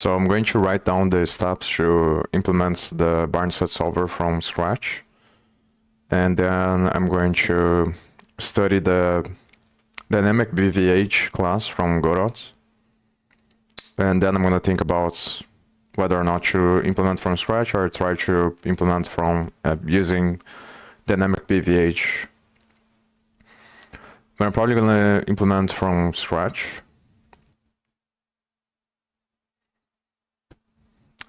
So I'm going to write down the steps to implement the Barn set solver from scratch. And then I'm going to study the dynamic BVH class from Godot. And then I'm going to think about whether or not to implement from scratch or try to implement from using dynamic BVH. But I'm probably going to implement from scratch.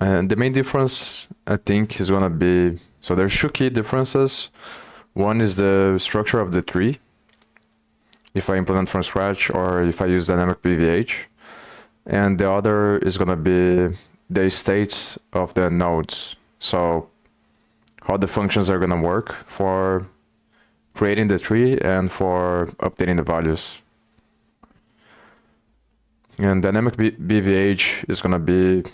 And the main difference, I think, is going to be, so there's two key differences. One is the structure of the tree, if I implement from scratch or if I use dynamic BVH. And the other is going to be the states of the nodes. So how the functions are going to work for creating the tree and for updating the values. And dynamic BVH is going to be,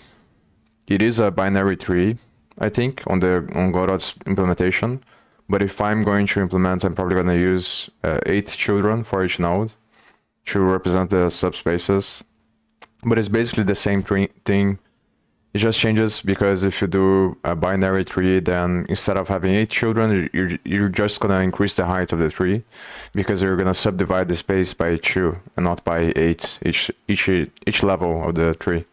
it is a binary tree, I think, on Godot's implementation. But if I'm going to implement, I'm probably going to use 8 children for each node to represent the subspaces. But it's basically the same thing. It just changes because if you do a binary tree, then instead of having 8 children, you're just going to increase the height of the tree because you're going to subdivide the space by 2 and not by 8 each level of the tree.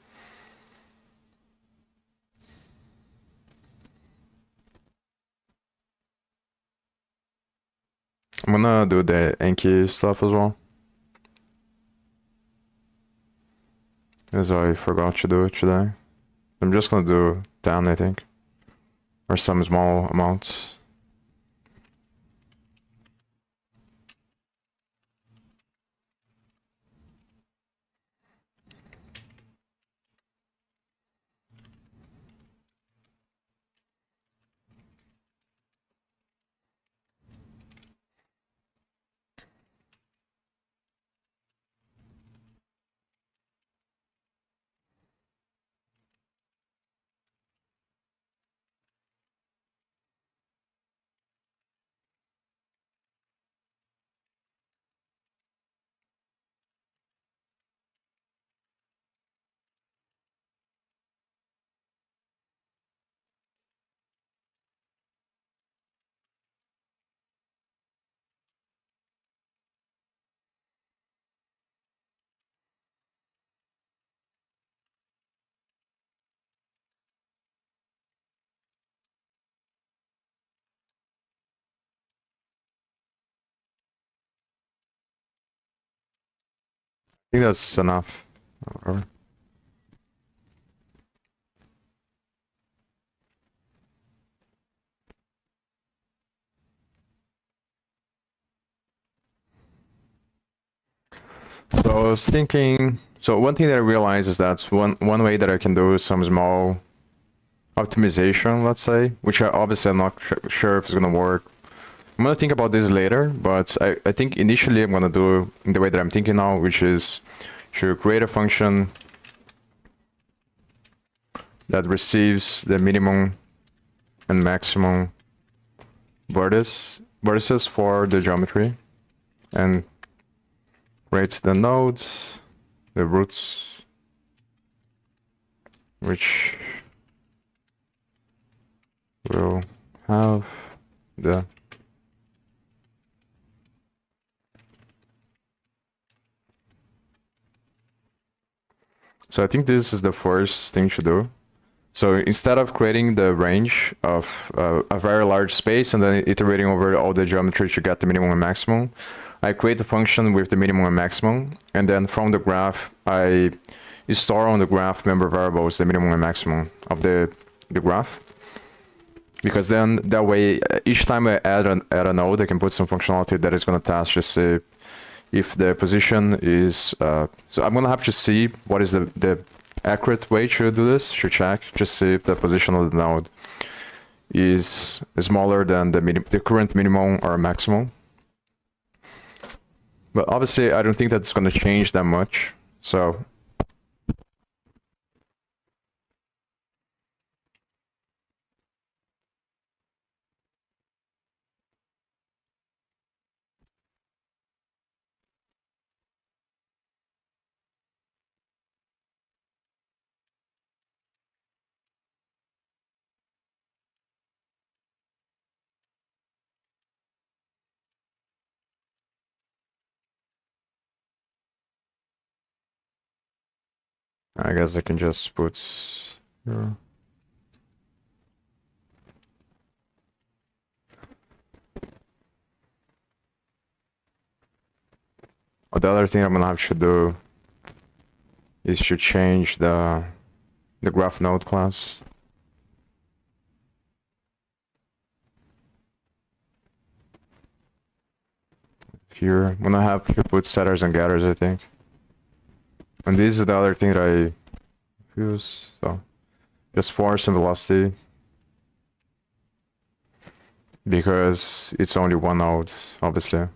I'm gonna do the Enki stuff as well, as I forgot to do it today. I'm just gonna do 10, I think, or some small amounts. I think that's enough. So I was thinking, so one thing that I realized is that one way that I can do some small optimization, let's say, which obviously I'm not sure if it's gonna work. I'm gonna think about this later, but I think initially I'm gonna do in the way that I'm thinking now, which is to create a function that receives the minimum and maximum vertices for the geometry and creates the nodes, the roots, which will have the so I think this is the first thing to do. So instead of creating the range of a very large space and then iterating over all the geometry to get the minimum and maximum, I create a function with the minimum and maximum, and then from the graph, I store on the graph member variables the minimum and maximum of the graph. Because then that way, each time I add a node, I can put some functionality that is going to test just see if the position is. So I'm going to have to see what is the accurate way to do this, to check, just see if the position of the node is smaller than the current minimum or maximum. But obviously, I don't think that's going to change that much. So I guess I can just put here. Oh, the other thing I'm gonna have to do is to change the graph node class. Here, I'm gonna have to put setters and getters, I think. And this is the other thing that I use. So just force and velocity, because it's only one node, obviously.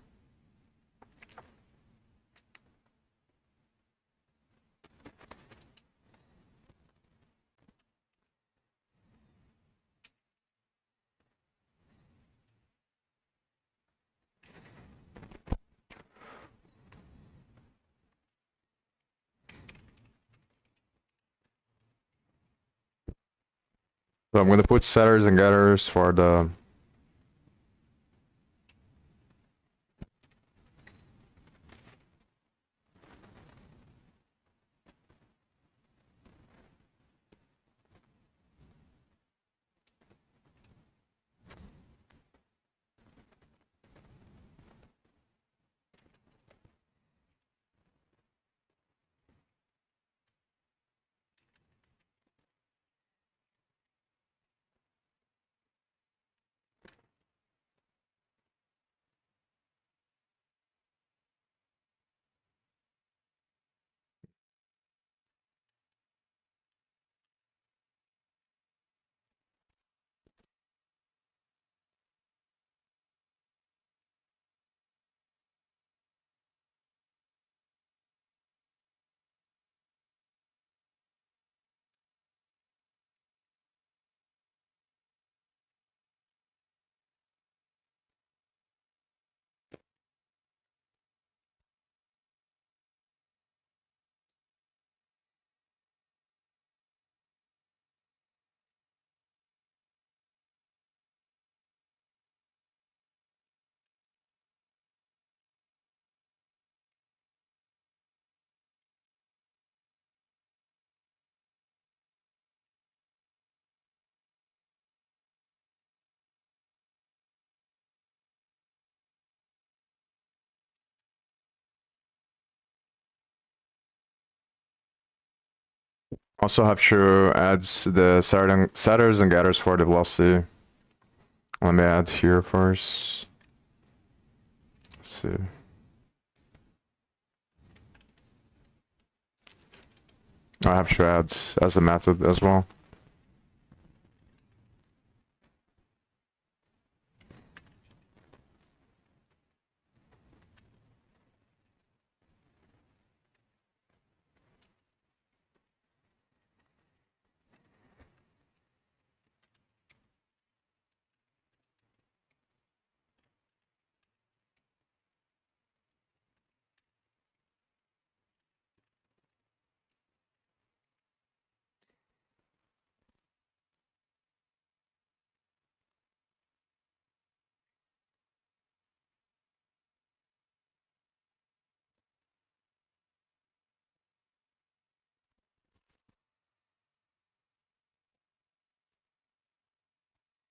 So I'm gonna put setters and getters for the also have to add the setters and getters for the velocity. Let me add here first. Let's see. I have to add as a method as well.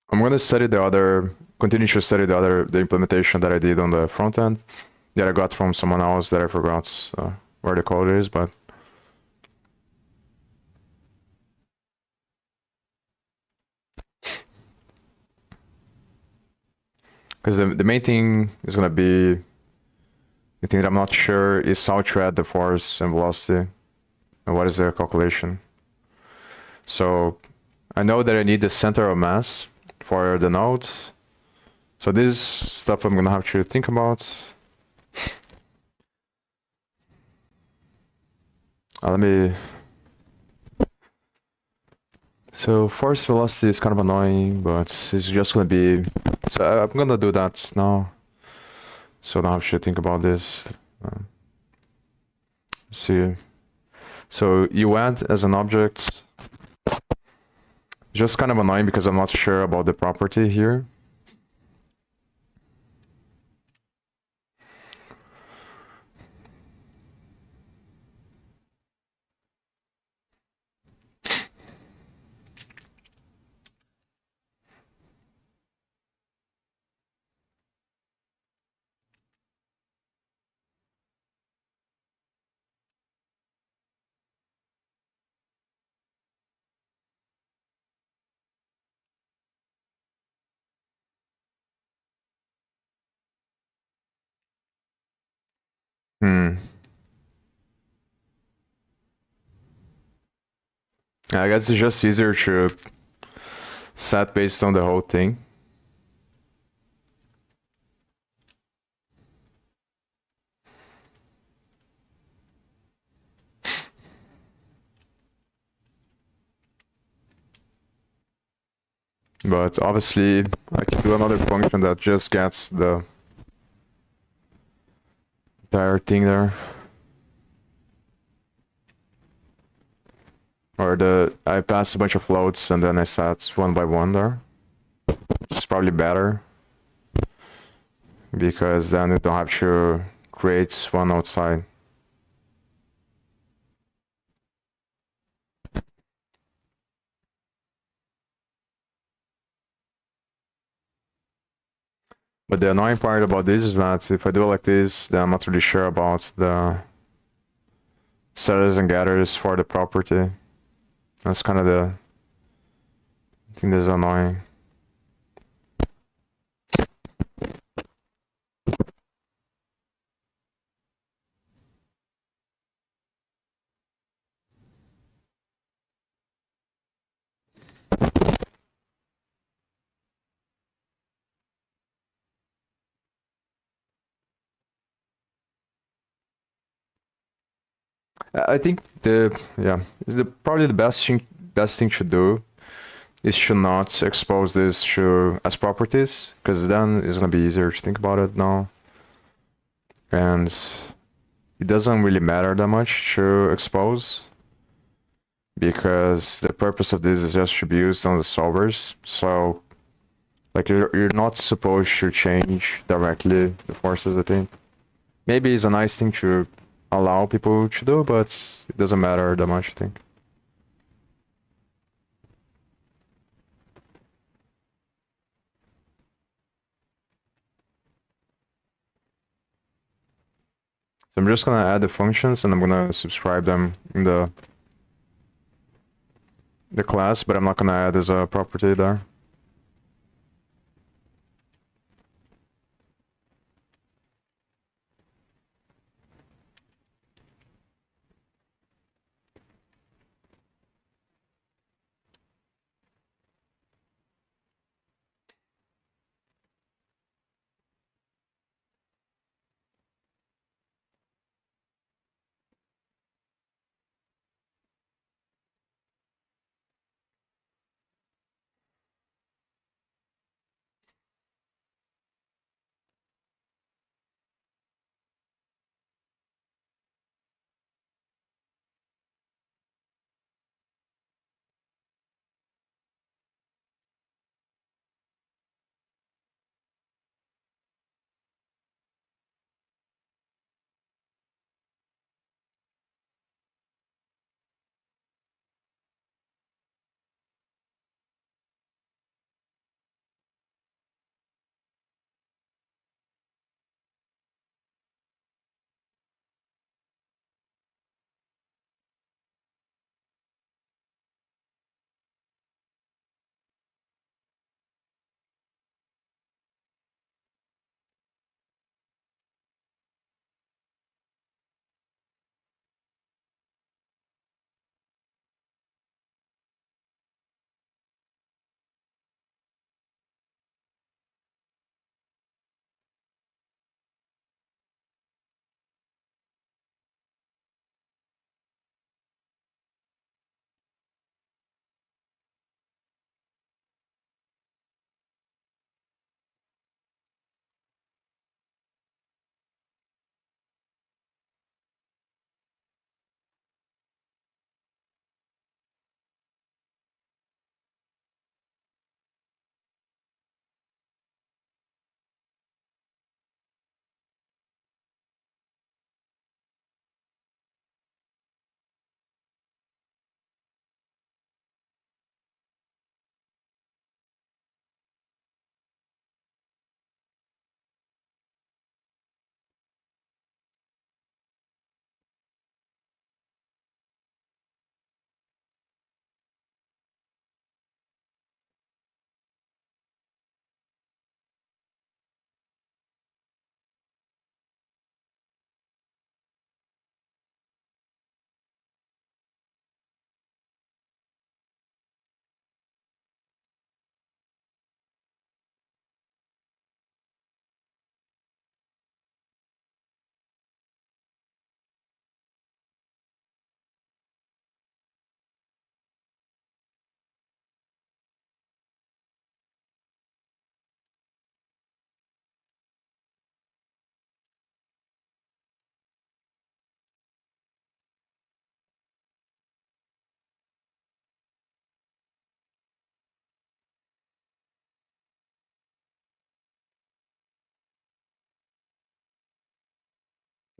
I'm gonna study continue to study the implementation that I did on the front end that I got from someone else that I forgot where the code is, but because the main thing is gonna be the thing that I'm not sure is how to add the force and velocity and what is the calculation. So I know that I need the center of mass for the nodes. So this stuff I'm gonna have to think about. Let me. So force velocity is kind of annoying, but it's just gonna be. So I'm gonna do that now. So now I have to think about this. See. So you add as an object. Just kind of annoying because I'm not sure about the property here. Hmm. I guess it's just easier to set based on the whole thing. But obviously, I can do another function that just gets the entire thing there. Or I pass a bunch of floats and then I set one by one there. It's probably better, because then you don't have to create one outside. But the annoying part about this is that if I do it like this, then I'm not really sure about the setters and getters for the property. That's kind of the thing that's annoying. I think is the probably the best thing to do is to not expose this to as properties, because then it's gonna be easier to think about it now, and it doesn't really matter that much to expose, because the purpose of this is just to be used on the solvers. So like you're not supposed to change directly the forces. I think maybe it's a nice thing to allow people to do, but it doesn't matter that much, I think. So I'm just gonna add the functions and I'm gonna subscribe them in the class, but I'm not gonna add as a property there.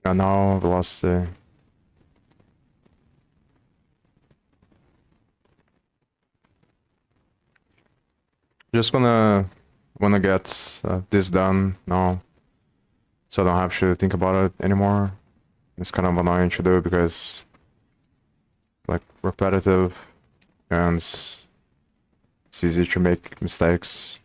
And now velocity. Just wanna get this done now, so I don't have to think about it anymore. It's kind of annoying to do because like repetitive and it's easy to make mistakes.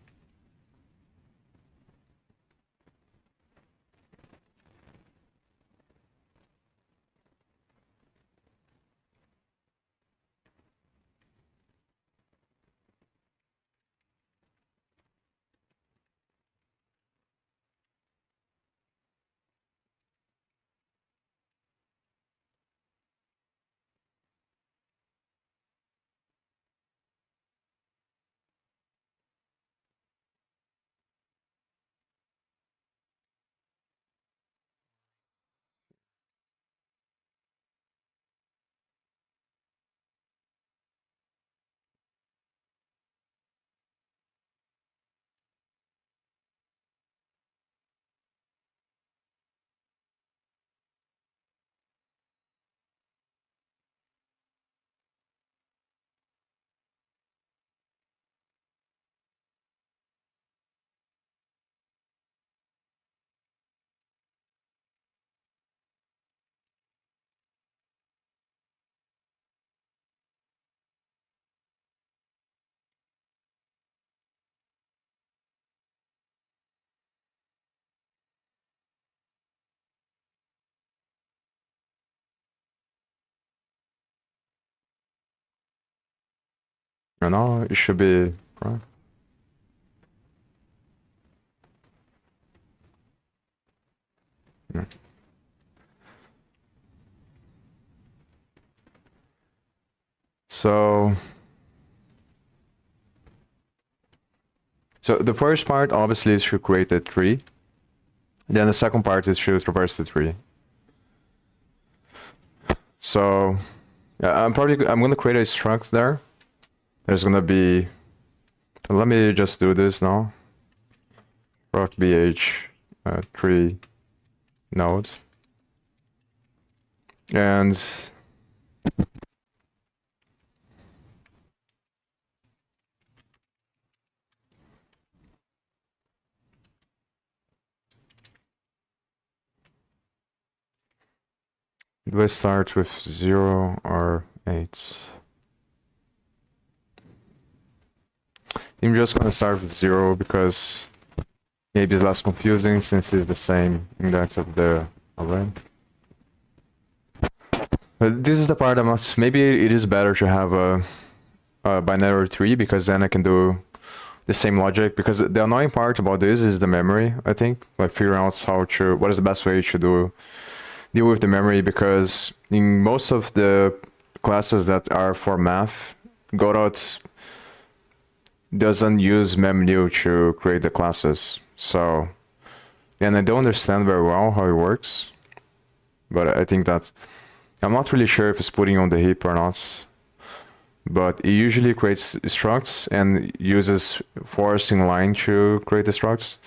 And now it should be right. Yeah. So the first part obviously is to create a tree. Then the second part is to traverse the tree. So yeah, I'm gonna create a struct there. There's gonna be, let me just do this now. Struct bh tree node. And do I start with 0 or 8? I'm just gonna start with 0 because maybe it's less confusing since it's the same index of the array. But this is the part maybe it is better to have a binary tree because then I can do the same logic, because the annoying part about this is the memory, I think, like figuring out what is the best way to deal with the memory, because in most of the classes that are for math, Godot doesn't use memnew to create the classes. So, and I don't understand very well how it works, but I think that I'm not really sure if it's putting on the heap or not. But it usually creates structs and uses forcing line to create the structs.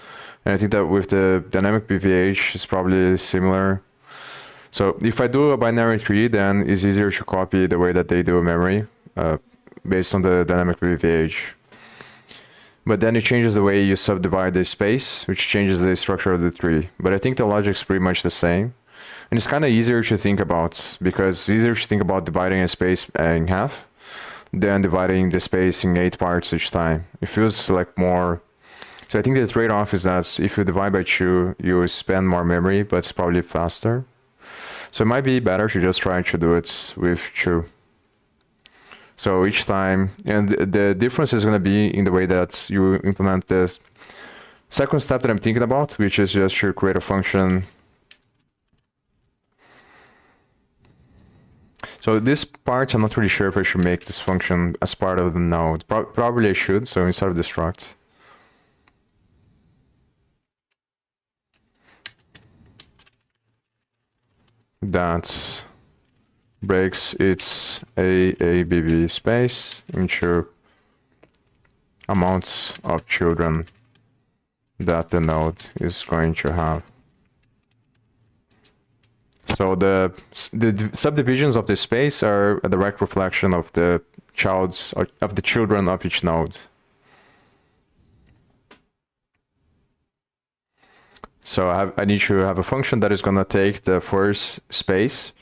And I think that with the dynamic BVH, it's probably similar. So if I do a binary tree, then it's easier to copy the way that they do memory based on the dynamic BVH. But then it changes the way you subdivide the space, which changes the structure of the tree. But I think the logic's pretty much the same. And it's kind of easier to think about, because it's easier to think about dividing a space in half than dividing the space in 8 parts each time. It feels like more. So I think the trade-off is that if you divide by 2, you spend more memory, but it's probably faster. So it might be better to just try to do it with 2. So each time, and the difference is going to be in the way that you implement this second step that I'm thinking about, which is just to create a function. So this part, I'm not really sure if I should make this function as part of the node. Probably I should, so instead of the struct. That breaks its AABB space into amounts of children that the node is going to have. So the subdivisions of the space are a direct reflection of the children of each node. So I need to have a function that is going to take the first space,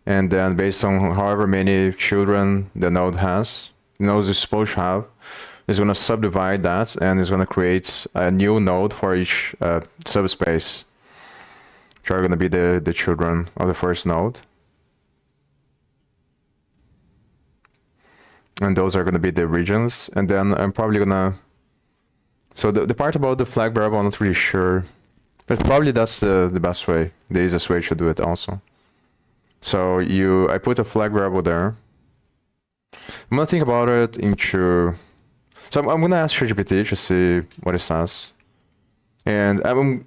and then based on however many children the node has, the node is supposed to have, is going to subdivide that and is going to create a new node for each subspace, which are going to be the children of the first node. And those are going to be the regions. And then I'm probably going to... So the part about the flag variable, I'm not really sure. But probably that's the best way, the easiest way to do it also. So I put a flag variable there. I'm going to think about it into... So I'm going to ask ChatGPT to see what it says. And I'm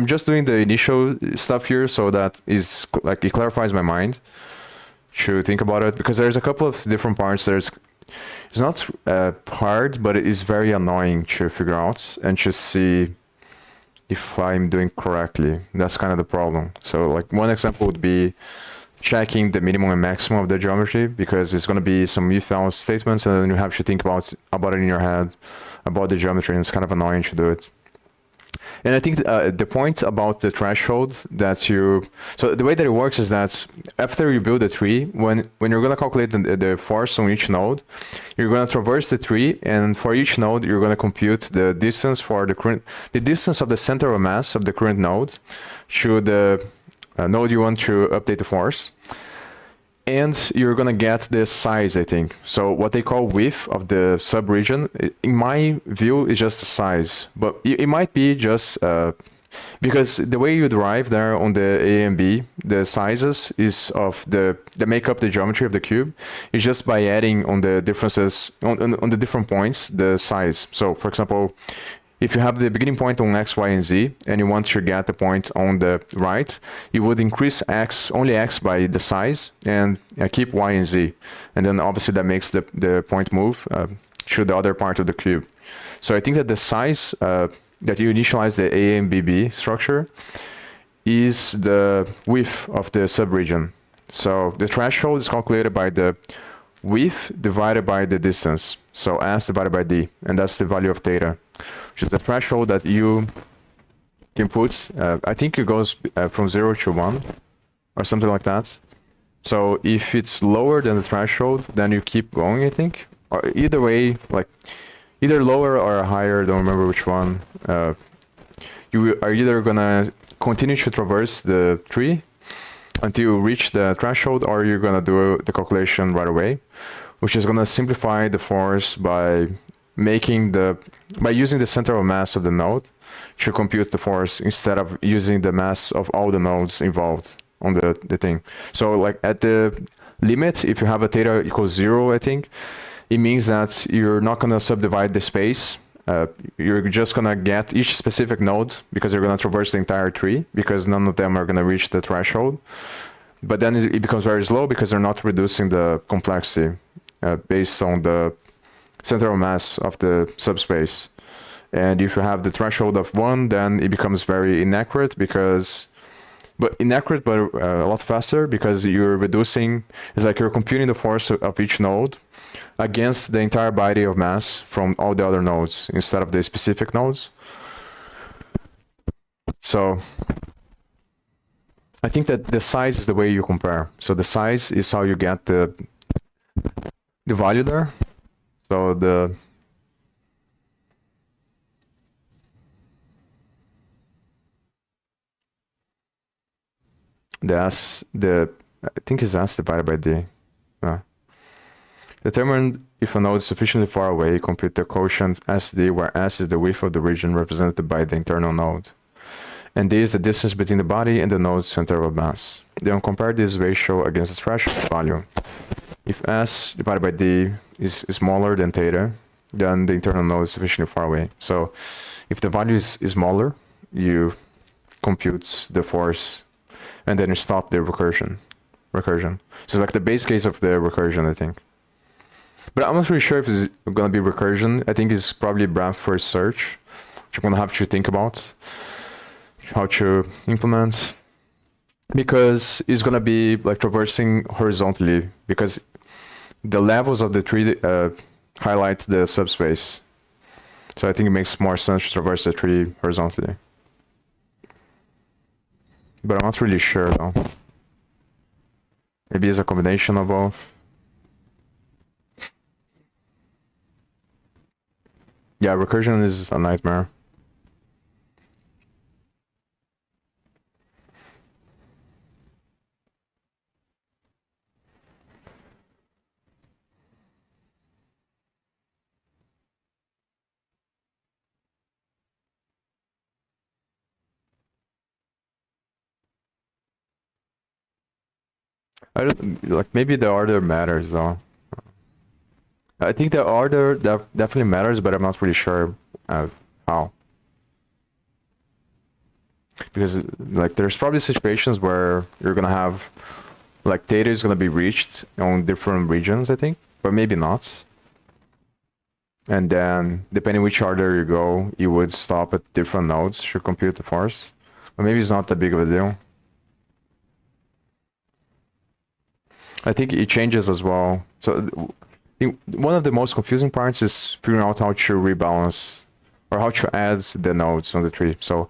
just doing the initial stuff here, so that is like it clarifies my mind to think about it, because there's a couple of different parts. It's not hard, but it is very annoying to figure out and to see if I'm doing correctly. That's kind of the problem. So like one example would be checking the minimum and maximum of the geometry, because it's going to be some if-else statements, and then you have to think about it in your head about the geometry, and it's kind of annoying to do it. And I think the point about the threshold so the way that it works is that after you build a tree, when you're going to calculate the force on each node, you're going to traverse the tree, and for each node, you're going to compute the distance for the distance of the center of mass of the current node to the node you want to update the force. And you're going to get the size, I think. So what they call width of the subregion, in my view, is just the size. But it might be just because the way you derive there on the A and B, the sizes is of the make up the geometry of the cube is just by adding on the differences on the different points, the size. So for example, if you have the beginning point on x, y, and z, and you want to get the point on the right, you would increase only x by the size, and keep y and z. And then obviously that makes the point move to the other part of the cube. So I think that the size that you initialize the A and BB structure is the width of the subregion. So the threshold is calculated by the width divided by the distance. So S divided by D, and that's the value of theta, which is the threshold that you can put. I think it goes from 0 to 1 or something like that. So if it's lower than the threshold, then you keep going, I think. Or either way, like either lower or higher, don't remember which one. You are either gonna continue to traverse the tree until you reach the threshold, or you're gonna do the calculation right away, which is gonna simplify the force by using the center of mass of the node to compute the force instead of using the mass of all the nodes involved on the thing. So like at the limit, if you have a theta equals 0, I think, it means that you're not gonna subdivide the space. You're just gonna get each specific node because you're gonna traverse the entire tree, because none of them are gonna reach the threshold. But then it becomes very slow because they're not reducing the complexity based on the center of mass of the subspace. And if you have the threshold of 1, then it becomes very inaccurate, but a lot faster, because you're reducing, it's like you're computing the force of each node against the entire body of mass from all the other nodes instead of the specific nodes. So I think that the size is the way you compare. So the size is how you get the value there. So the I think it's S divided by D. Determine if a node is sufficiently far away, compute the quotient SD, where S is the width of the region represented by the internal node, and D is the distance between the body and the node's center of mass. Then compare this ratio against the threshold value. If S divided by D is smaller than theta, then the internal node is sufficiently far away. So if the value is smaller, you compute the force, and then you stop the recursion. So it's like the base case of the recursion, I think. But I'm not really sure if it's going to be recursion. I think it's probably breadth first search, which I'm going to have to think about how to implement. because it's gonna be like traversing horizontally because the levels of the tree highlight the subspace. So I think it makes more sense to traverse the tree horizontally. But I'm not really sure though. Maybe it's a combination of both. Yeah, recursion is a nightmare. I don't like maybe the order matters though. I think the order definitely matters, but I'm not really sure how. Because like there's probably situations where you're gonna have like data is gonna be reached on different regions, I think, but maybe not. And then depending which order you go, you would stop at different nodes to compute the force. But maybe it's not that big of a deal. I think it changes as well. So one of the most confusing parts is figuring out how to rebalance or how to add the nodes on the tree. So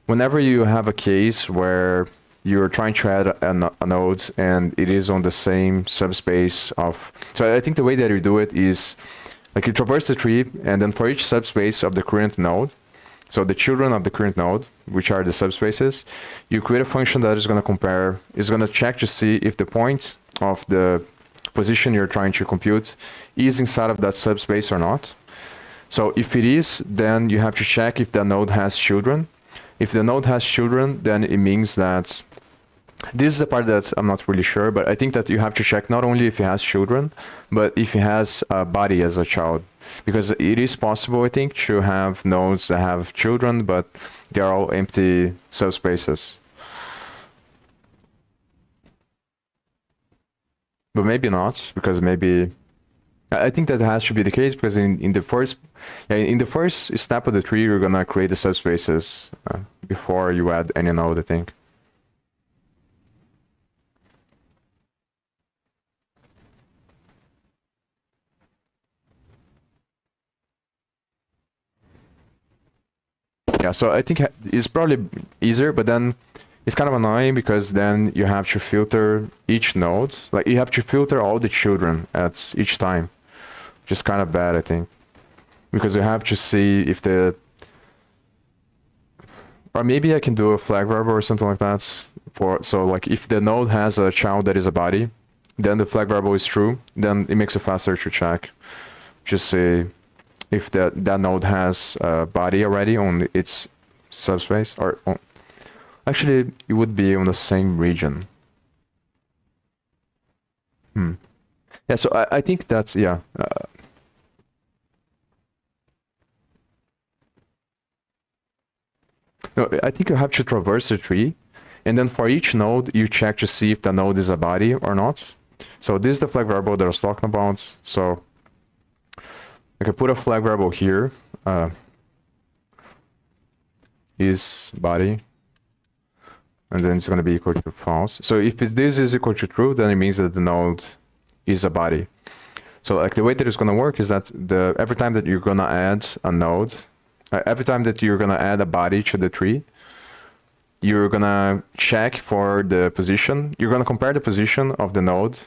whenever you have a case where you're trying to add a node and it is on the same subspace of... So I think the way that you do it is like you traverse the tree and then for each subspace of the current node, so the children of the current node, which are the subspaces, you create a function that is going to compare, is going to check to see if the point of the position you're trying to compute is inside of that subspace or not. So if it is, then you have to check if that node has children. If the node has children, then it means that this is the part that I'm not really sure, but I think that you have to check not only if it has children, but if it has a body as a child. Because it is possible, I think, to have nodes that have children, but they're all empty subspaces. But maybe not, because maybe... I think that has to be the case, because in the first step of the tree, you're gonna create the subspaces before you add any node, I think. Yeah, so I think it's probably easier, but then it's kind of annoying because then you have to filter each node. Like you have to filter all the children at each time, which is kind of bad, I think. Because you have to see if the... Or maybe I can do a flag variable or something like that. So like if the node has a child that is a body, then the flag variable is true, then it makes it faster to check. Just say if that node has a body already on its subspace, or actually it would be on the same region. Yeah, so I think that's, yeah. No, I think you have to traverse the tree, and then for each node, you check to see if the node is a body or not. So this is the flag variable that I was talking about. So I can put a flag variable here, is body, and then it's going to be equal to false. So if this is equal to true, then it means that the node is a body. So like the way that it's going to work is that every time that you're going to add a node, every time that you're going to add a body to the tree, you're going to check for the position. You're going to compare the position of the node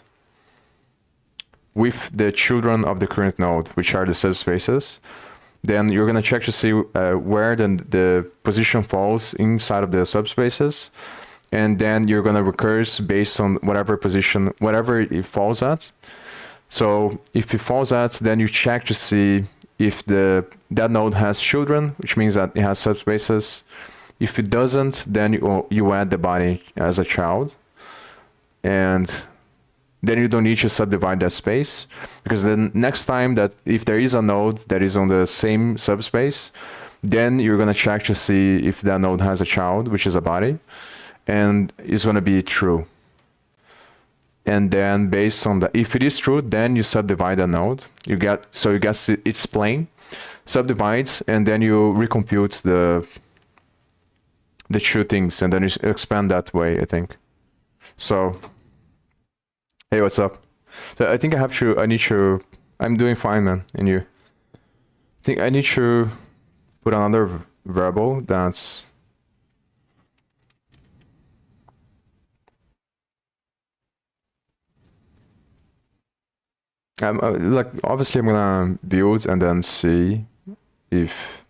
with the children of the current node, which are the subspaces. Then you're going to check to see where the position falls inside of the subspaces. And then you're going to recurse based on whatever position, whatever it falls at. So if it falls at, then you check to see if that node has children, which means that it has subspaces. If it doesn't, then you add the body as a child. And then you don't need to subdivide that space, because then next time that if there is a node that is on the same subspace, then you're going to check to see if that node has a child, which is a body, and it's going to be true. And then based on that, if it is true, then you subdivide a node. You get its plane, subdivides, and then you recompute the two things, and then you expand that way, I think. So, hey, what's up? So I think I'm doing fine, man, and you? I think I need to put another variable that's like, obviously I'm gonna build and then see if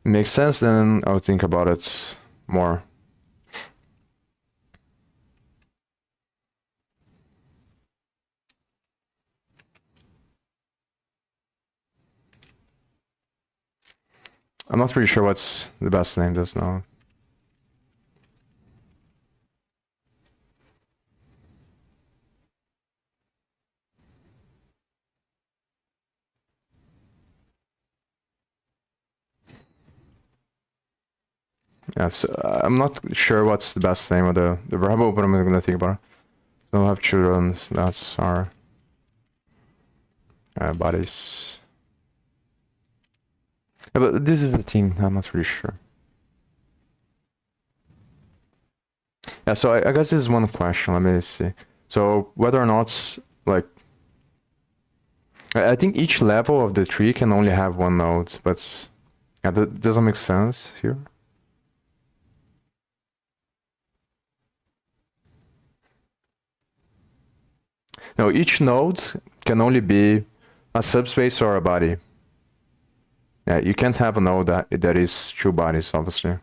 it makes sense, then I'll think about it more. I'm not really sure what's the best name this now. Yeah, so I'm not sure what's the best name of the variable, but I'm gonna think about it. Don't have children, that's our bodies. Yeah, but this is the thing, I'm not really sure. Yeah, so I guess this is one question, let me see. So whether or not, like, I think each level of the tree can only have one node, but yeah, that doesn't make sense here. No, each node can only be a subspace or a body. Yeah, you can't have a node that is two bodies, obviously.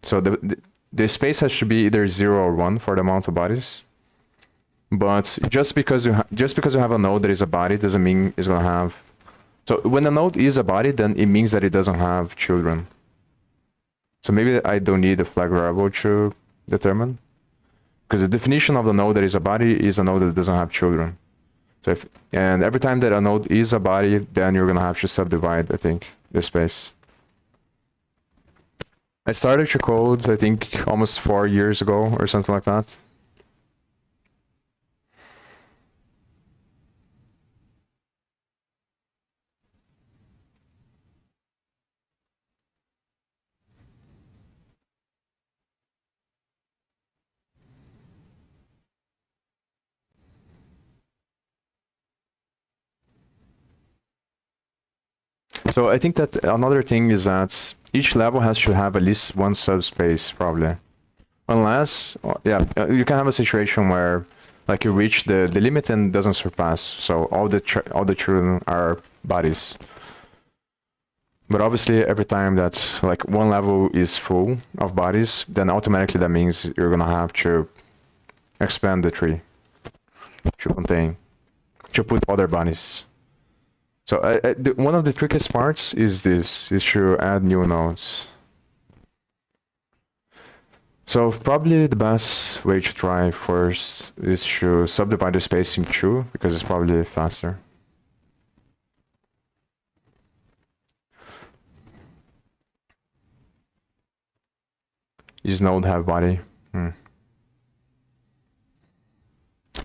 So the space has to be either 0 or 1 for the amount of bodies. But just because you have a node that is a body doesn't mean it's gonna have. So when a node is a body, then it means that it doesn't have children. So maybe I don't need a flag variable to determine, because the definition of the node that is a body is a node that doesn't have children. So and every time that a node is a body, then you're gonna have to subdivide, I think, the space. I started to code, I think, almost 4 years ago or something like that. So I think that another thing is that each level has to have at least one subspace, probably. Unless, yeah, you can have a situation where, like, you reach the limit and doesn't surpass, so all the children are bodies. But obviously, every time that, like, one level is full of bodies, then automatically that means you're gonna have to expand the tree to put other bodies. So one of the trickiest parts is to add new nodes. So probably the best way to try first is to subdivide the space in two, because it's probably faster. Does node have body?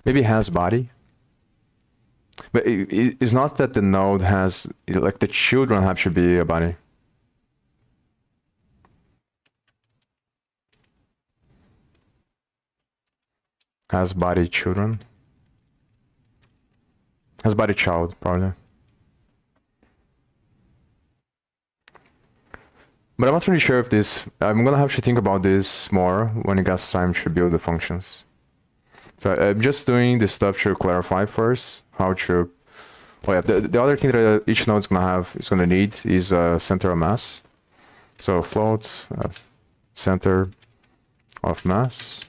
Maybe it has body. But it's not that the node has, like, the children have to be a body. Has body children. Has body child, probably. But I'm not really sure if this, I'm gonna have to think about this more when it gets time to build the functions. So I'm just doing this stuff to clarify first how to. Oh yeah, the other thing that each node is gonna need is a center of mass. So float center of mass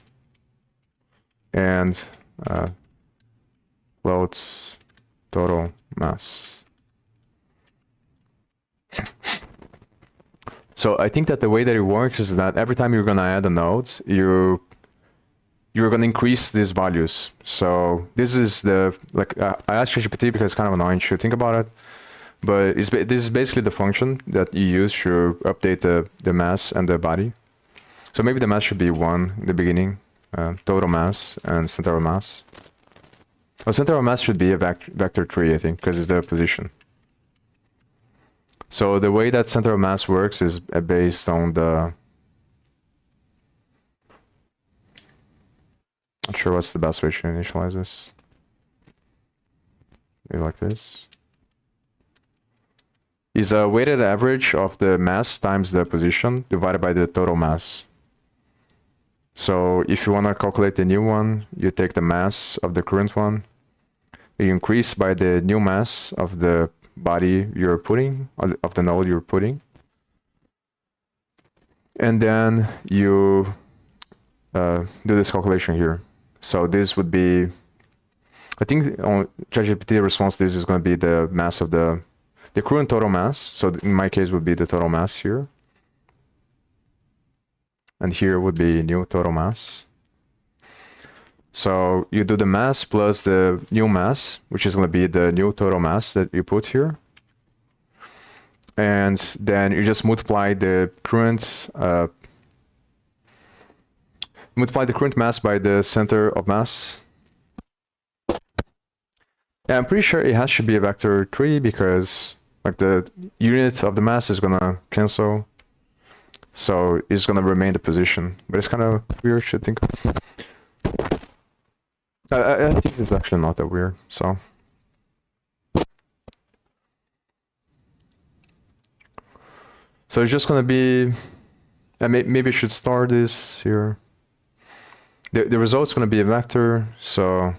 and float total mass. So I think that the way that it works is that every time you're gonna add a node, you're going to increase these values. So this is the, like, I asked ChatGPT because it's kind of annoying to think about it, but this is basically the function that you use to update the mass and the body. So maybe the mass should be 1 in the beginning, total mass and center of mass. Oh, center of mass should be a vector 3, I think, because it's the position. So the way that center of mass works is based on the Not sure what's the best way to initialize this. Maybe like this. Is a weighted average of the mass times the position divided by the total mass. So if you want to calculate the new one, you take the mass of the current one, you increase by the new mass of the body you're putting, of the node you're putting. And then you do this calculation here. So this would be, I think on ChatGPT response, this is going to be the mass of the current total mass. So in my case would be the total mass here. And here would be new total mass. So you do the mass plus the new mass, which is going to be the new total mass that you put here. And then you just multiply the current mass by the center of mass. Yeah, I'm pretty sure it has to be a vector 3 because like the unit of the mass is gonna cancel. So it's gonna remain the position. But it's kind of weird to think of. I think it's actually not that weird, so. So it's just gonna be, maybe I should start this here. The result's gonna be a vector, so.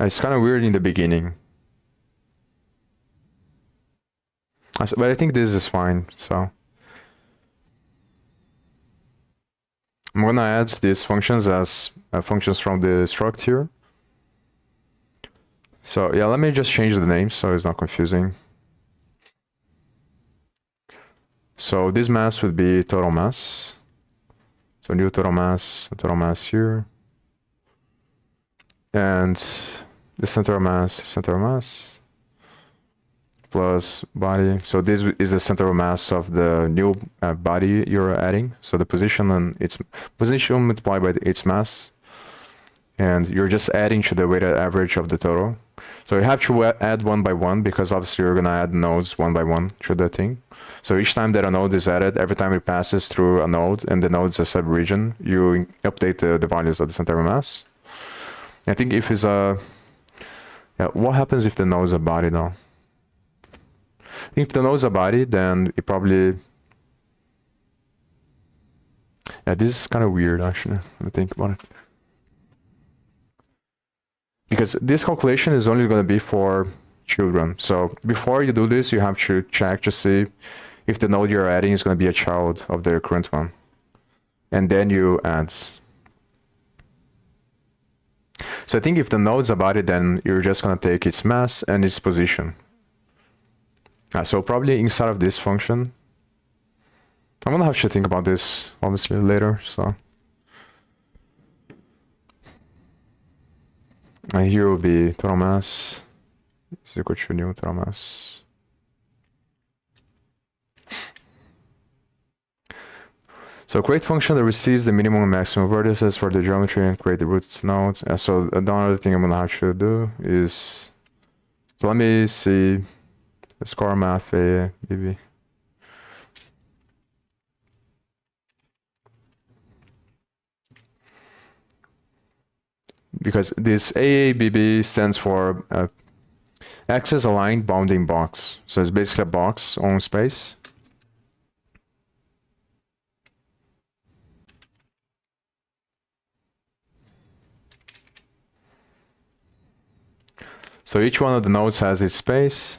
It's kind of weird in the beginning. But I think this is fine, so. I'm gonna add these functions as functions from the struct here. So yeah, let me just change the name so it's not confusing. So this mass would be total mass. So new total mass here. And the center of mass, plus body. So this is the center of mass of the new body you're adding. So the position and its position multiplied by its mass. And you're just adding to the weighted average of the total. So you have to add one by one because obviously you're gonna add nodes one by one through the thing. So each time that a node is added, every time it passes through a node and the node is a sub-region, you update the values of the center of mass. I think if it's a, yeah, what happens if the node is a body though? If the node is a body, then it probably, yeah, this is kind of weird actually, let me think about it. Because this calculation is only going to be for children. So before you do this, you have to check to see if the node you're adding is going to be a child of the current one. And then you add. So I think if the node's a body, then you're just going to take its mass and its position. So probably inside of this function, I'm going to have to think about this obviously later. So. And here will be total mass is equal to new total mass. So create function that receives the minimum and maximum vertices for the geometry and create the root nodes. And so another thing I'm gonna have to do is, so let me see the score math a maybe. Because this AABB stands for axis aligned bounding box. So it's basically a box on space. So each one of the nodes has its space.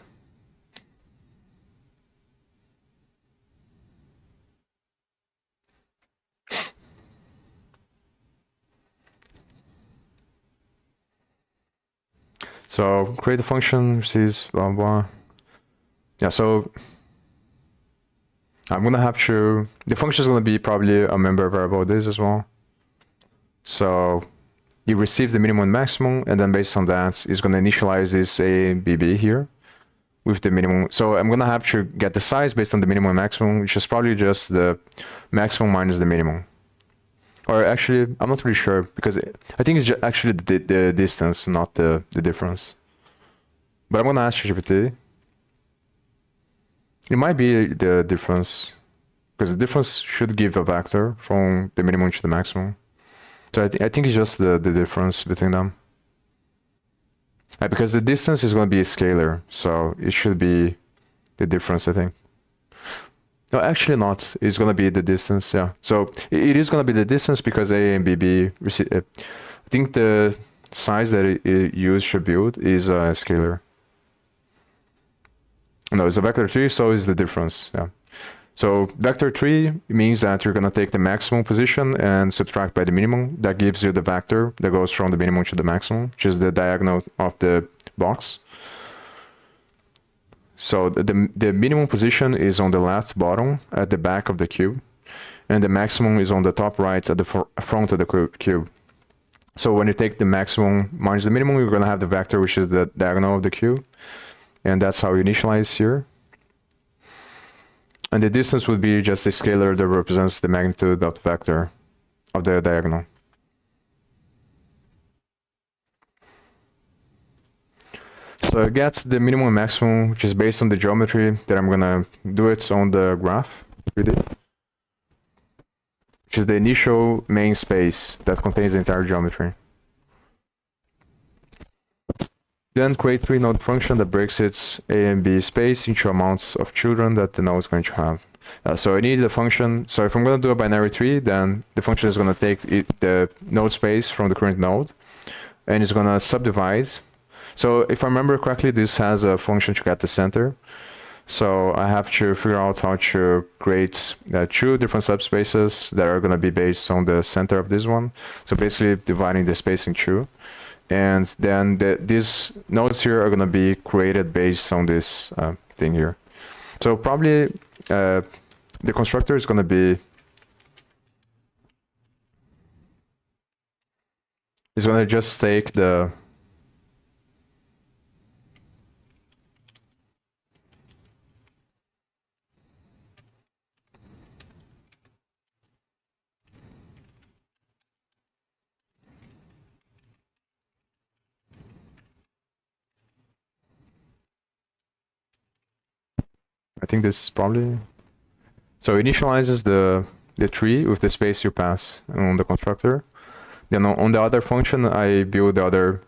So create the function, receives blah blah. Yeah, so I'm gonna have to, the function is gonna be probably a member variable this as well. So you receive the minimum and maximum, and then based on that, it's gonna initialize this ABB here with the minimum. So I'm gonna have to get the size based on the minimum and maximum, which is probably just the maximum minus the minimum. Or actually, I'm not really sure, because I think it's just actually the distance, not the difference. But I'm gonna ask ChatGPT. It might be the difference. because the difference should give a vector from the minimum to the maximum. So I think it's just the difference between them. Because the distance is going to be a scalar, so it should be the difference, I think. No, actually not. It's going to be the distance, yeah. So it is going to be the distance because A and BB, I think the size that it used to build is a scalar. No, it's a vector 3, so is the difference, yeah. So vector 3 means that you're going to take the maximum position and subtract by the minimum. That gives you the vector that goes from the minimum to the maximum, which is the diagonal of the box. So the minimum position is on the left bottom at the back of the cube, and the maximum is on the top right at the front of the cube. So when you take the maximum minus the minimum, you're going to have the vector, which is the diagonal of the cube. And that's how you initialize here. And the distance would be just a scalar that represents the magnitude of the vector of the diagonal. So I get the minimum and maximum, which is based on the geometry that I'm gonna do it on the graph, which is the initial main space that contains the entire geometry. Then create 3-node function that breaks its A and B space into amounts of children that the node is going to have. So I need the function. So if I'm going to do a binary tree, then the function is going to take the node space from the current node, and it's going to subdivide. So if I remember correctly, this has a function to get the center. So I have to figure out how to create 2 different subspaces that are going to be based on the center of this one. So basically dividing the space in 2. And then these nodes here are going to be created based on this thing here. So probably the constructor is going to be, is going to just take the I think this is probably, so initializes the tree with the space you pass on the constructor. Then on the other function, I build the other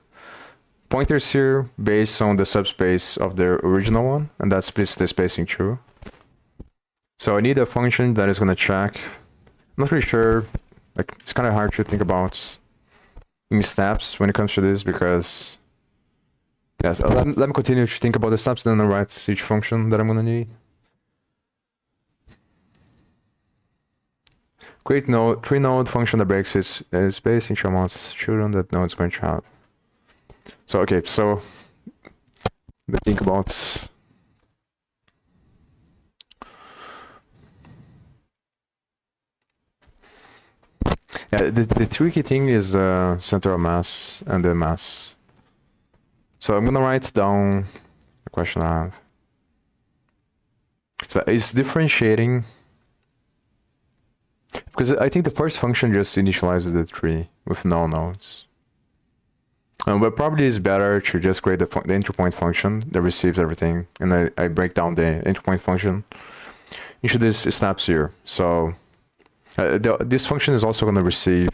pointers here based on the subspace of the original one, and that splits the space in 2. So I need a function that is going to check. I'm not really sure, like it's kind of hard to think about in steps when it comes to this because, yes, let me continue to think about the steps, then I'll write each function that I'm going to need. Create 3-node function that breaks its space into amounts of children that node is going to have. So okay, so let's think about the tricky thing is the center of mass and the mass. So I'm gonna write down the question I have. So it's differentiating, because I think the first function just initializes the tree with no nodes. But probably it's better to just create the entry point function that receives everything, and I break down the entry point function into these steps here. So this function is also going to receive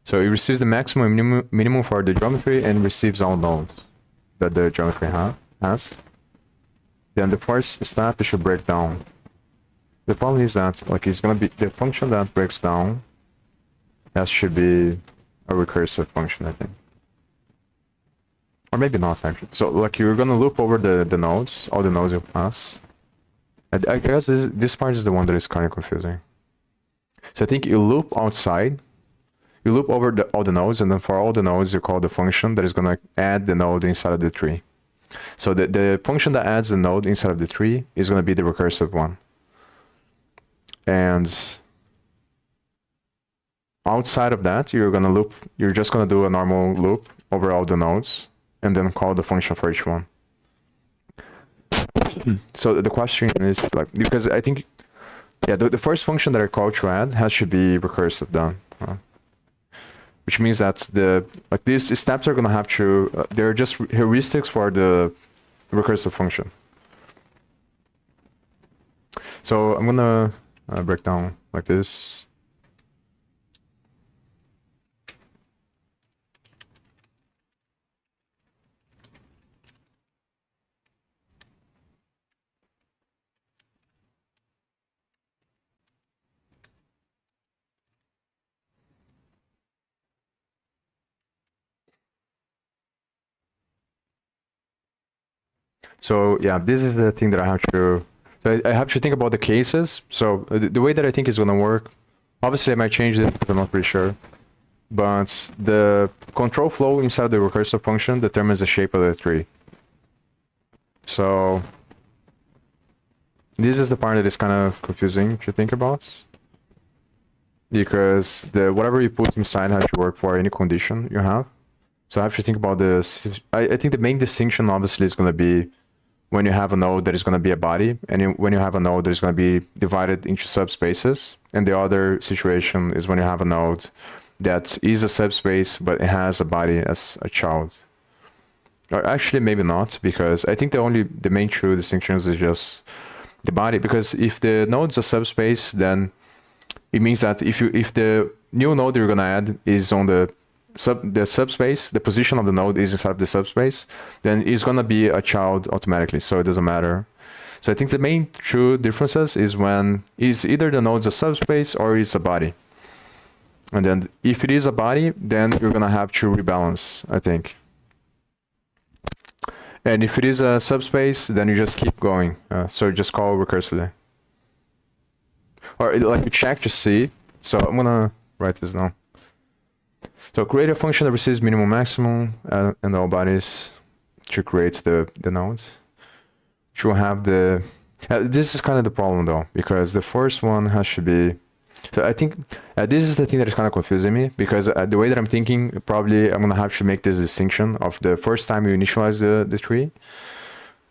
so it receives the maximum and minimum for the geometry and receives all nodes that the geometry has. Then the first step it should break down. The problem is that like it's gonna be the function that breaks down. That should be a recursive function, I think, or maybe not actually. So like you're gonna loop over the nodes, all the nodes you pass. I guess this part is the one that is kind of confusing. So I think you loop outside. You loop over all the nodes, and then for all the nodes, you call the function that is going to add the node inside of the tree. So the function that adds the node inside of the tree is going to be the recursive one. And outside of that, you're just going to do a normal loop over all the nodes, and then call the function for each one. So the question is, like, because I think Yeah, the first function that I call to add has to be recursive done. Which means that these steps are gonna have to, they're just heuristics for the recursive function. So I'm gonna break down like this. So yeah, this is the thing that I have to, I have to think about the cases. So the way that I think is gonna work, obviously I might change it because I'm not pretty sure, but the control flow inside the recursive function determines the shape of the tree. So this is the part that is kind of confusing to think about, because whatever you put inside has to work for any condition you have. So I have to think about this. I think the main distinction obviously is going to be when you have a node that is going to be a body, and when you have a node that is going to be divided into subspaces. And the other situation is when you have a node that is a subspace, but it has a body as a child. Or actually, maybe not, because I think the main true distinctions is just the body. Because if the node's a subspace, then it means that if the new node you're going to add is on the subspace, the position of the node is inside of the subspace, then it's going to be a child automatically, so it doesn't matter. So I think the main true differences is when is either the node's a subspace or it's a body. And then if it is a body, then you're going to have to rebalance, I think. And if it is a subspace, then you just keep going. So just call recursively. Or like you check to see. So I'm going to write this down. So create a function that receives minimum maximum and all bodies to create the nodes. To have the... this is kind of the problem though, because the first one has to be... So I think this is the thing that is kind of confusing me, because the way that I'm thinking, probably I'm going to have to make this distinction of the first time you initialize the tree.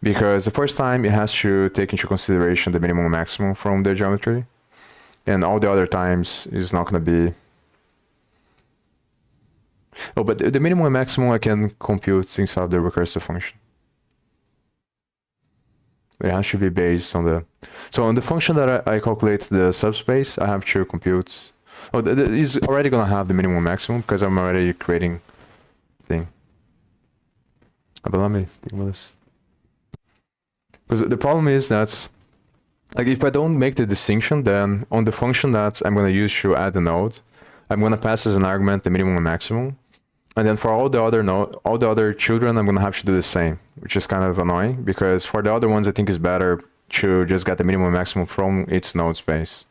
Because the first time it has to take into consideration the minimum and maximum from the geometry. And all the other times is not going to be... Oh, but the minimum and maximum I can compute inside the recursive function. It has to be based on the... So on the function that I calculate the subspace, I have to compute... Oh, it's already going to have the minimum and maximum because I'm already creating thing. But let me think about this. Because the problem is that, like, if I don't make the distinction, then on the function that I'm going to use to add the node, I'm going to pass as an argument the minimum and maximum. And then for all the other children, I'm going to have to do the same, which is kind of annoying, because for the other ones, I think it's better to just get the minimum and maximum from its node space.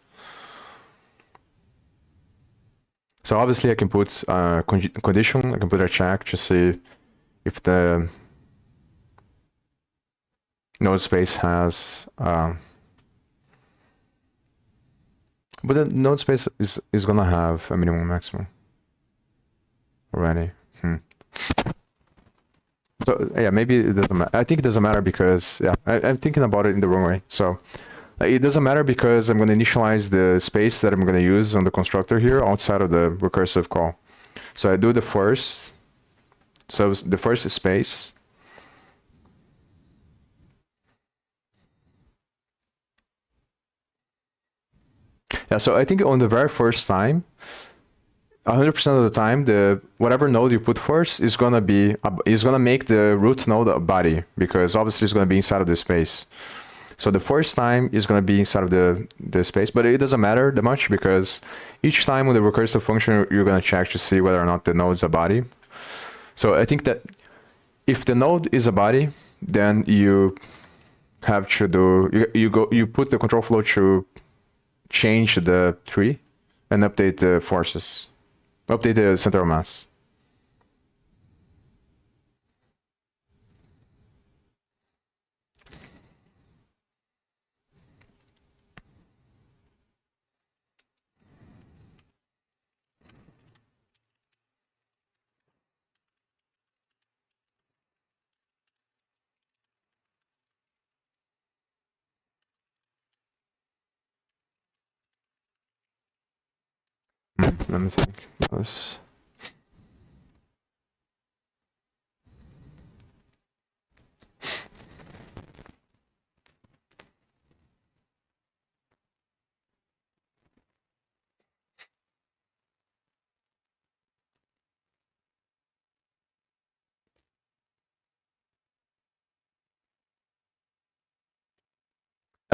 So obviously I can put a condition, I can put a check to see if the node space has... but the node space is going to have a minimum and maximum already. So yeah, maybe it doesn't matter. I think it doesn't matter because I'm thinking about it in the wrong way. So it doesn't matter because I'm going to initialize the space that I'm going to use on the constructor here outside of the recursive call. So I do the first, so the first space. Yeah, so I think on the very first time, 100% of the time, whatever node you put first is gonna make the root node a body, because obviously it's gonna be inside of the space. So the first time is gonna be inside of the space, but it doesn't matter that much because each time with the recursive function you're gonna check to see whether or not the node is a body. So I think that if the node is a body, then you have to do you put the control flow to change the tree and update the forces. Update the center of mass. Let me think about this.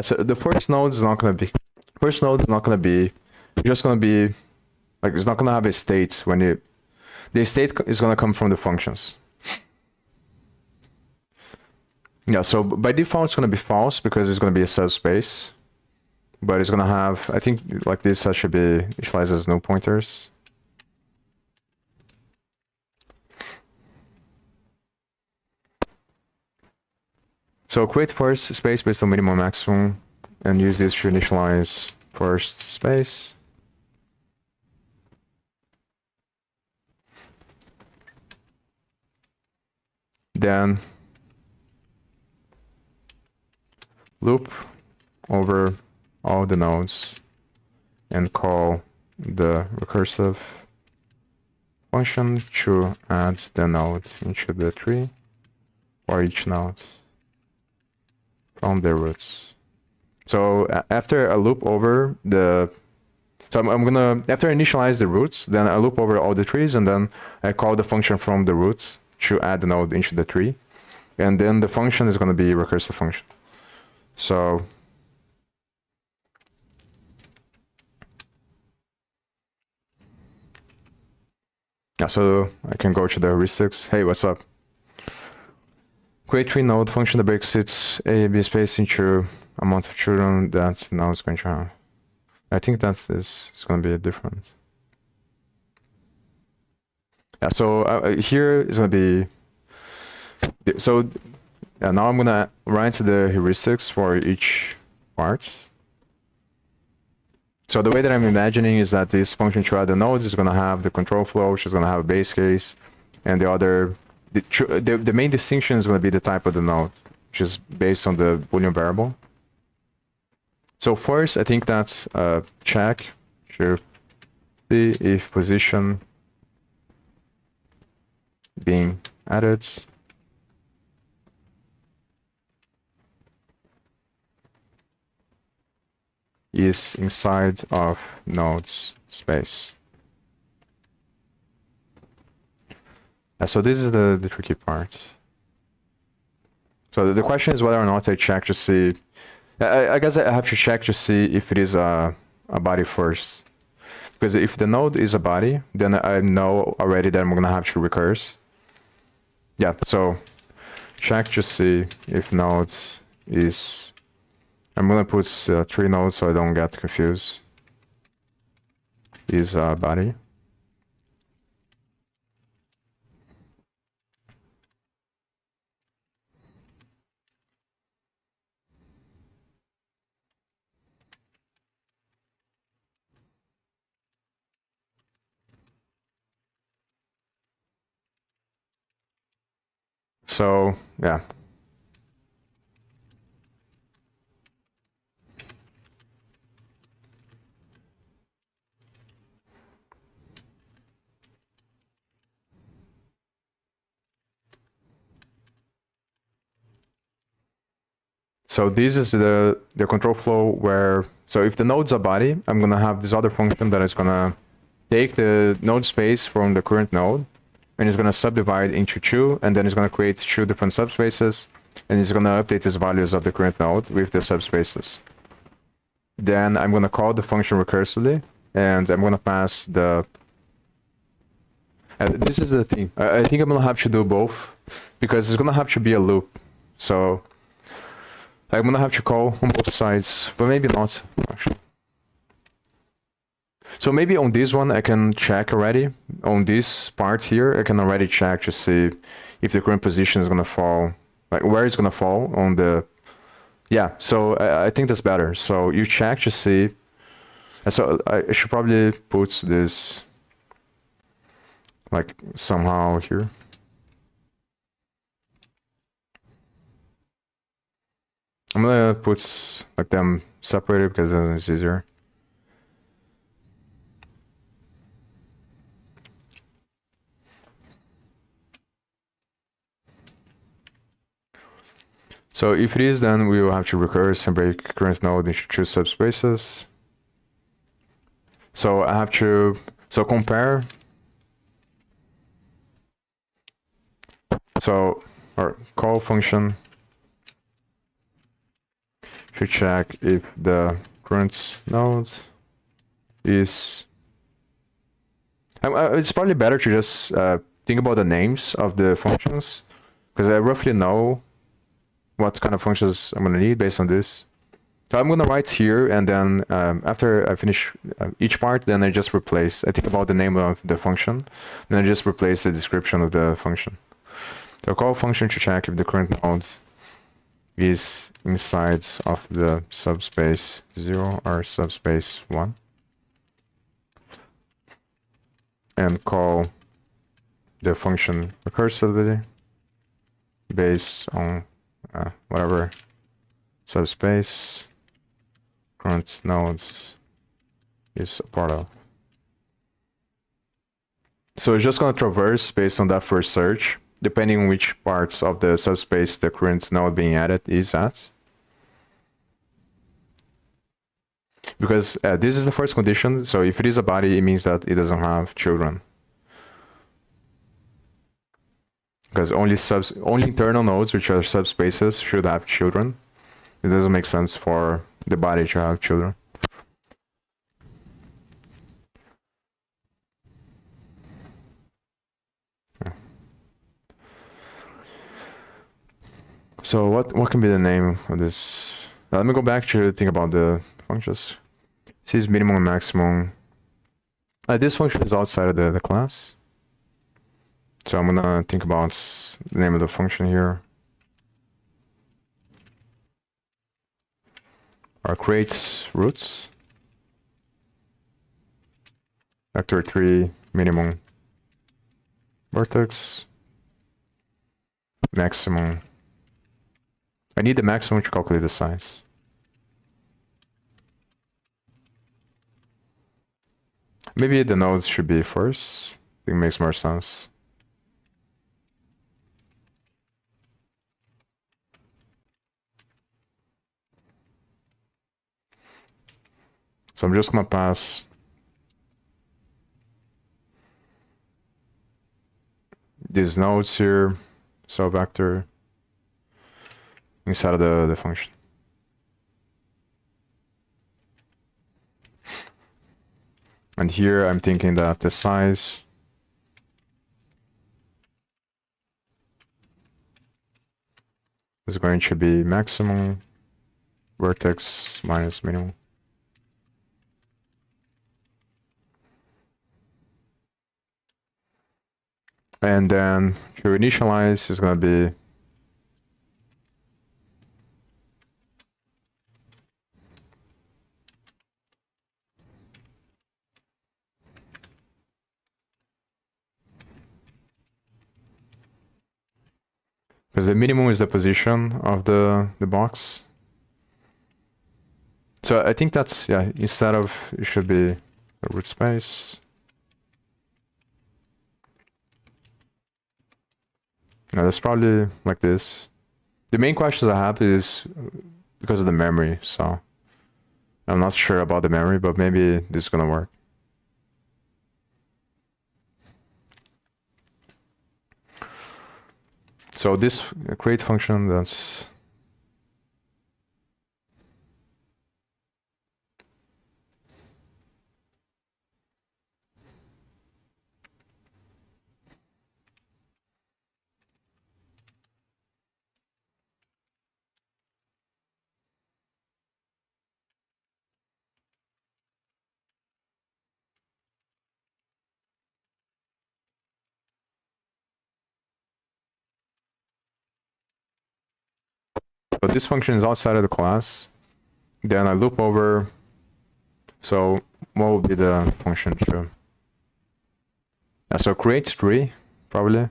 So the first node is not gonna be just gonna be like, it's not gonna have a state when you, the state is gonna come from the functions. Yeah, so by default it's gonna be false because it's gonna be a subspace, but it's gonna have, I think like this should be initialized as no pointers. So create first space based on minimum maximum and use this to initialize first space. Then loop over all the nodes and call the recursive function to add the node into the tree for each node from the roots. So after I loop over the, so I'm gonna, after I initialize the roots, then I loop over all the trees and then I call the function from the roots to add the node into the tree. And then the function is gonna be a recursive function. So yeah, so I can go to the heuristics. Hey, what's up? Create tree node function that breaks its A B space into amount of children that now is going to have. I think that is going to be different. Yeah, so here is going to be, so yeah, now I'm going to write the heuristics for each part. So the way that I'm imagining is that this function to add the nodes is going to have the control flow, which is going to have a base case, and the other, the main distinction is going to be the type of the node, which is based on the Boolean variable. So first, I think that's check to see if position being added is inside of nodes space. So this is the tricky part. So the question is whether or not I check to see, I guess I have to check to see if it is a body first. Because if the node is a body, then I know already that I'm gonna have to recurse. Yeah, so check to see if node is, I'm gonna put 3 nodes so I don't get confused, is a body. So yeah. So this is the control flow where, so if the node's a body, I'm gonna have this other function that is gonna take the node space from the current node and it's gonna subdivide into 2, and then it's gonna create 2 different subspaces, and it's gonna update these values of the current node with the subspaces. Then I'm gonna call the function recursively, and I'm gonna pass the, this is the thing, I think I'm gonna have to do both, because it's gonna have to be a loop. So I'm gonna have to call on both sides, but maybe not, actually. So maybe on this one I can check already. On this part here, I can already check to see if the current position is gonna fall, like where it's gonna fall on the, yeah, so I think that's better. So you check to see, so I should probably put this like somehow here. I'm gonna put like them separated because then it's easier. So if it is, then we will have to recurse and break current node into two subspaces. So I have to compare. So or call function to check if the current node is. It's probably better to just think about the names of the functions, because I roughly know what kind of functions I'm going to need based on this. So I'm going to write here, and then after I finish each part, then I just replace. I think about the name of the function, then I just replace the description of the function. So call function to check if the current node is inside of the subspace 0 or subspace 1. And call the function recursively based on whatever subspace current nodes is a part of. So it's just going to traverse based on that first search, depending on which parts of the subspace the current node being added is at. Because this is the first condition, so if it is a body, it means that it doesn't have children. Because only internal nodes, which are subspaces, should have children. It doesn't make sense for the body to have children. So what can be the name of this? Let me go back to think about the functions. This is minimum and maximum. This function is outside of the class. So I'm gonna think about the name of the function here. Our creates roots. Vector 3 minimum vertex. Maximum. I need the maximum to calculate the size. Maybe the nodes should be first. I think it makes more sense. So I'm just gonna pass these nodes here, so vector inside of the function. And here I'm thinking that the size is going to be maximum vertex minus minimum. And then to initialize is going to be because the minimum is the position of the box. So I think that's, yeah, instead of, it should be a root space. No, that's probably like this. The main questions I have is because of the memory, so I'm not sure about the memory, but maybe this is gonna work. So this create function, that's so this function is outside of the class. Then I loop over. So what will be the function to? So create tree, probably.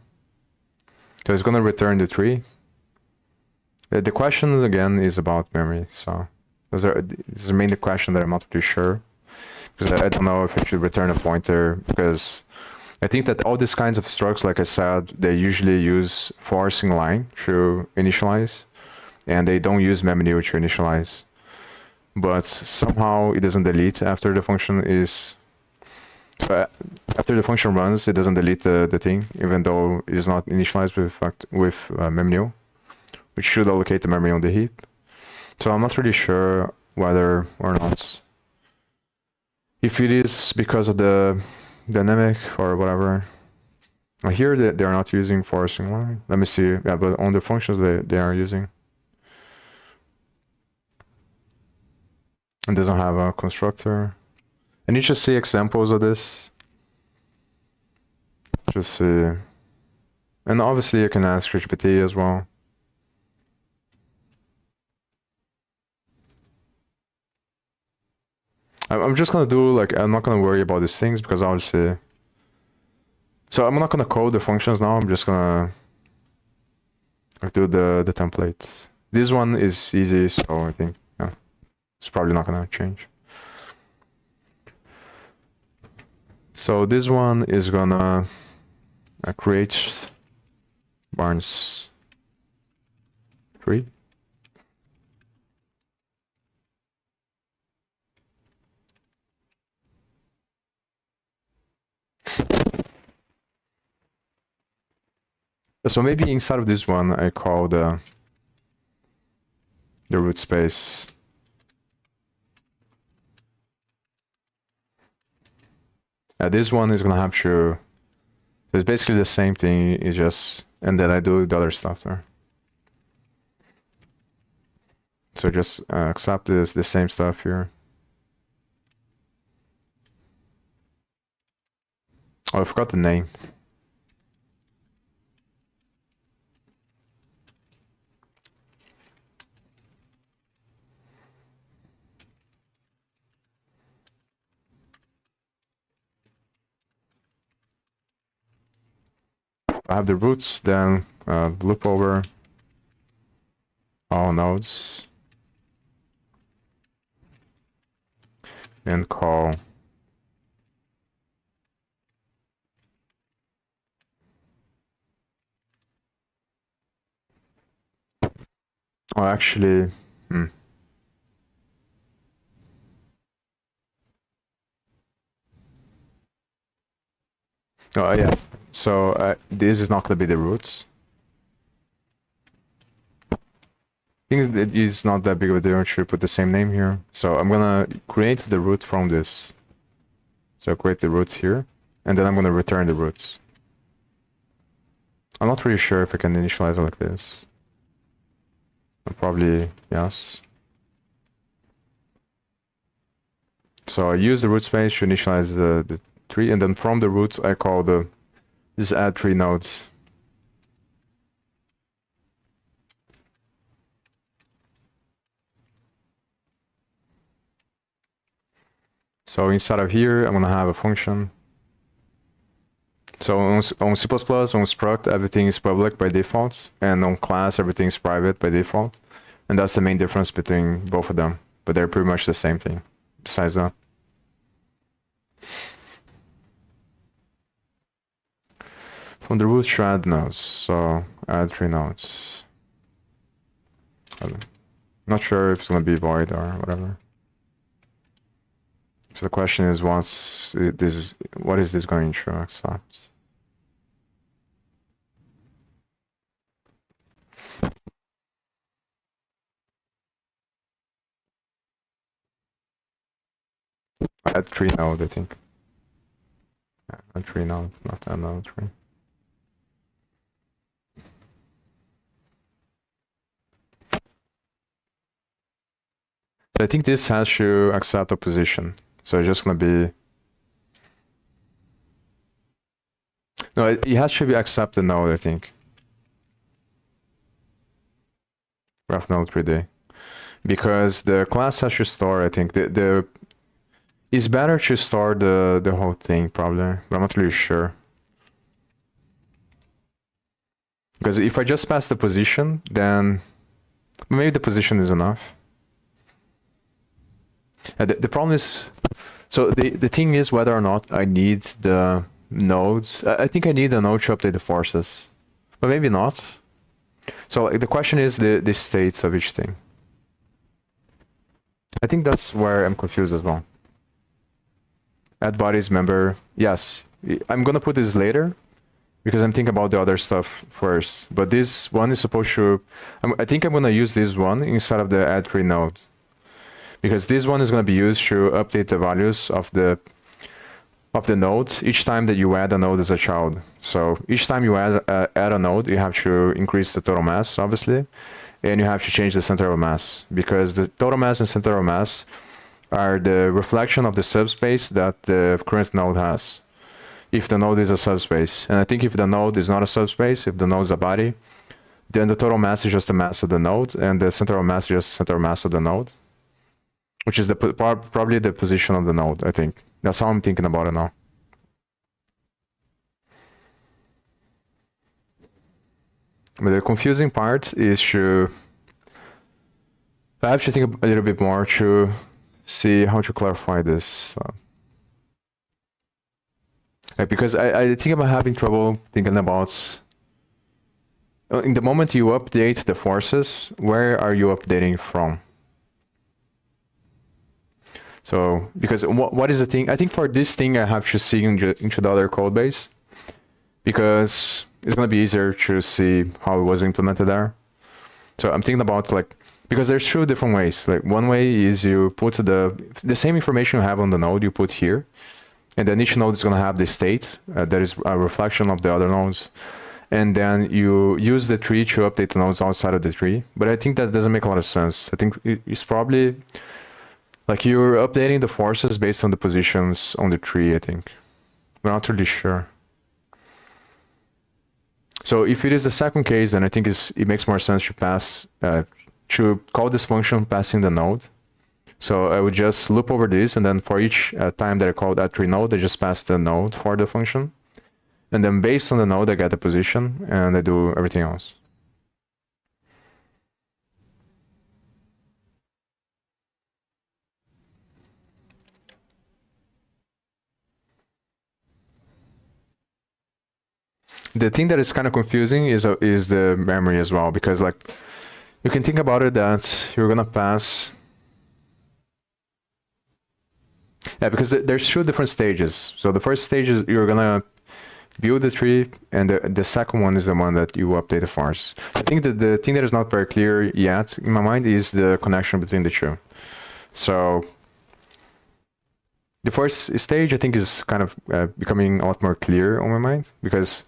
So it's gonna return the tree. The question again is about memory. So this is the main question that I'm not really sure, because I don't know if I should return a pointer, because I think that all these kinds of structs, like I said, they usually use forcing line to initialize. and they don't use memnew to initialize. But somehow it doesn't delete after the function is... after the function runs, it doesn't delete the thing, even though it is not initialized with memnew, which should allocate the memory on the heap. So I'm not really sure whether or not. If it is because of the dynamic or whatever. Here they're not using for singular. Let me see. Yeah, but on the functions they are using. It doesn't have a constructor. I need to see examples of this. Just see. And obviously you can ask ChatGPT as well. I'm just gonna do like, I'm not gonna worry about these things because obviously. So I'm not gonna code the functions now. I'm just gonna do the template. This one is easy, so I think yeah, it's probably not gonna change. So this one is gonna create Barnes 3. So maybe inside of this one, I call the root space. This one is gonna have to. It's basically the same thing. It's just, and then I do the other stuff there. So just accept the same stuff here. Oh, I forgot the name. I have the roots, then loop over all nodes and call oh actually oh yeah, so this is not going to be the roots. I think it is not that big of a deal to put the same name here. So I'm gonna create the root from this. So create the root here, and then I'm gonna return the roots. I'm not really sure if I can initialize it like this. Probably yes. So I use the root space to initialize the tree, and then from the root I call this add tree nodes. So inside of here, I'm gonna have a function. So on C++, on struct, everything is public by default, and on class, everything is private by default. And that's the main difference between both of them, but they're pretty much the same thing, besides that. From the root to add nodes, so add 3 nodes. I'm not sure if it's gonna be void or whatever. So the question is, what is this going to accept? Add 3 node, I think. Yeah, add 3 node, not add node 3. So I think this has to accept a position. So it's just gonna be. No, it has to be accept the node, I think. Graph node 3D. Because the class has to store, I think, it's better to store the whole thing probably, but I'm not really sure. Because if I just pass the position, then maybe the position is enough. The problem is, so the thing is whether or not I need the nodes. I think I need a node to update the forces, but maybe not. So like, the question is the states of each thing. I think that's where I'm confused as well. Add bodies member. Yes, I'm gonna put this later because I'm thinking about the other stuff first. But this one is supposed to. I think I'm gonna use this one instead of the add tree node, because this one is gonna be used to update the values of the node each time that you add a node as a child. So each time you add a node, you have to increase the total mass, obviously, and you have to change the center of mass, because the total mass and center of mass are the reflection of the subspace that the current node has, if the node is a subspace. And I think if the node is not a subspace, if the node is a body, then the total mass is just the mass of the node, and the center of mass is just the center of mass of the node, which is probably the position of the node, I think. That's how I'm thinking about it now. But the confusing part is I have to think a little bit more to see how to clarify this. Because I think I'm having trouble thinking about, in the moment you update the forces, where are you updating from? So, because what is the thing? I think for this thing, I have to see into the other code base, because it's going to be easier to see how it was implemented there. So I'm thinking about like, because there's two different ways. Like one way is you put the same information you have on the node, you put here, and then each node is going to have the state that is a reflection of the other nodes. And then you use the tree to update the nodes outside of the tree. But I think that doesn't make a lot of sense. I think it's probably like you're updating the forces based on the positions on the tree, I think. I'm not really sure. So if it is the second case, then I think it makes more sense to pass, to call this function passing the node. So I would just loop over this, and then for each time that I call that tree node, I just pass the node for the function. And then based on the node, I get the position, and I do everything else. The thing that is kind of confusing is the memory as well, because like you can think about it that you're gonna pass. Yeah, because there's two different stages. So the first stage is you're gonna build the tree, and the second one is the one that you update the force. I think that the thing that is not very clear yet in my mind is the connection between the two. So the first stage, I think, is kind of becoming a lot more clear on my mind, because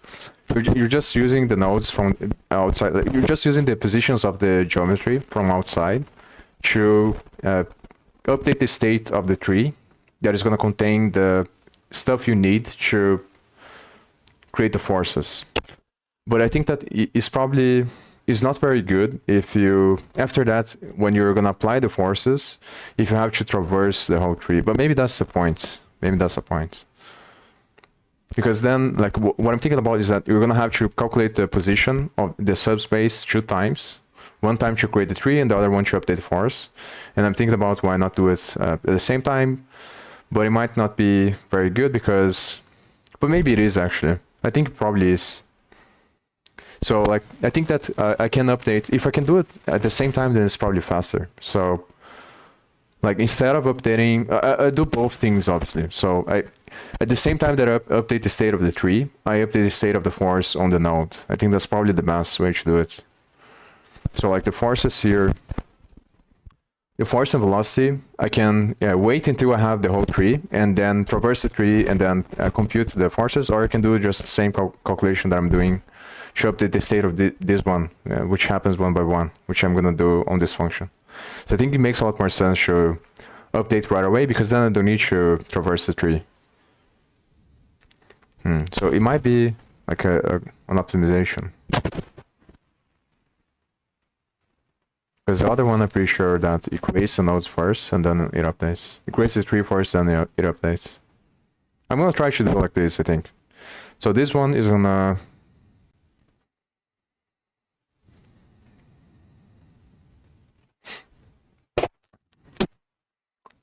you're just using the nodes from outside. You're just using the positions of the geometry from outside to update the state of the tree that is going to contain the stuff you need to create the forces. But I think that is probably is not very good if you, after that, when you're going to apply the forces, if you have to traverse the whole tree. But maybe that's the point. Maybe that's the point. Because then, like, what I'm thinking about is that you're going to have to calculate the position of the subspace 2 times. One time to create the tree, and the other one to update the force. And I'm thinking about why not do it at the same time. But it might not be very good because, but maybe it is actually. I think it probably is. So like, I think that I can update, if I can do it at the same time, then it's probably faster. So like, instead of updating, I do both things, obviously. So at the same time that I update the state of the tree, I update the state of the force on the node. I think that's probably the best way to do it. So like the forces here, the force and velocity, I can wait until I have the whole tree and then traverse the tree and then compute the forces, or I can do just the same calculation that I'm doing to update the state of this one, which happens one by one, which I'm gonna do on this function. So I think it makes a lot more sense to update right away, because then I don't need to traverse the tree. So it might be like an optimization. Because the other one, I'm pretty sure that it creates the nodes first and then it updates. It creates the tree first, then it updates. I'm gonna try to do it like this, I think. So this one is gonna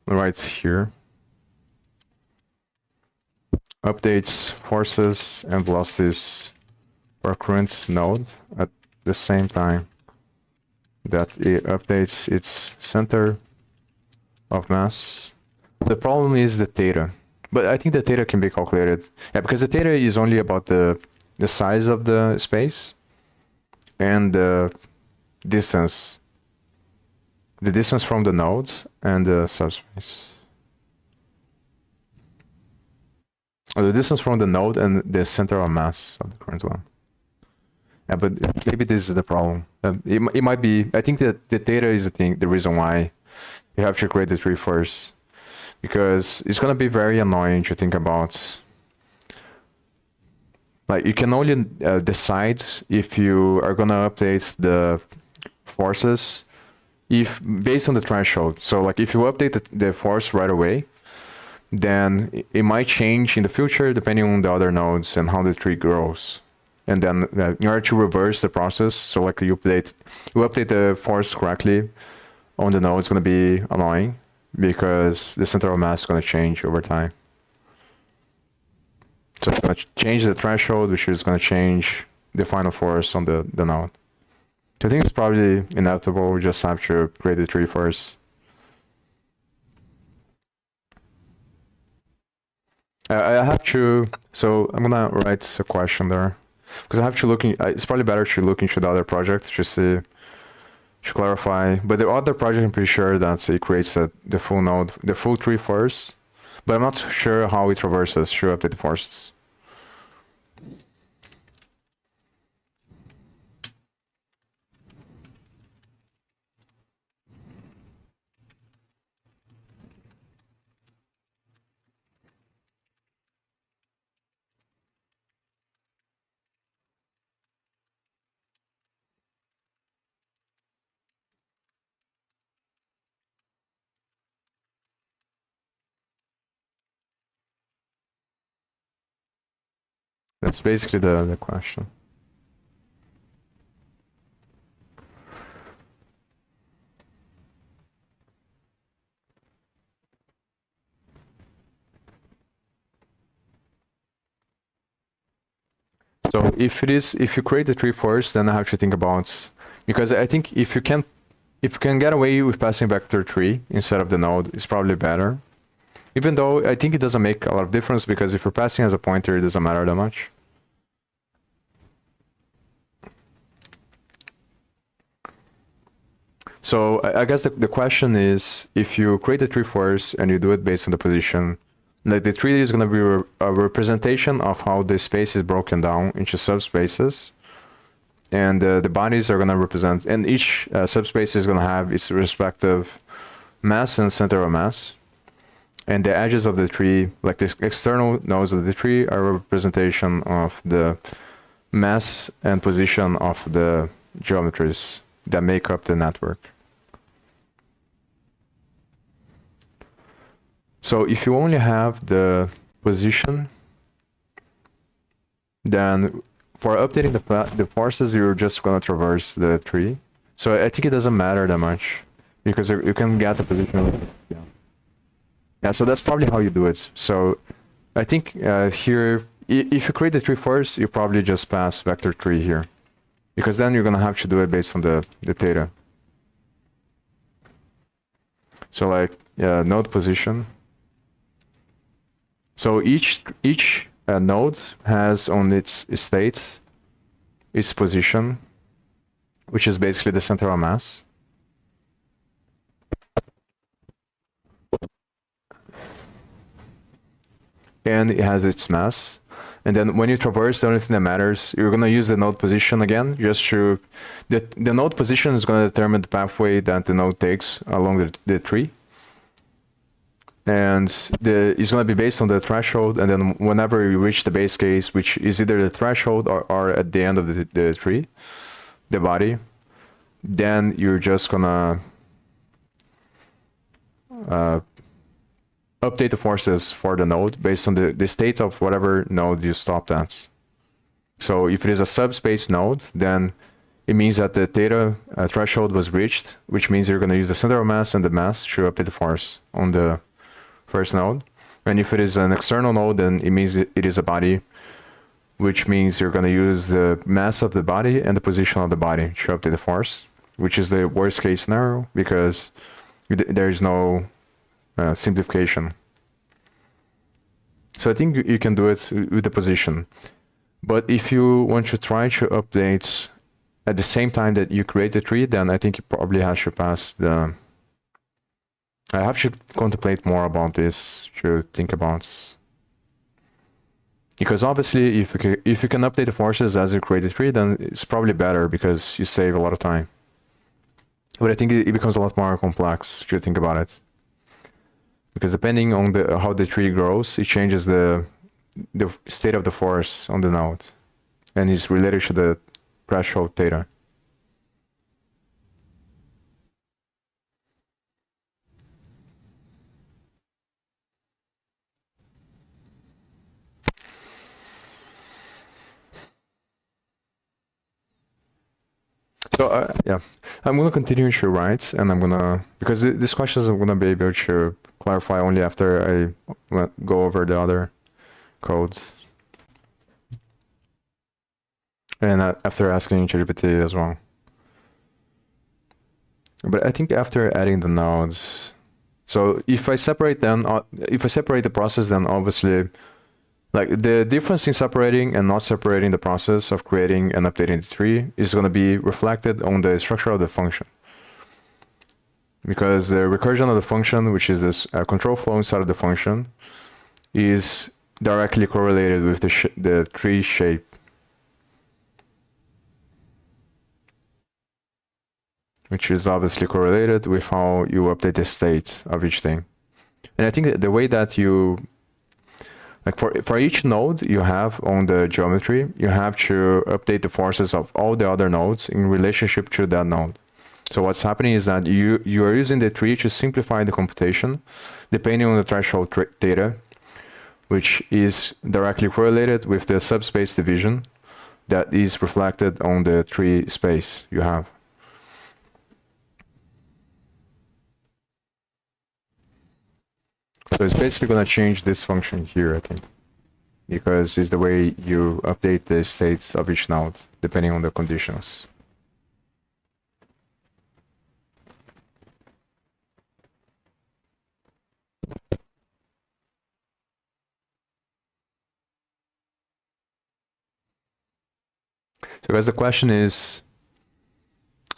right here. Updates forces and velocities for current node at the same time. that it updates its center of mass. The problem is the theta, but I think the theta can be calculated. Yeah, because the theta is only about the size of the space and the distance from the nodes and the subspace. Or the distance from the node and the center of mass of the current one. Yeah, but maybe this is the problem. It might be. I think that the theta is the reason why you have to create the tree first, because it's gonna be very annoying to think about. Like, you can only decide if you are gonna update the forces if based on the threshold. So like, if you update the force right away, then it might change in the future depending on the other nodes and how the tree grows. And then in order to reverse the process, so like you update the force correctly on the node, it's going to be annoying because the center of mass is going to change over time. So it's going to change the threshold, which is going to change the final force on the node. So I think it's probably inevitable. We just have to create the tree first. I have to, so I'm gonna write a question there, because I have to look in, it's probably better to look into the other project just to clarify. But the other project, I'm pretty sure that it creates the full node, the full tree first, but I'm not sure how it traverses to update the forces. That's basically the question. So if you create the tree first, then I have to think about, because I think if you can get away with passing vector tree instead of the node, it's probably better. Even though I think it doesn't make a lot of difference, because if you're passing as a pointer, it doesn't matter that much. So I guess the question is, if you create the tree first and you do it based on the position, like the tree is going to be a representation of how the space is broken down into subspaces, and the bodies are going to represent, and each subspace is going to have its respective mass and center of mass. And the edges of the tree, like the external nodes of the tree, are a representation of the mass and position of the geometries that make up the network. So if you only have the position, then for updating the forces, you're just going to traverse the tree. So I think it doesn't matter that much, because you can get the position. Yeah, so that's probably how you do it. So I think here, if you create the tree first, you probably just pass vector tree here, because then you're going to have to do it based on the theta. So like node position. So each node has on its state its position, which is basically the center of mass. And it has its mass. And then when you traverse, the only thing that matters, you're going to use the node position again, just to, the node position is going to determine the pathway that the node takes along the tree. And it's going to be based on the threshold, and then whenever you reach the base case, which is either the threshold or at the end of the tree, the body, then you're just going to update the forces for the node based on the state of whatever node you stopped at. So if it is a subspace node, then it means that the theta threshold was reached, which means you're going to use the center of mass and the mass to update the force on the first node. And if it is an external node, then it means it is a body, which means you're going to use the mass of the body and the position of the body to update the force. which is the worst case scenario because there is no simplification. So I think you can do it with the position. But if you want to try to update at the same time that you create the tree, then I think you probably have to pass the... I have to contemplate more about this to think about. Because obviously, if you can update the forces as you create the tree, then it's probably better because you save a lot of time. But I think it becomes a lot more complex to think about it. Because depending on how the tree grows, it changes the state of the force on the node. And it's related to the threshold theta. So yeah, I'm gonna continue to write, and I'm gonna, because these questions I'm gonna be able to clarify only after I go over the other codes, and after asking ChatGPT as well. But I think after adding the nodes, so if I separate them, if I separate the process, then obviously, like the difference in separating and not separating the process of creating and updating the tree is going to be reflected on the structure of the function. Because the recursion of the function, which is this control flow inside of the function, is directly correlated with the tree shape. Which is obviously correlated with how you update the state of each thing. And I think that the way that you... Like for each node you have on the geometry, you have to update the forces of all the other nodes in relationship to that node. So what's happening is that you are using the tree to simplify the computation depending on the threshold theta, which is directly correlated with the subspace division that is reflected on the tree space you have. So it's basically going to change this function here, I think, because it's the way you update the states of each node, depending on the conditions. So guys, the question is,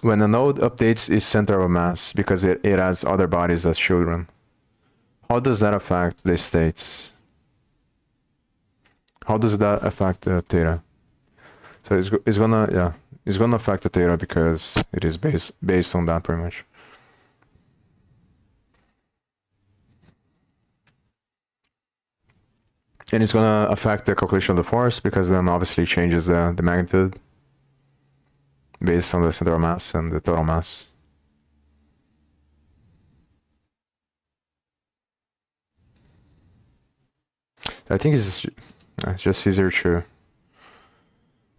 when a node updates its center of mass because it has other bodies as children, how does that affect the states? How does that affect the theta? So it's gonna affect the theta because it is based on that pretty much. And it's gonna affect the calculation of the force because then obviously changes the magnitude based on the center of mass and the total mass. I think it's just easier to...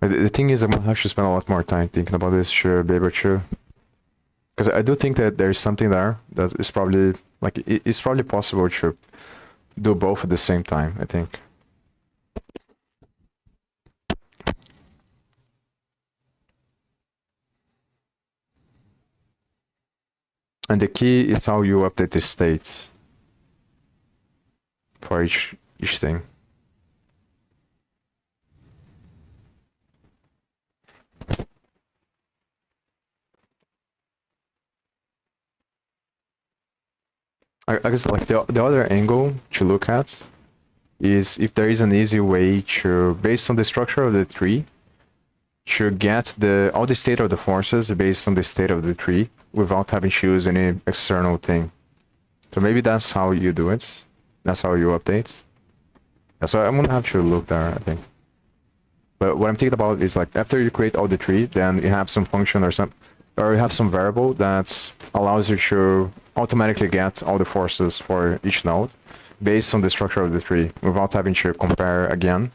The thing is, I'm gonna have to spend a lot more time thinking about this to be able to... Because I do think that there's something there that is probably... Like, it's probably possible to do both at the same time, I think. And the key is how you update the states for each thing. I guess like the other angle to look at is if there is an easy way to, based on the structure of the tree, to get all the state of the forces based on the state of the tree without having to use any external thing. So maybe that's how you do it. That's how you update. So I'm gonna have to look there, I think. But what I'm thinking about is like after you create all the tree, then you have some function or you have some variable that allows you to automatically get all the forces for each node based on the structure of the tree without having to compare again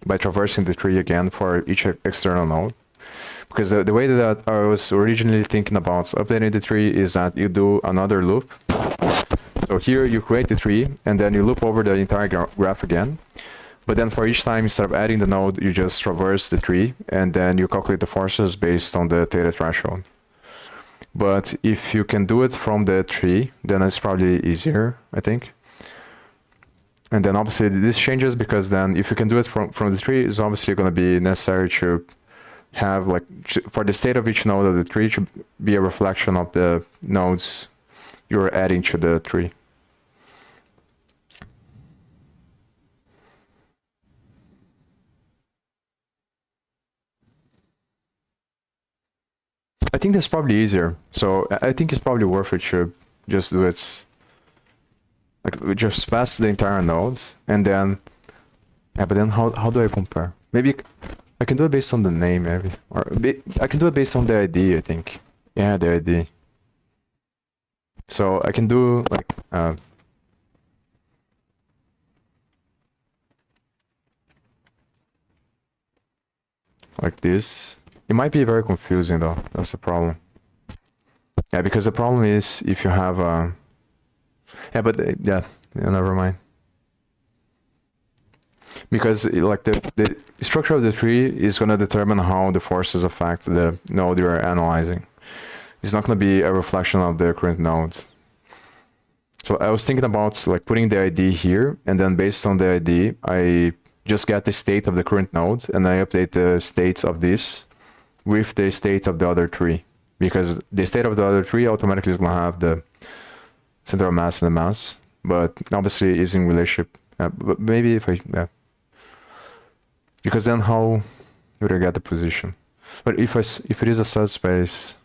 by traversing the tree again for each external node. Because the way that I was originally thinking about updating the tree is that you do another loop. So here you create the tree and then you loop over the entire graph again. But then for each time, instead of adding the node, you just traverse the tree and then you calculate the forces based on the theta threshold. But if you can do it from the tree, then it's probably easier, I think. And then obviously this changes because then if you can do it from the tree, it's obviously going to be necessary to have like for the state of each node of the tree to be a reflection of the nodes you're adding to the tree. I think that's probably easier. So I think it's probably worth it to just do it like we just pass the entire node and then yeah, but then how do I compare? Maybe I can do it based on the name maybe. Or I can do it based on the ID, I think. Yeah, the ID. So I can do like this. It might be very confusing though. That's the problem. Yeah, because the problem is if you have yeah, but yeah, never mind. Because like the structure of the tree is going to determine how the forces affect the node you're analyzing. It's not going to be a reflection of the current node. So I was thinking about like putting the ID here, and then based on the ID, I just get the state of the current node, and I update the states of this with the state of the other tree. Because the state of the other tree automatically is going to have the center of mass and the mass, but obviously is in relationship. But maybe if I, yeah. Because then how would I get the position? But if it is a subspace,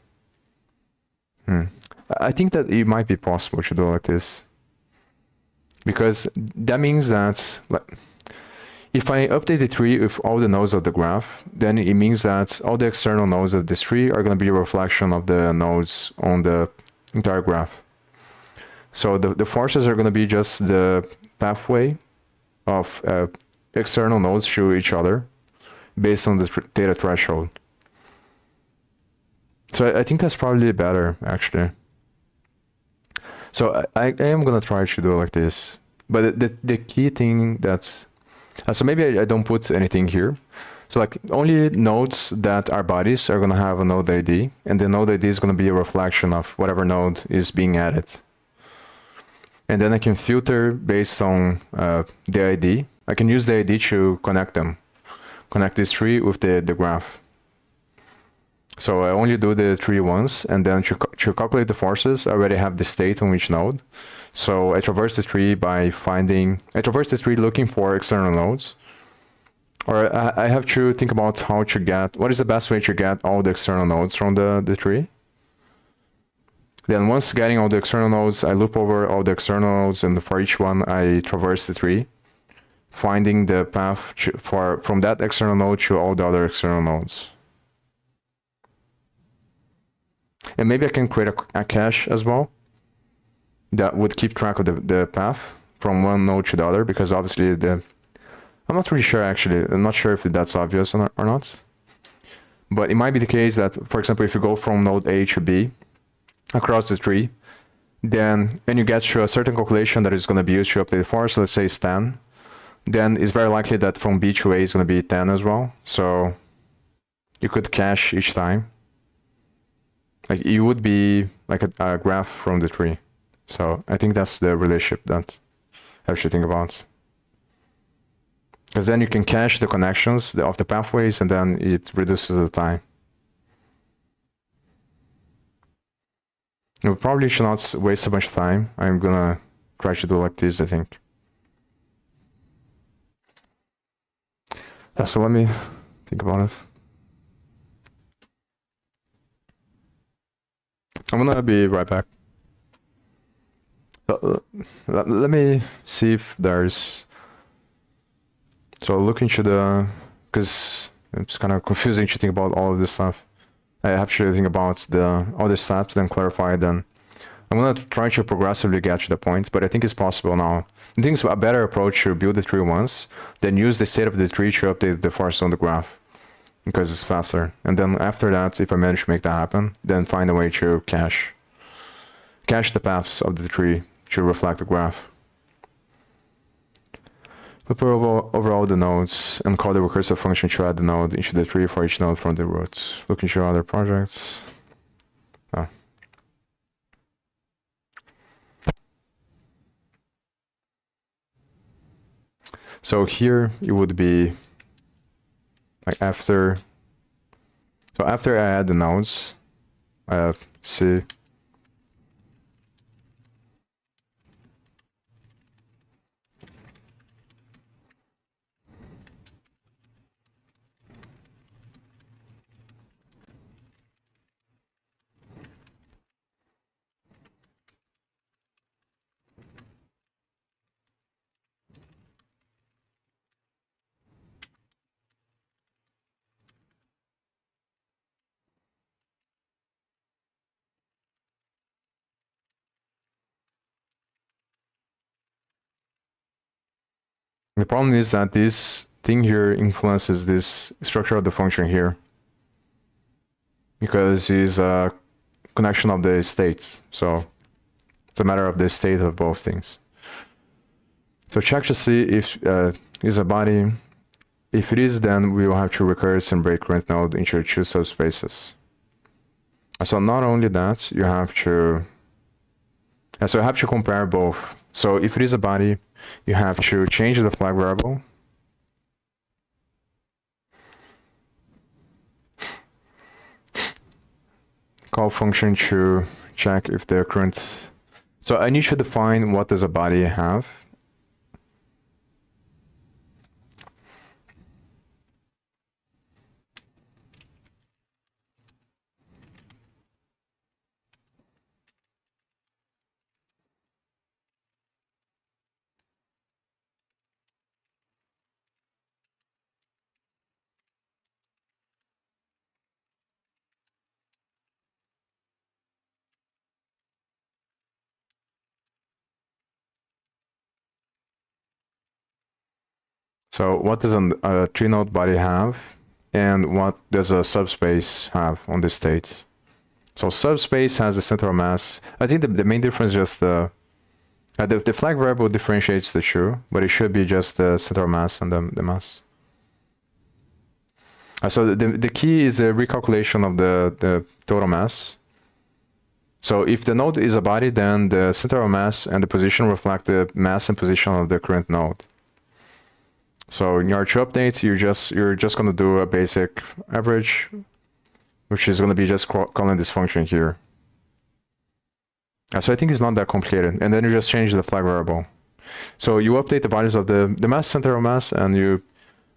I think that it might be possible to do it like this. Because that means that like, if I update the tree with all the nodes of the graph, then it means that all the external nodes of this tree are going to be a reflection of the nodes on the entire graph. So the forces are going to be just the pathway of external nodes to each other based on the data threshold. So I think that's probably better, actually. So I am going to try to do it like this. But the key thing that's... so maybe I don't put anything here. So like only nodes that are bodies are going to have a node ID, and the node ID is going to be a reflection of whatever node is being added. And then I can filter based on the ID. I can use the ID to connect them, connect this tree with the graph. So I only do the tree once, and then to calculate the forces, I already have the state on each node. So I traverse the tree by I traverse the tree looking for external nodes. Or I have to think about how to what is the best way to get all the external nodes from the tree. Then once getting all the external nodes, I loop over all the external nodes, and for each one, I traverse the tree, finding the path from that external node to all the other external nodes. And maybe I can create a cache as well that would keep track of the path from one node to the other, because obviously I'm not really sure actually. I'm not sure if that's obvious or not. But it might be the case that, for example, if you go from node A to B across the tree, then when you get to a certain calculation that is going to be used to update the force, let's say it's 10, then it's very likely that from B to A is going to be 10 as well. So you could cache each time. Like it would be like a graph from the tree. So I think that's the relationship that I should think about. Because then you can cache the connections of the pathways, and then it reduces the time. We probably should not waste a bunch of time. I'm gonna try to do like this, I think. So let me think about it. I'm gonna be right back. So, let me see if there's... So look into because it's kind of confusing to think about all of this stuff. I have to think about all the steps, then clarify, then I'm gonna try to progressively get to the point, but I think it's possible now. I think it's a better approach to build the tree once, then use the state of the tree to update the force on the graph, because it's faster. And then after that, if I manage to make that happen, then find a way to cache the paths of the tree to reflect the graph. Loop over all the nodes and call the recursive function to add the node into the tree for each node from the root. Look into other projects. So here it would be like after. So after I add the nodes, I have C. The problem is that this thing here influences this structure of the function here, because it's a connection of the states. So it's a matter of the state of both things. So check to see if is a body. If it is, then we will have to recurse and break current node into two subspaces. So not only that, you have to. So you have to compare both. So if it is a body, you have to change the flag variable. Call function to check if the current. So I need to define what does a body have. So what does a three-node body have, and what does a subspace have on this state? So subspace has the central mass. I think the main difference is just the flag variable differentiates the two, but it should be just the central mass and the mass. So the key is the recalculation of the total mass. So if the node is a body, then the central mass and the position reflect the mass and position of the current node. So in your to update, you're just going to do a basic average, which is going to be just calling this function here. So I think it's not that complicated. And then you just change the flag variable. So you update the values of the mass, central mass, and you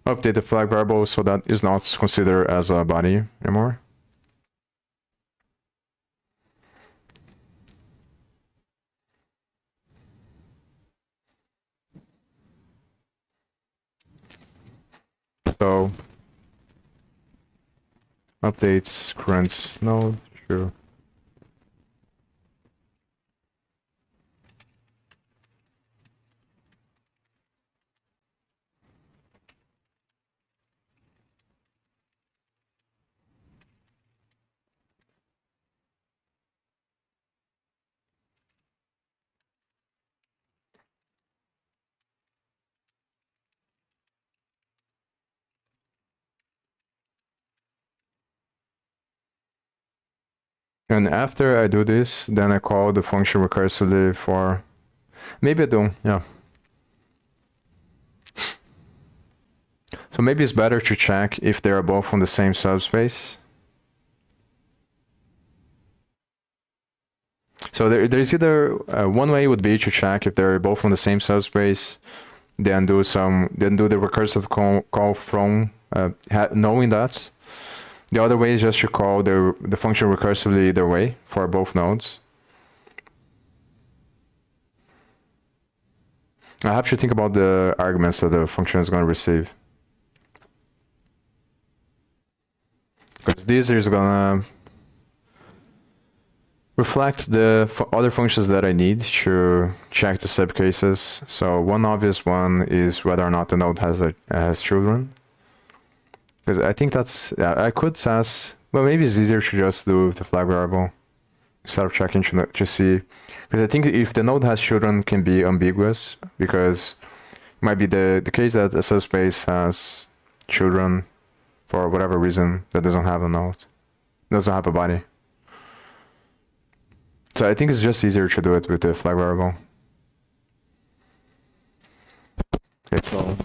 update the flag variable so that is not considered as a body anymore. So updates current node, sure. And after I do this, then I call the function recursively for, maybe I don't, yeah. So maybe it's better to check if they are both on the same subspace. So there's either one way would be to check if they're both on the same subspace, then do the recursive call from knowing that. The other way is just to call the function recursively either way for both nodes. I have to think about the arguments that the function is going to receive. Because this is going to reflect the other functions that I need to check the subcases. So one obvious one is whether or not the node has children. Because I think that's, I could ask, well, maybe it's easier to just do the flag variable instead of checking to see. Because I think if the node has children can be ambiguous, because it might be the case that a subspace has children for whatever reason that doesn't have a node, doesn't have a body. So I think it's just easier to do it with the flag variable. Okay, so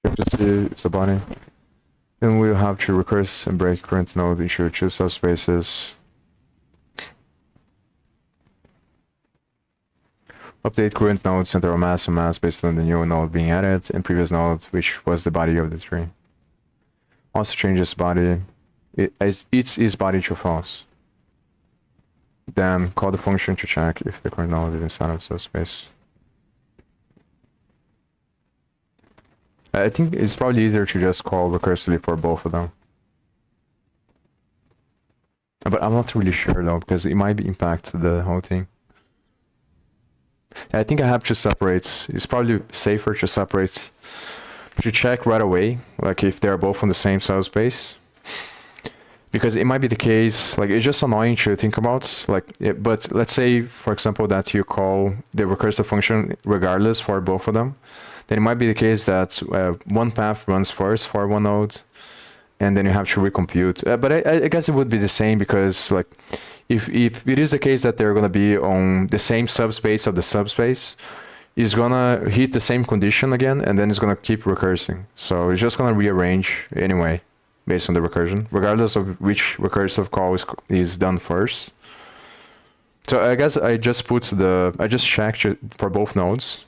Just see if the body. Then we'll have to recurse and break current node into two subspaces. Update current node center of mass and mass based on the new node being added and previous node, which was the body of the tree. Also changes body. It's is body to false. Then call the function to check if the current node is inside of subspace. I think it's probably easier to just call recursively for both of them. But I'm not really sure though, because it might impact the whole thing. I think I have to separate. It's probably safer to separate, to check right away, like if they're both on the same subspace. Because it might be the case, like it's just annoying to think about, like, but let's say, for example, that you call the recursive function regardless for both of them. Then it might be the case that one path runs first for one node, and then you have to recompute. But I guess it would be the same because, like, if it is the case that they're gonna be on the same subspace of the subspace, it's gonna hit the same condition again, and then it's gonna keep recursing. So it's just gonna rearrange anyway, based on the recursion, regardless of which recursive call is done first. So I guess I just checked it for both nodes.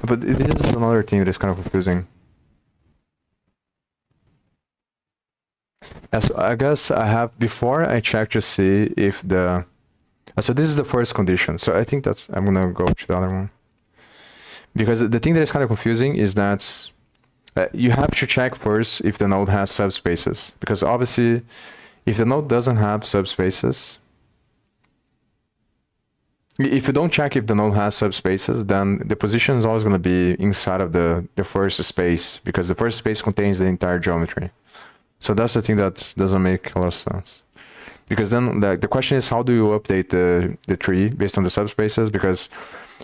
But this is another thing that is kind of confusing. So I guess I have, before I check to see if the, so this is the first condition. So I think that's, I'm gonna go to the other one. Because the thing that is kind of confusing is that you have to check first if the node has subspaces. Because obviously, if the node doesn't have subspaces, if you don't check if the node has subspaces, then the position is always going to be inside of the first space, because the first space contains the entire geometry. So that's the thing that doesn't make a lot of sense. Because then the question is, how do you update the tree based on the subspaces? Because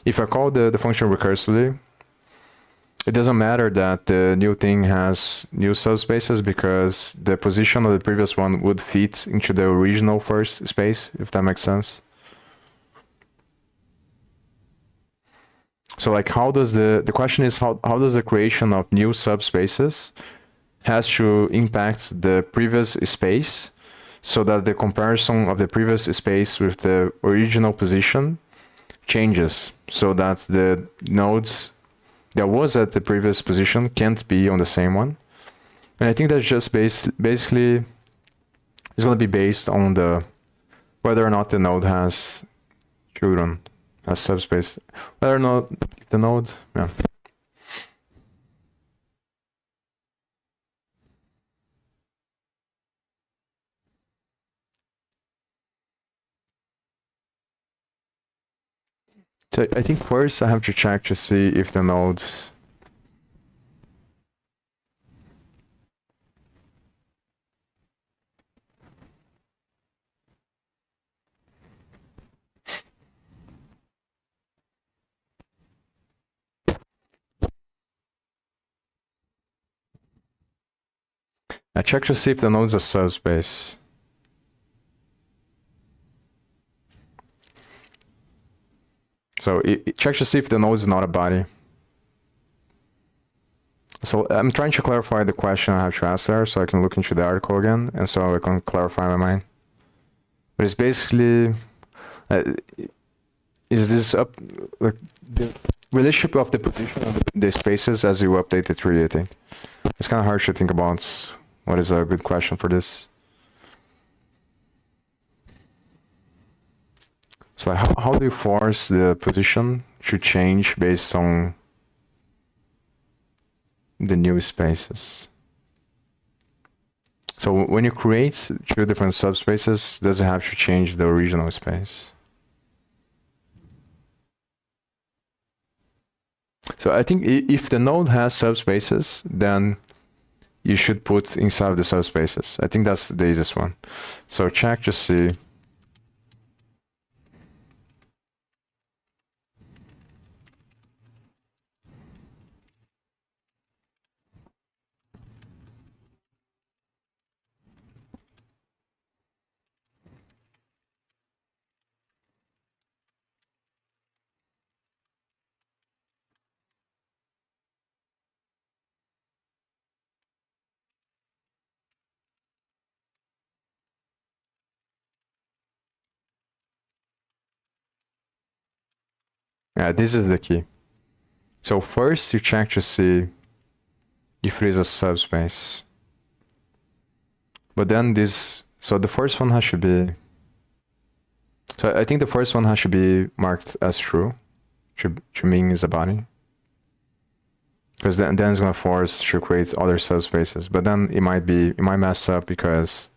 if I call the function recursively, it doesn't matter that the new thing has new subspaces, because the position of the previous one would fit into the original first space, if that makes sense. So like, how does the question is, how does the creation of new subspaces has to impact the previous space, so that the comparison of the previous space with the original position changes, so that the nodes that was at the previous position can't be on the same one. And I think that's just basically it's going to be based on the whether or not the node has children, has subspace, whether or not the node, yeah. So I think first I have to check to see if the nodes I check to see if the node is a subspace. So it checks to see if the node is not a body. So I'm trying to clarify the question I have to ask there, so I can look into the article again, and so I can clarify my mind. But it's basically, is this up, like the relationship of the position of the spaces as you update the tree? I think it's kind of hard to think about what is a good question for this. So like, how do you force the position to change based on the new spaces? So when you create two different subspaces, does it have to change the original space? So I think if the node has subspaces, then you should put inside of the subspaces. I think that's the easiest one. So check, just see. Yeah, this is the key. So first you check to see if it is a subspace. But then this, so the first one has to be, so I think the first one has to be marked as true, which mean is a body. Because then it's gonna force to create other subspaces. But then it might mess up because,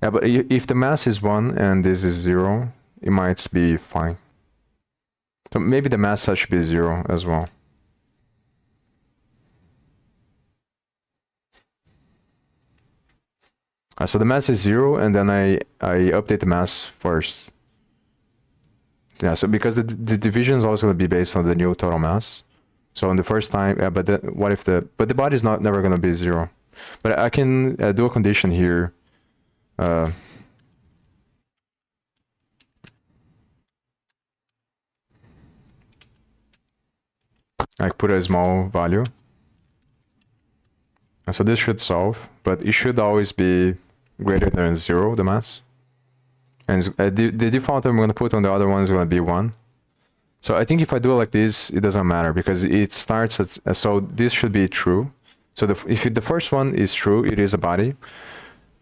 yeah, but if the mass is 1 and this is 0, it might be fine. So maybe the mass has to be 0 as well. So the mass is 0, and then I update the mass first. Yeah, so because the division is also going to be based on the new total mass. So on the first time, yeah, but what if but the body is never going to be 0. But I can do a condition here. I put a small value. And so this should solve, but it should always be greater than 0, the mass. And the default I'm going to put on the other one is going to be 1. So I think if I do it like this, it doesn't matter because it starts at, so this should be true. So if the first one is true, it is a body,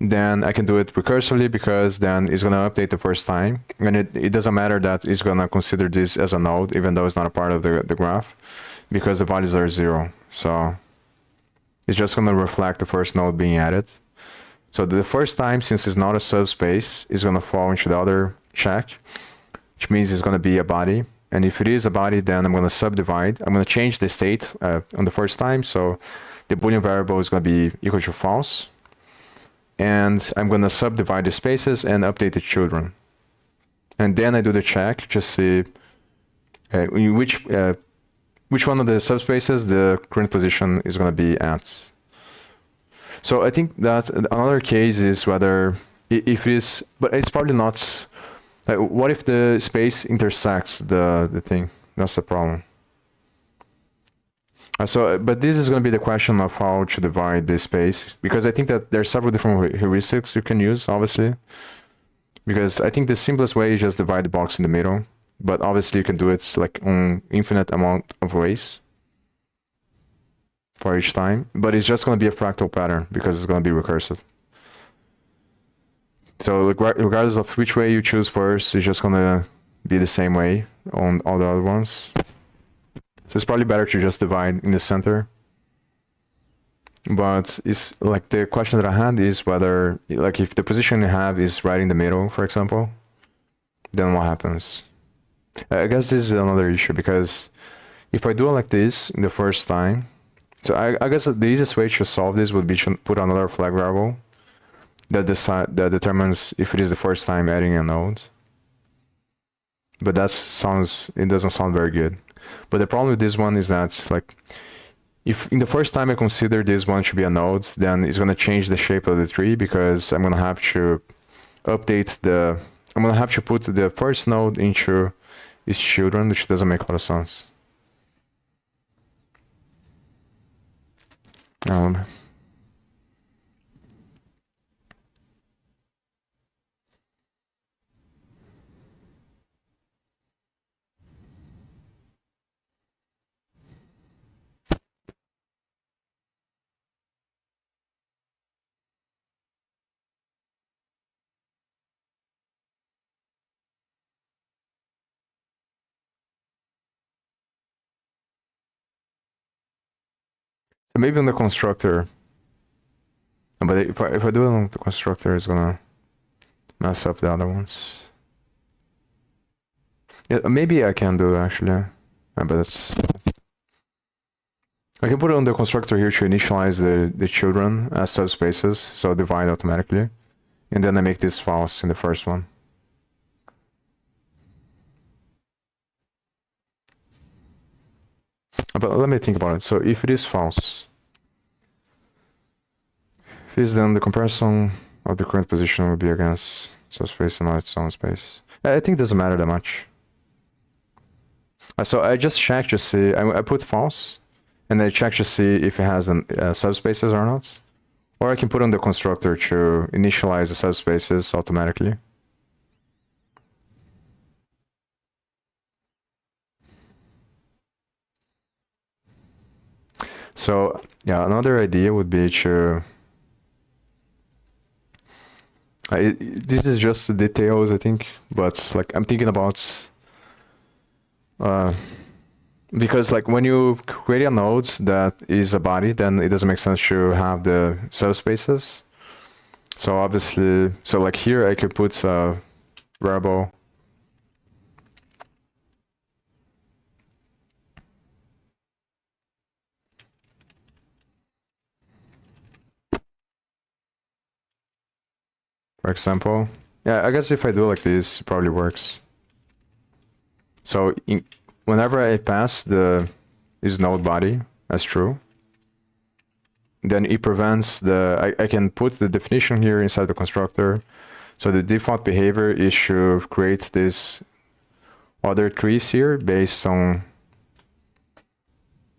then I can do it recursively because then it's going to update the first time. And it doesn't matter that it's going to consider this as a node, even though it's not a part of the graph, because the values are 0. So it's just going to reflect the first node being added. So the first time, since it's not a subspace, it's going to fall into the other check, which means it's going to be a body. And if it is a body, then I'm going to subdivide. I'm going to change the state on the first time. So the Boolean variable is going to be equal to false. And I'm going to subdivide the spaces and update the children. And then I do the check, just see which one of the subspaces the current position is going to be at. So I think that another case is whether if it is, but it's probably not. Like, what if the space intersects the thing? That's the problem. But this is going to be the question of how to divide this space, because I think that there are several different heuristics you can use, obviously. Because I think the simplest way is just divide the box in the middle, but obviously you can do it like on infinite amount of ways for each time, but it's just going to be a fractal pattern because it's going to be recursive. So regardless of which way you choose first, it's just going to be the same way on all the other ones. So it's probably better to just divide in the center. But it's like the question that I had is whether, like, if the position you have is right in the middle, for example, then what happens? I guess this is another issue, because if I do it like this in the first time, so I guess the easiest way to solve this would be to put another flag variable that determines if it is the first time adding a node. But it doesn't sound very good. But the problem with this one is that, like, if in the first time I consider this one should be a node, then it's going to change the shape of the tree, because I'm going to have to update I'm going to have to put the first node into its children, which doesn't make a lot of sense. So maybe on the constructor, but if I do it on the constructor, it's gonna mess up the other ones. Yeah, maybe I can do it actually, but it's I can put on the constructor here to initialize the children as subspaces, so divide automatically. And then I make this false in the first one. But let me think about it. So if it is false, if it is, then the comparison of the current position will be against subspace and not its own space. I think it doesn't matter that much. So I just check to see, I put false, and I check to see if it has subspaces or not. Or I can put on the constructor to initialize the subspaces automatically. So yeah, another idea would be to... this is just the details, I think, but like I'm thinking about... because like when you create a node that is a body, then it doesn't make sense to have the subspaces. So obviously, so like here I could put a variable. For example, yeah, I guess if I do like this, it probably works. So whenever I pass is node body as true, then it prevents I can put the definition here inside the constructor. So the default behavior is to create this other trees here based on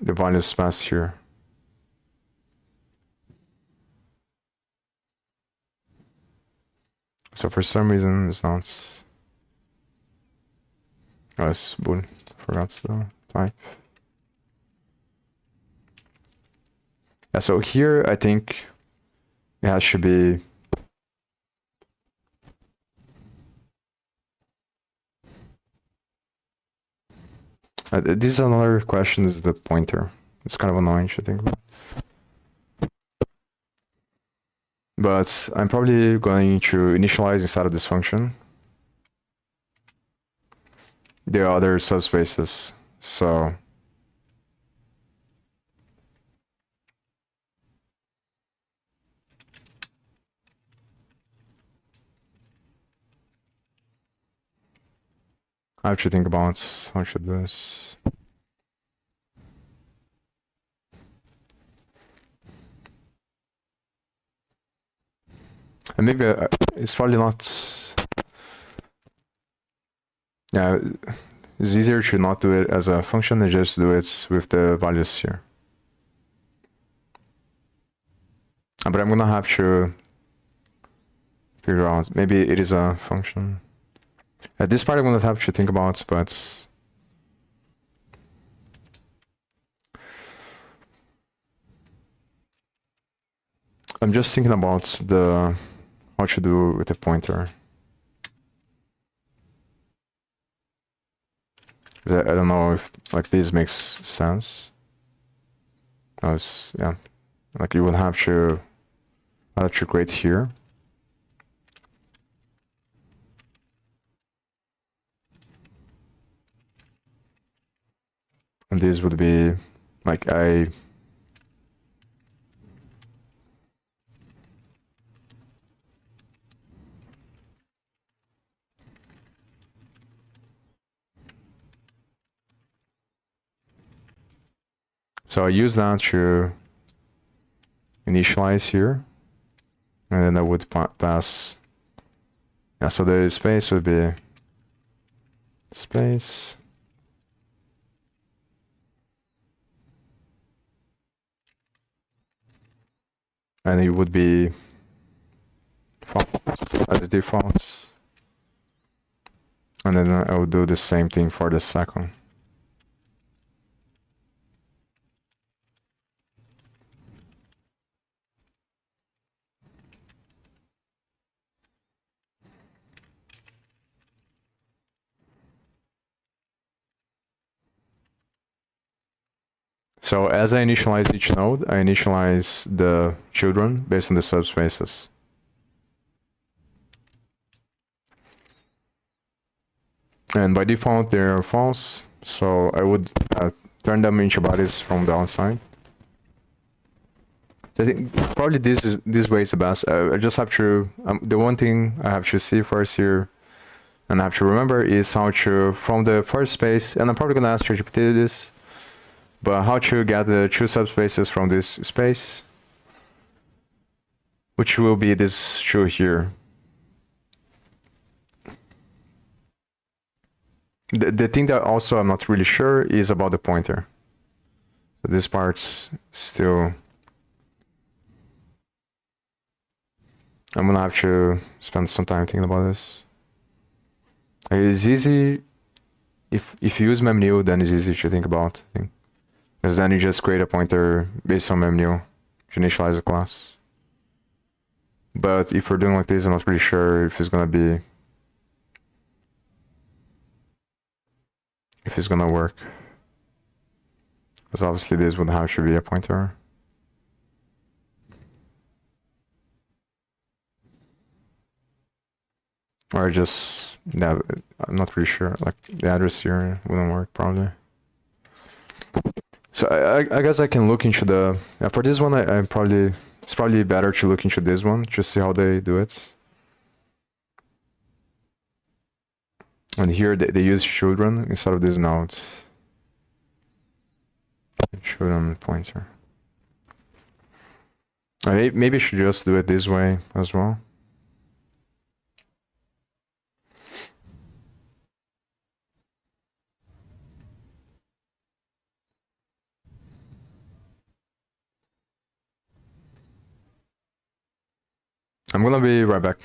the values passed here. So for some reason it's not. Oh, it's bool. Forgot the type. Yeah, so here I think it should be this is another question, is the pointer. It's kind of annoying, I think. But I'm probably going to initialize inside of this function the other subspaces. So I have to think about how I should do this. And maybe it's probably not. Yeah, it's easier to not do it as a function and just do it with the values here. But I'm gonna have to figure out. Maybe it is a function. At this part I'm gonna have to think about, but I'm just thinking about how to do with the pointer. I don't know if like this makes sense. Yeah, like you will have to create here. And this would be like so I use that to initialize here, and then I would pass. Yeah, so the space would be space. And it would be as default. And then I would do the same thing for the second. So as I initialize each node, I initialize the children based on the subspaces. And by default, they're false. So I would turn them into bodies from the outside. I think probably this way is the best. I just have to the one thing I have to see first here, and I have to remember is how to from the first space. And I'm probably gonna ask ChatGPT this, but how to get the two subspaces from this space, which will be this two here. The thing that also I'm not really sure is about the pointer. So this part's still. I'm gonna have to spend some time thinking about this. It's easy if you use memnew, then it's easy to think about. Because then you just create a pointer based on memnew to initialize a class. But if we're doing like this, I'm not really sure if it's gonna work. Because obviously this would have to be a pointer. Or just, yeah, I'm not really sure. Like the address here wouldn't work probably. So I guess I can look into the, for this one, it's probably better to look into this one, just see how they do it. And here they use children instead of this node. Children pointer. Maybe I should just do it this way as well. I'm gonna be right back.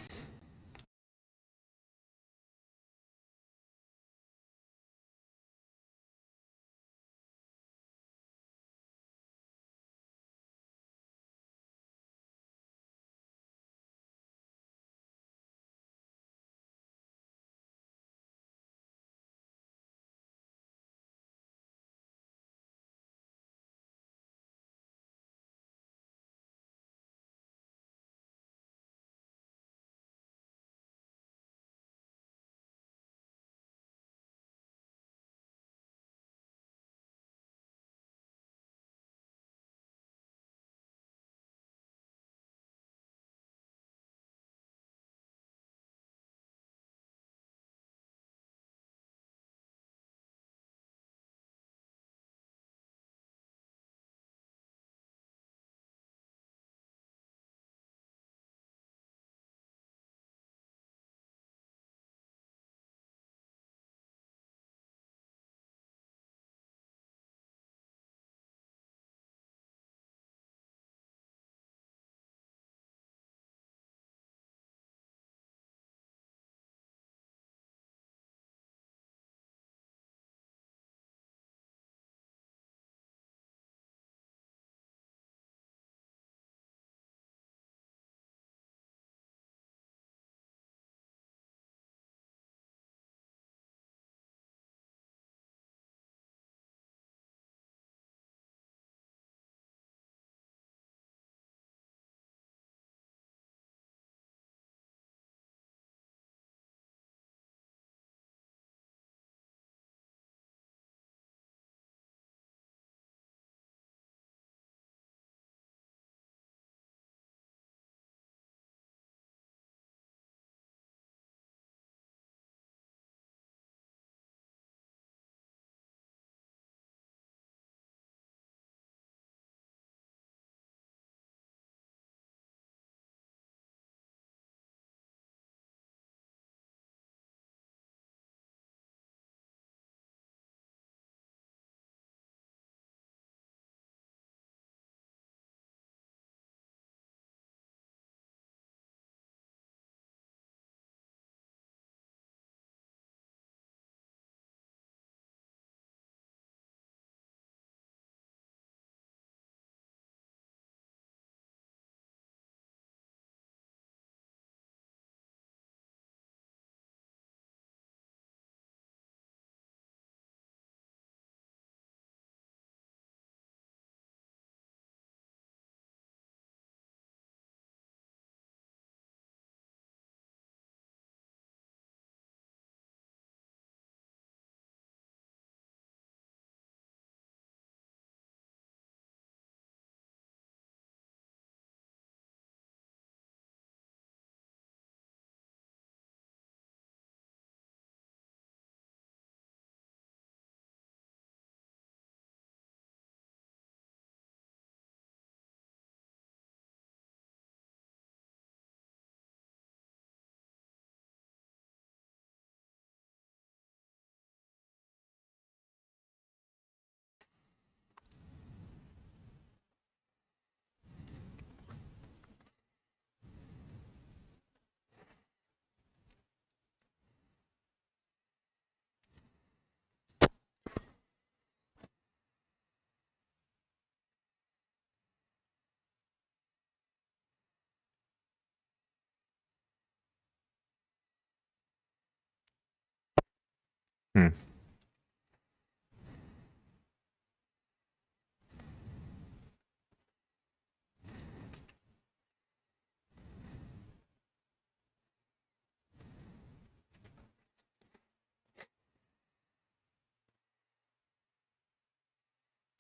Hmm.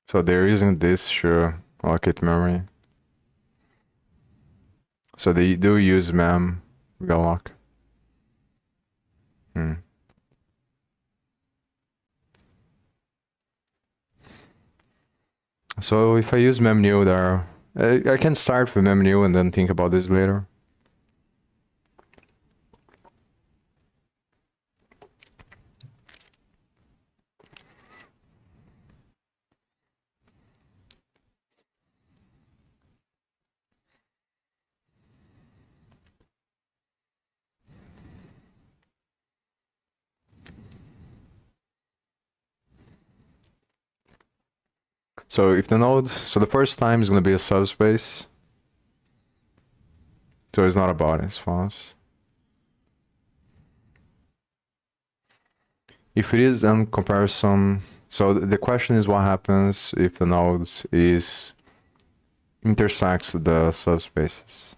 So they're using this to allocate memory. So they do use mem relock. Hmm. So if I use memnew there, I can start with memnew and then think about this later. So if the node, so the first time is going to be a subspace. So it's not a body, it's false. If it is, then comparison. So the question is what happens if the node is intersects the subspaces.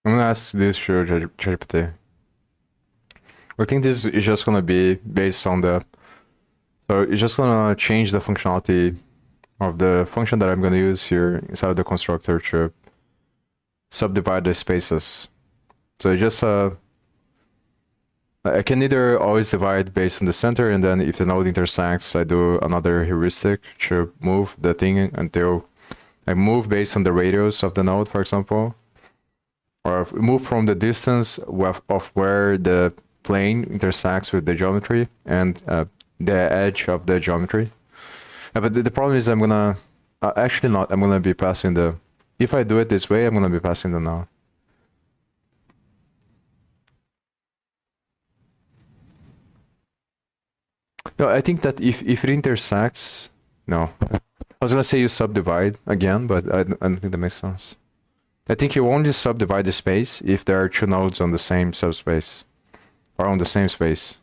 I'm gonna ask this to ChatGPT. I think this is just gonna be based on the. So it's just gonna change the functionality of the function that I'm gonna use here inside of the constructor to subdivide the spaces. So it's just I can either always divide based on the center, and then if the node intersects, I do another heuristic to move the thing until I move based on the radius of the node, for example, or move from the distance of where the plane intersects with the geometry and the edge of the geometry. But the problem is I'm gonna actually not. I'm gonna be passing the. If I do it this way, I'm gonna be passing the node. No, I think that if it intersects, no. I was gonna say you subdivide again, but I don't think that makes sense. I think you only subdivide the space if there are two nodes on the same subspace or on the same space.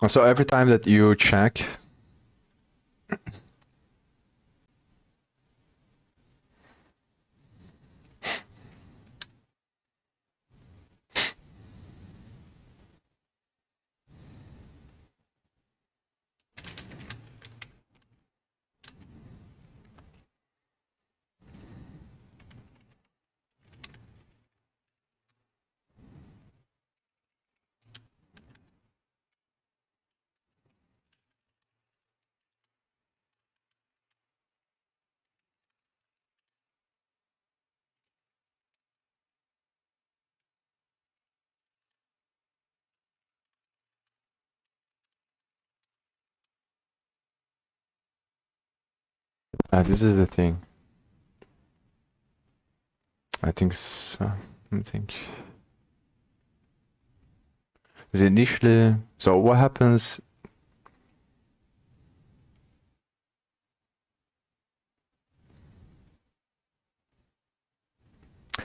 So every time that you check, this is the thing. I think so. I think. Is initially. So what happens?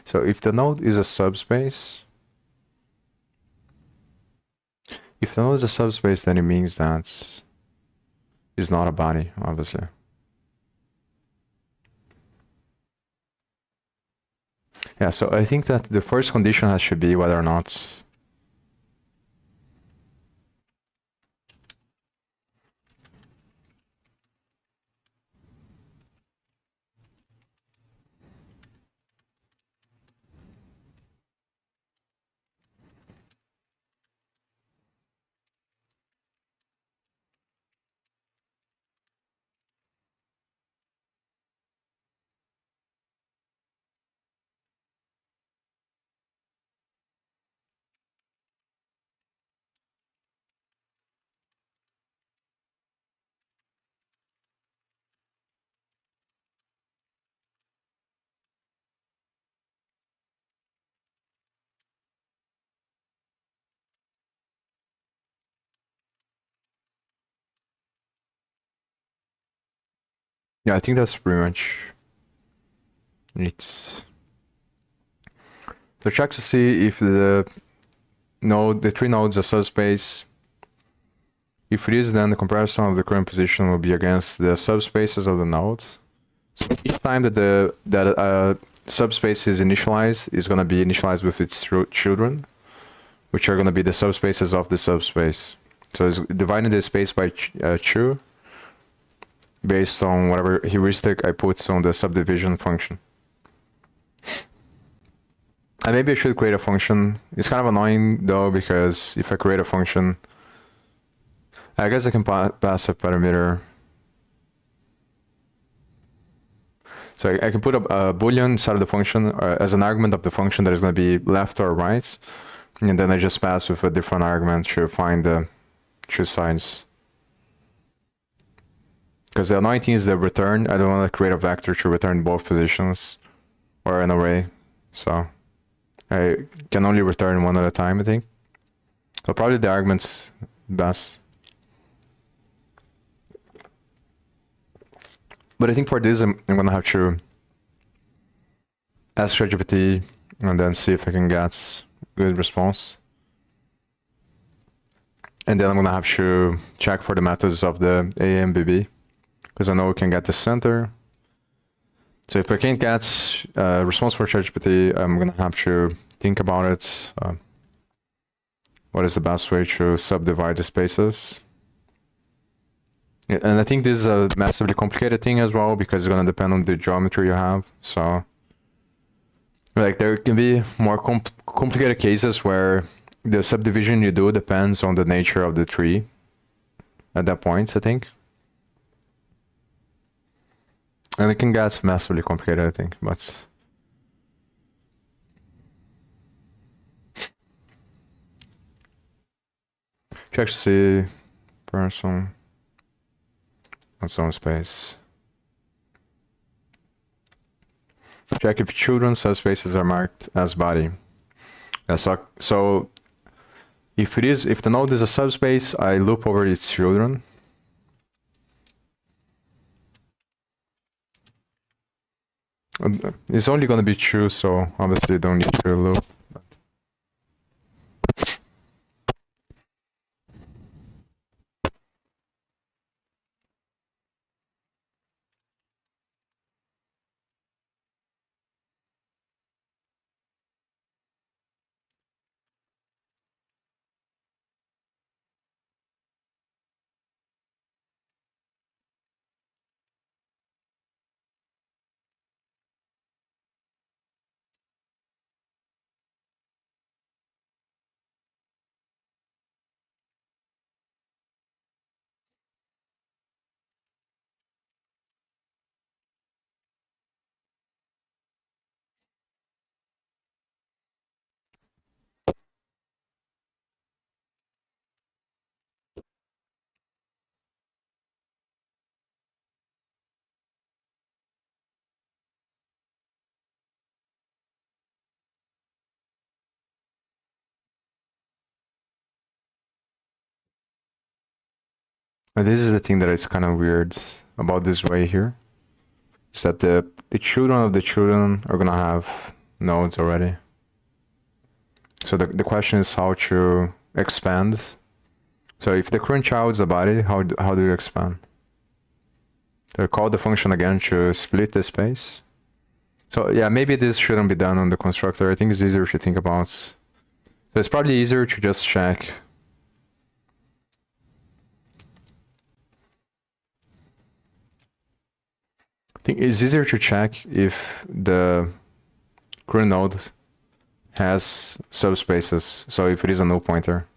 So if the node is a subspace, if the node is a subspace, then it means that it's not a body, obviously. Yeah, so I think that the first condition has to be whether or not. Yeah, I think that's pretty much it. So check to see if the tree nodes are subspace. If it is, then the comparison of the current position will be against the subspaces of the nodes. So each time that the subspace is initialized, is going to be initialized with its children, which are going to be the subspaces of the subspace. So it's dividing the space by 2 based on whatever heuristic I put on the subdivision function. And maybe I should create a function. It's kind of annoying though, because if I create a function, I guess I can pass a parameter. So I can put a boolean inside of the function as an argument of the function that is going to be left or right. And then I just pass with a different argument to find the 2 sides. Because the annoying thing is the return. I don't want to create a vector to return both positions or an array. So I can only return one at a time, I think. So probably the argument's best. But I think for this, I'm going to have to ask ChatGPT and then see if I can get good response. And then I'm going to have to check for the methods of the A and BB, because I know we can get the center. So if I can't get a response for ChatGPT, I'm going to have to think about it. What is the best way to subdivide the spaces? And I think this is a massively complicated thing as well, because it's going to depend on the geometry you have. So like there can be more complicated cases where the subdivision you do depends on the nature of the tree at that point, I think. And it can get massively complicated, I think, but check to see person on some space. Check if children's subspaces are marked as body. Yeah, so if the node is a subspace, I loop over its children. It's only going to be true, so obviously you don't need to loop. And this is the thing that is kind of weird about this way here. Is that the children of the children are gonna have nodes already. So the question is how to expand. So if the current child is a body, how do you expand? Do I call the function again to split the space? So yeah, maybe this shouldn't be done on the constructor. I think it's easier to think about. So it's probably easier to just check. I think it's easier to check if the current node has subspaces. So if it is a null pointer.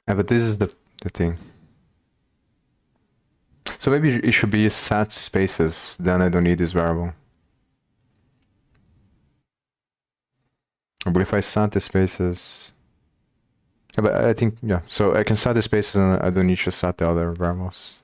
Yeah, but this is the thing. So maybe it should be set spaces, then I don't need this variable. But if I set the spaces... Yeah, but I think, yeah, so I can set the spaces and I don't need to set the other variables.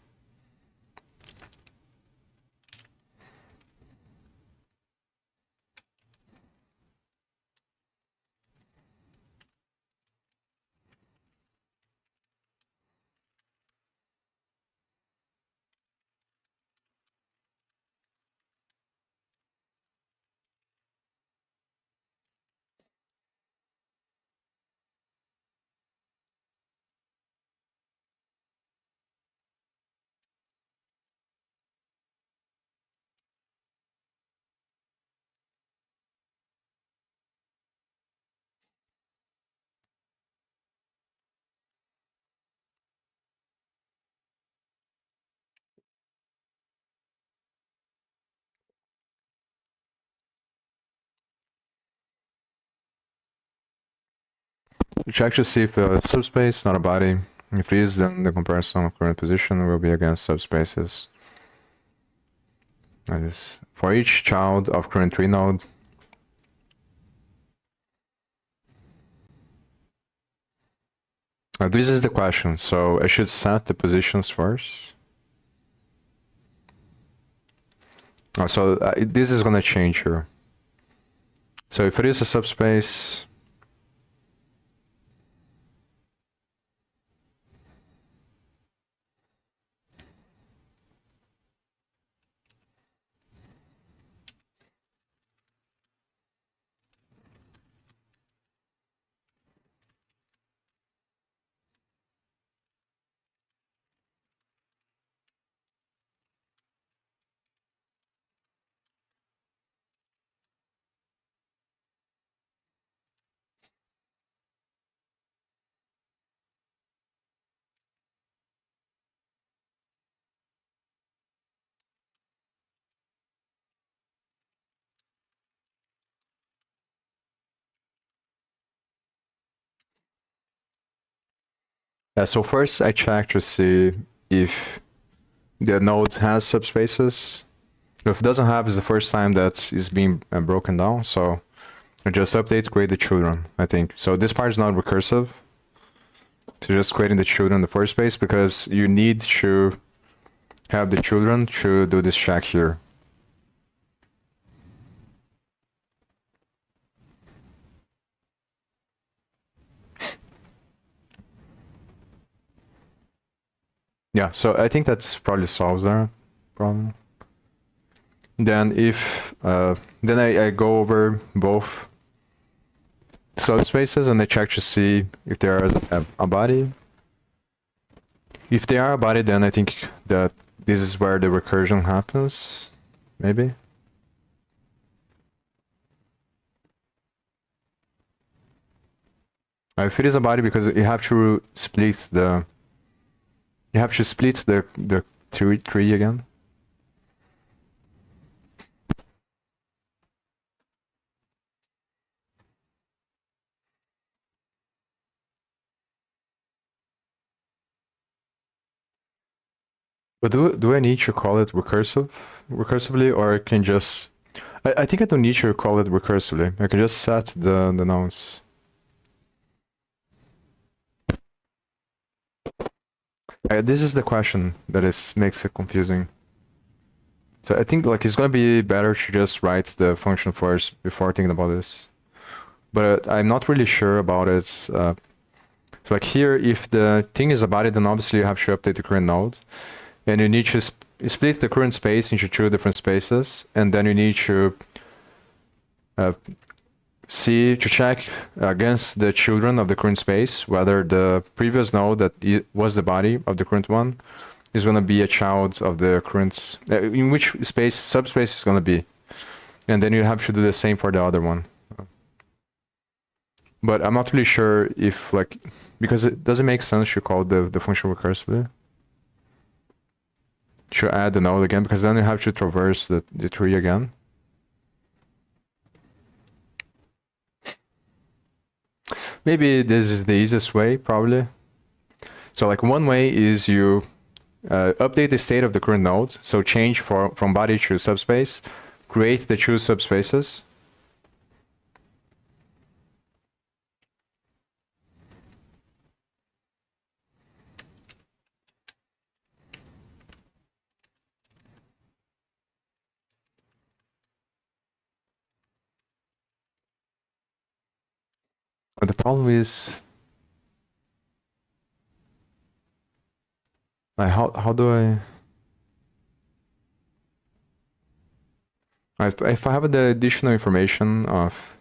Check to see if a subspace, not a body. If it is, then the comparison of current position will be against subspaces. That is for each child of current tree node. This is the question, so I should set the positions first. So this is going to change here. So if it is a subspace, yeah, so first I check to see if the node has subspaces. If it doesn't have, it's the first time that is being broken down, so I just update, create the children, I think. So this part is not recursive. So just creating the children in the first place, because you need to have the children to do this check here. Yeah, so I think that probably solves that problem. Then if then I go over both subspaces and I check to see if there is a body. If they are a body, then I think that this is where the recursion happens, maybe. If it is a body, because you have to split the tree again. But do I need to call it recursively, or I can just... I think I don't need to call it recursively. I can just set the nodes. This is the question that makes it confusing. So I think like it's gonna be better to just write the function first before thinking about this. But I'm not really sure about it. So like here, if the thing is a body, then obviously you have to update the current node. And you need to split the current space into two different spaces, and then you need to check against the children of the current space whether the previous node that was the body of the current one is going to be a child of the current, in which subspace is going to be, and then you have to do the same for the other one. But I'm not really sure if because it doesn't make sense to call the function recursively. To add the node again, because then you have to traverse the tree again. Maybe this is the easiest way, probably. So like one way is you update the state of the current node. So change from body to subspace, create the two subspaces. But the problem is, like, how do if I have the additional information of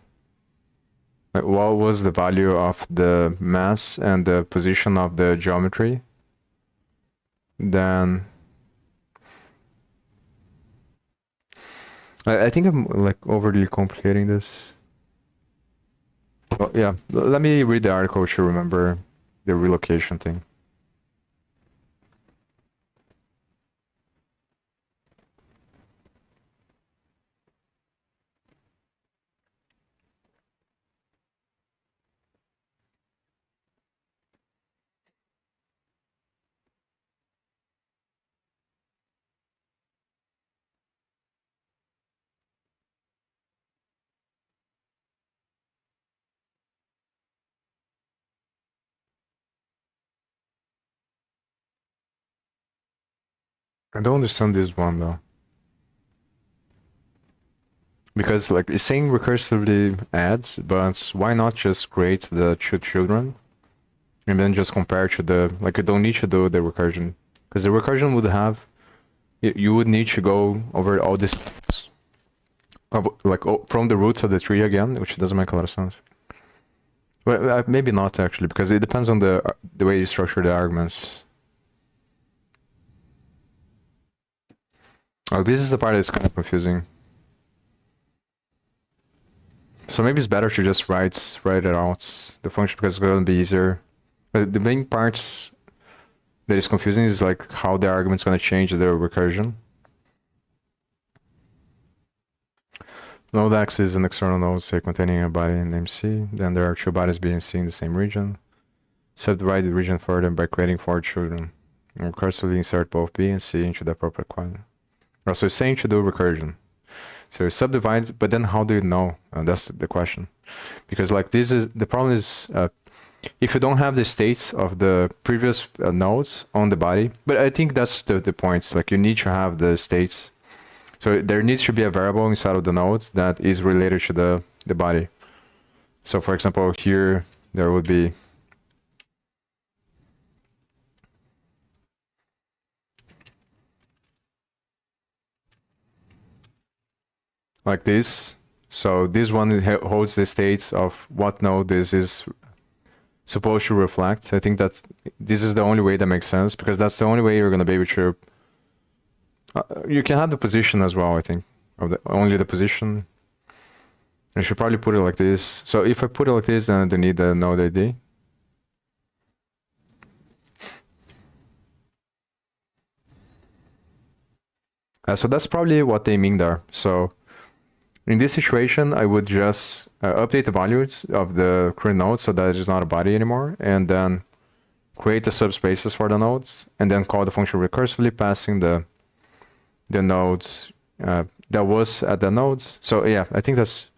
like what was the value of the mass and the position of the geometry, then I think I'm like overly complicating this. Well, yeah, let me read the article to remember the relocation thing. I don't understand this one though. Because like it's saying recursively adds, but why not just create the two children and then just compare to the, like you don't need to do the recursion. Because the recursion would have, you would need to go over all this, like from the roots of the tree again, which doesn't make a lot of sense. Well, maybe not actually, because it depends on the way you structure the arguments. Oh, this is the part that's kind of confusing. So maybe it's better to just write it out, the function, because it's going to be easier. But the main parts that is confusing is like how the argument's going to change the recursion. Node X is an external node, say, containing a body named C. Then there are two bodies B and C in the same region. Subdivide the region further by creating 4 children. And recursively insert both B and C into the appropriate quadrant. So it's saying to do recursion. So subdivide, but then how do you know? That's the question. Because like this is, the problem is, if you don't have the states of the previous nodes on the body, but I think that's the point. Like you need to have the states. So there needs to be a variable inside of the nodes that is related to the body. So for example, here there would be like this. So this one holds the states of what node this is supposed to reflect. I think that this is the only way that makes sense, because that's the only way you're going to be able to... you can have the position as well, I think. Of only the position. I should probably put it like this. So if I put it like this, then I don't need the node ID. So that's probably what they mean there. So in this situation, I would just update the values of the current node so that it is not a body anymore, and then create the subspaces for the nodes, and then call the function recursively, passing the nodes that was at the nodes. So yeah, I think that's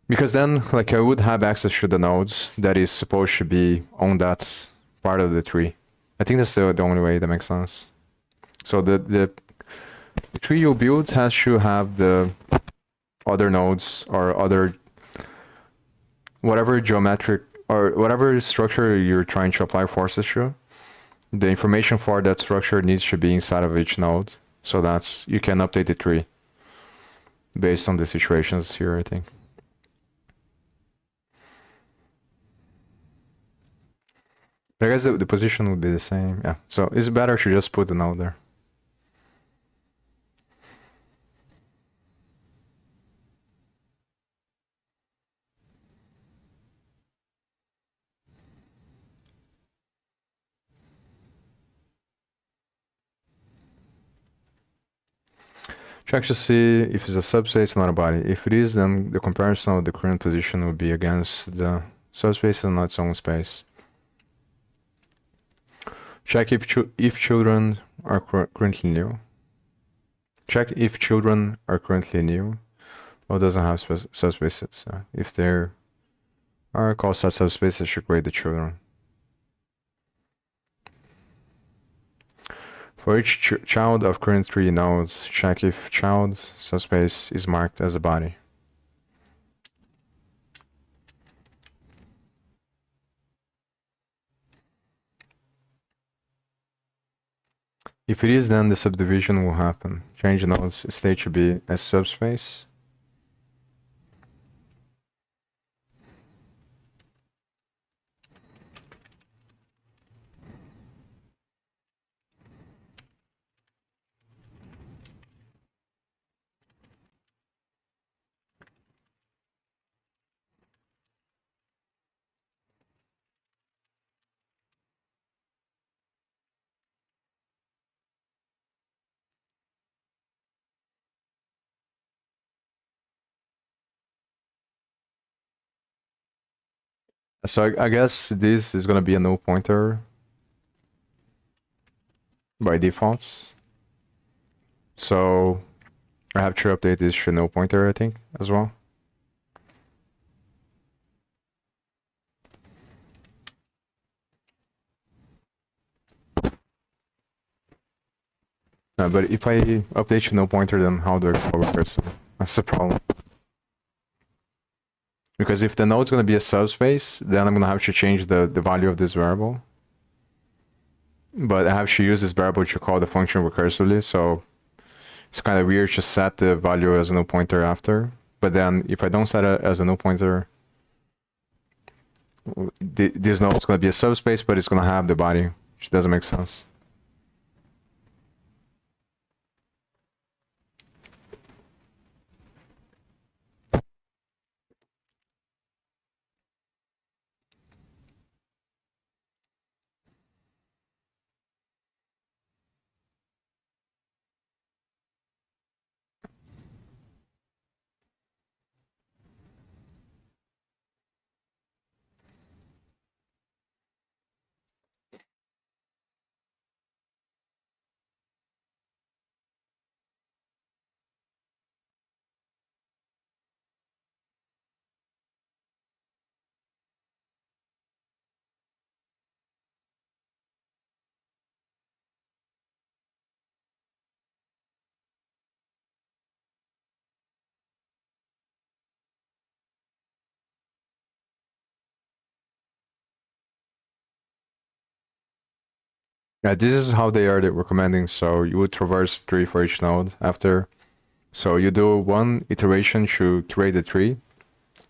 because then like I would have access to the nodes that is supposed to be on that part of the tree. I think that's the only way that makes sense. So the tree you build has to have the other nodes or other whatever geometric or whatever structure you're trying to apply forces to. The information for that structure needs to be inside of each node, so that's you can update the tree based on the situations here, I think. I guess the position would be the same. Yeah, so it's better to just put the node there. Check to see if it's a subspace, not a body. If it is, then the comparison of the current position would be against the subspace and not its own space. Check if children are currently new. Check if children are currently new or doesn't have subspaces. If there are call set subspaces, should create the children. For each child of current 3 nodes, check if child subspace is marked as a body. If it is, then the subdivision will happen. Change node's state to be as subspace. So I guess this is gonna be a null pointer by default. So I have to update this to null pointer, I think, as well. But if I update to null pointer, then how do I call recursive? That's the problem. Because if the node's gonna be a subspace, then I'm gonna have to change the value of this variable. But I have to use this variable to call the function recursively, so it's kind of weird to set the value as a null pointer after. But then if I don't set it as a null pointer, this node is going to be a subspace, but it's going to have the body, which doesn't make sense. Yeah, this is how they are recommending. So you would traverse 3 for each node after. So you do one iteration to create the tree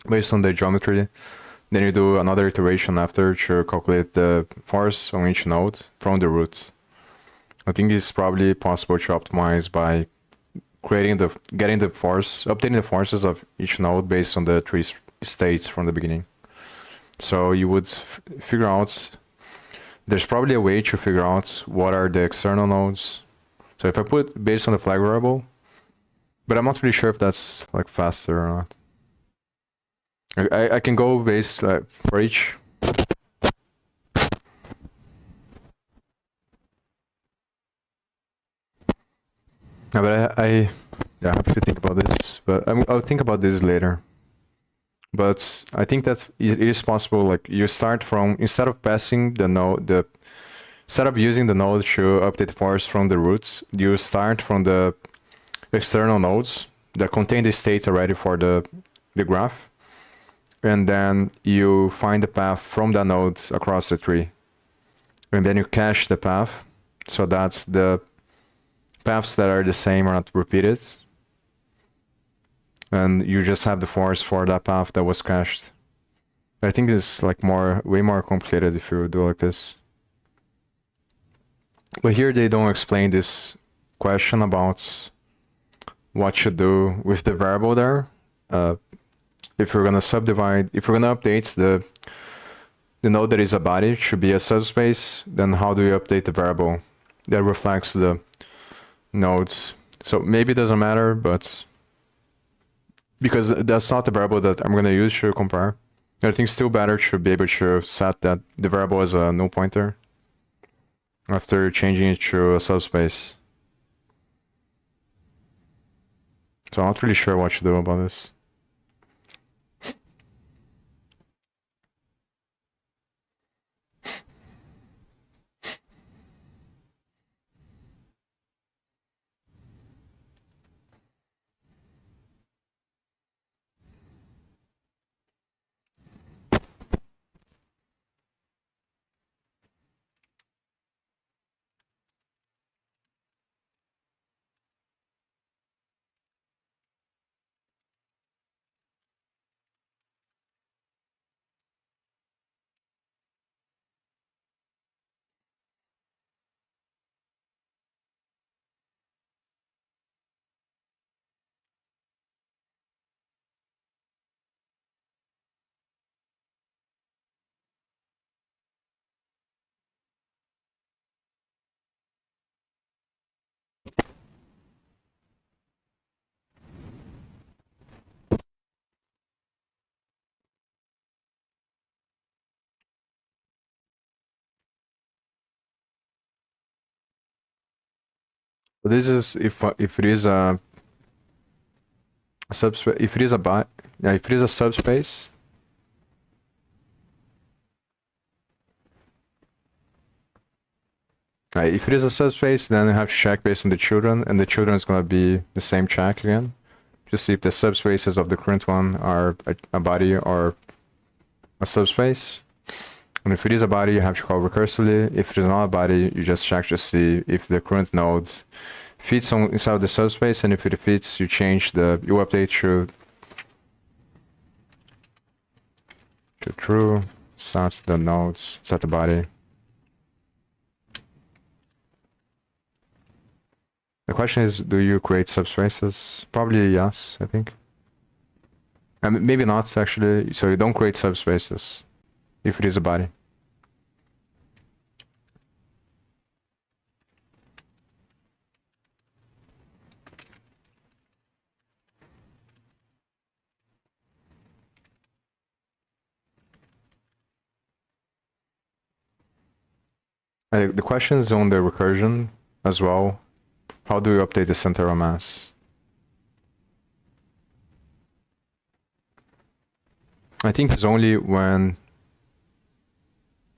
based on the geometry. Then you do another iteration after to calculate the force on each node from the root. I think it's probably possible to optimize by getting the force, updating the forces of each node based on the tree states from the beginning. So you would figure out, there's probably a way to figure out what are the external nodes. So if I put based on the flag variable, but I'm not really sure if that's like faster or not. I can go based for each. Yeah, but I have to think about this, but I'll think about this later. But I think that it is possible, like you start from, instead of passing the node, instead of using the node to update force from the roots, you start from the external nodes that contain the state already for the graph. And then you find the path from that node across the tree. And then you cache the path so that the paths that are the same are not repeated. And you just have the force for that path that was cached. I think it's like way more complicated if you do like this. But here they don't explain this question about what to do with the variable there. If you're gonna subdivide, if you're gonna update the node that is a body should be a subspace, then how do you update the variable that reflects the nodes? So maybe it doesn't matter, but because that's not the variable that I'm gonna use to compare. I think still better to be able to set that the variable as a null pointer. after changing it to a subspace. So I'm not really sure what to do about this. So this is if it is a subspace, if it is a yeah, if it is a subspace. If it is a subspace, then you have to check based on the children, and the children is going to be the same check again. Just see if the subspaces of the current one are a body or a subspace. And if it is a body, you have to call recursively. If it is not a body, you just check to see if the current node fits on inside of the subspace, and if it fits, you update to true, set the nodes, set the body. The question is, do you create subspaces? Probably yes, I think. And maybe not, actually. So you don't create subspaces if it is a body. The question is on the recursion as well. How do we update the center of mass? I think it's only when...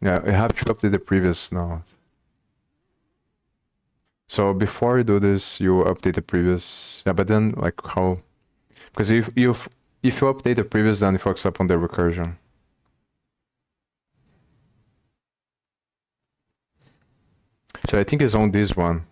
Yeah, you have to update the previous node. So before you do this, you update the previous... Yeah, but then, like, how... Because if you update the previous, then it fucks up on the recursion. So I think it's on this one.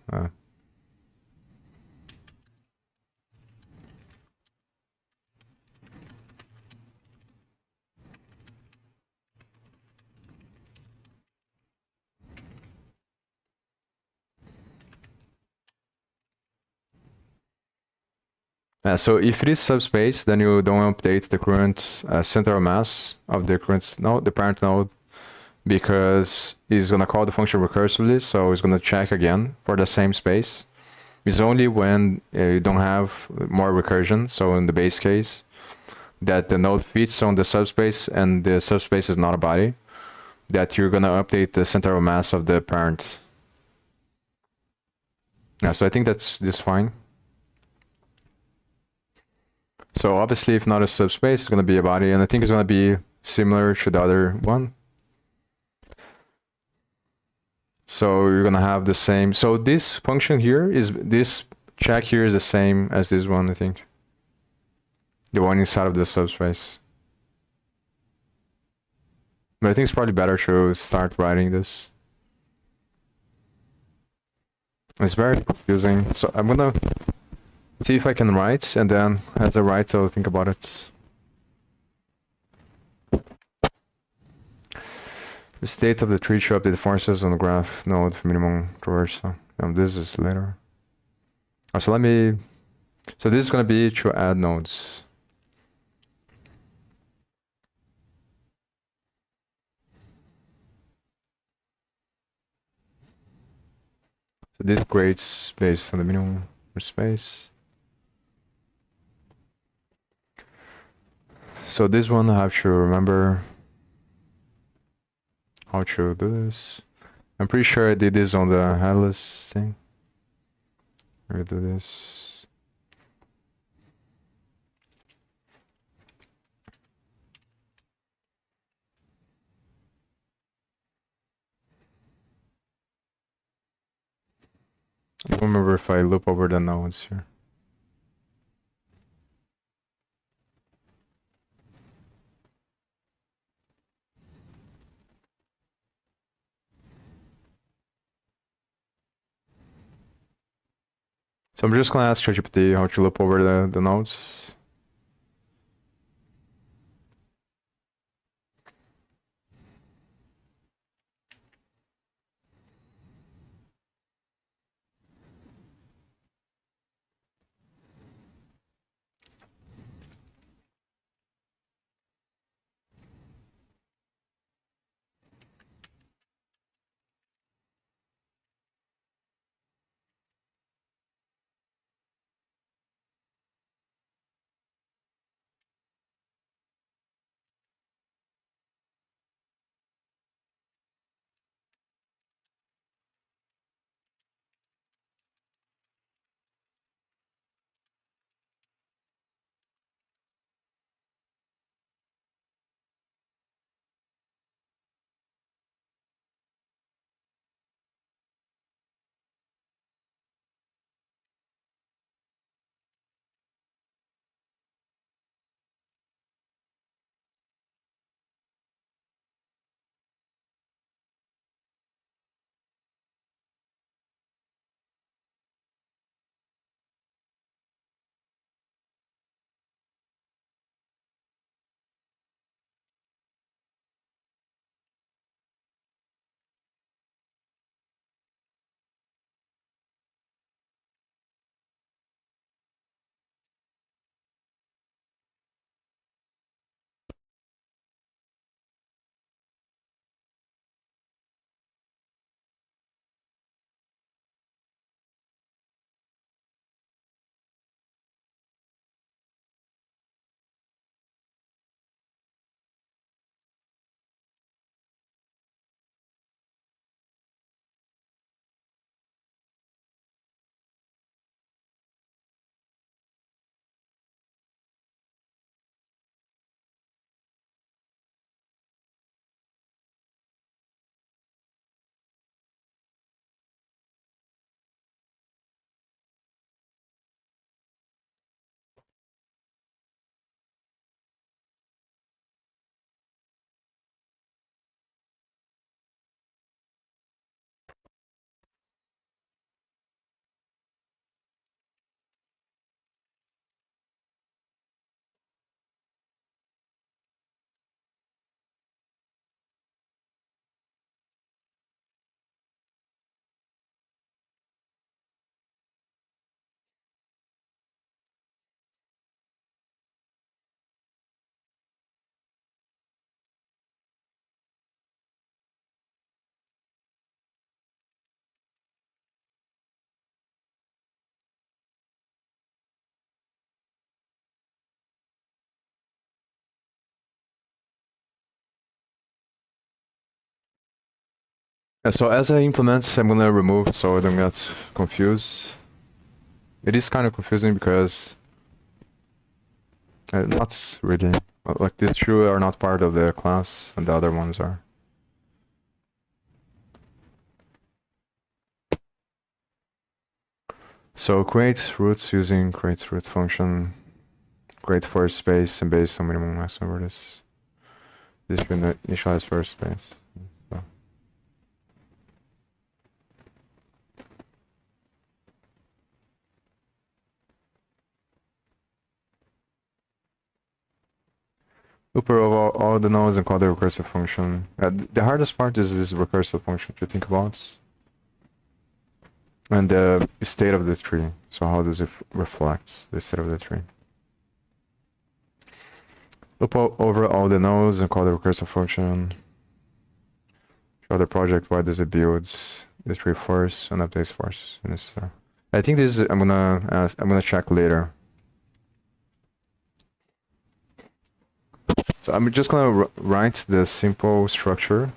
So if it is subspace, then you don't update the current center of mass of the current node, the parent node, because it's gonna call the function recursively, so it's gonna check again for the same space. It's only when you don't have more recursion, so in the base case, that the node fits on the subspace and the subspace is not a body, that you're gonna update the center of mass of the parent. Yeah, so I think that's just fine. So obviously, if not a subspace, it's going to be a body, and I think it's going to be similar to the other one. So you're going to have the same. So this function here is, this check here is the same as this one, I think. The one inside of the subspace. But I think it's probably better to start writing this. It's very confusing. So I'm going to see if I can write, and then as I write, I'll think about it. The state of the tree to update the forces on the graph node for minimum traversal. This is later. So let me... So this is going to be to add nodes. So this creates based on the minimum space. So this one I have to remember how to do this. I'm pretty sure I did this on the headless thing. Let me do this. I don't remember if I loop over the nodes here. So I'm just gonna ask ChatGPT how to loop over the nodes. So as I implement, I'm gonna remove so I don't get confused. It is kind of confusing because not really. Like these two are not part of the class and the other ones are. So create roots using create root function. Create first space and based on minimum maximum over this. This should initialize first space. So. Loop over all the nodes and call the recursive function. The hardest part is this recursive function to think about. And the state of the tree. So how does it reflect the state of the tree? Loop over all the nodes and call the recursive function. Show the project, why does it build the tree first and updates first. And this, I think this is, I'm gonna check later. So I'm just gonna write the simple structure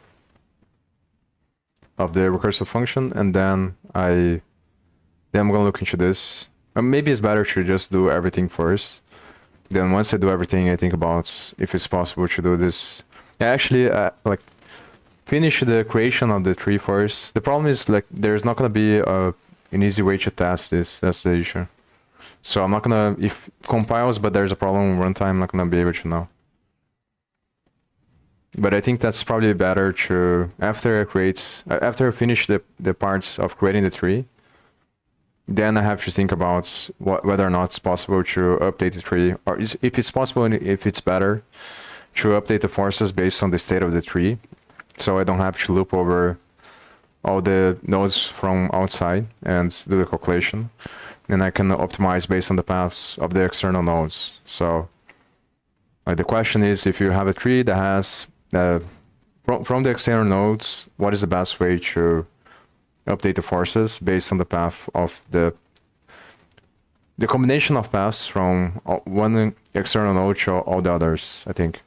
of the recursive function, and then I'm gonna look into this. Maybe it's better to just do everything first. Then once I do everything, I think about if it's possible to do this. Actually, like finish the creation of the tree first. The problem is like there's not gonna be an easy way to test this. That's the issue. So I'm not gonna, if compiles but there's a problem runtime, I'm not gonna be able to know. But I think that's probably better to, after I finish the parts of creating the tree, then I have to think about whether or not it's possible to update the tree, or if it's possible and if it's better to update the forces based on the state of the tree, so I don't have to loop over all the nodes from outside and do the calculation. And I can optimize based on the paths of the external nodes. So the question is, if you have a tree that has from the external nodes, what is the best way to update the forces based on the path of the combination of paths from one external node to all the others, I think,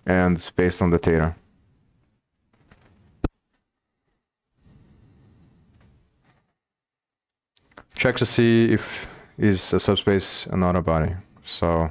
and based on the theta. Check to see if is a subspace and not a body. So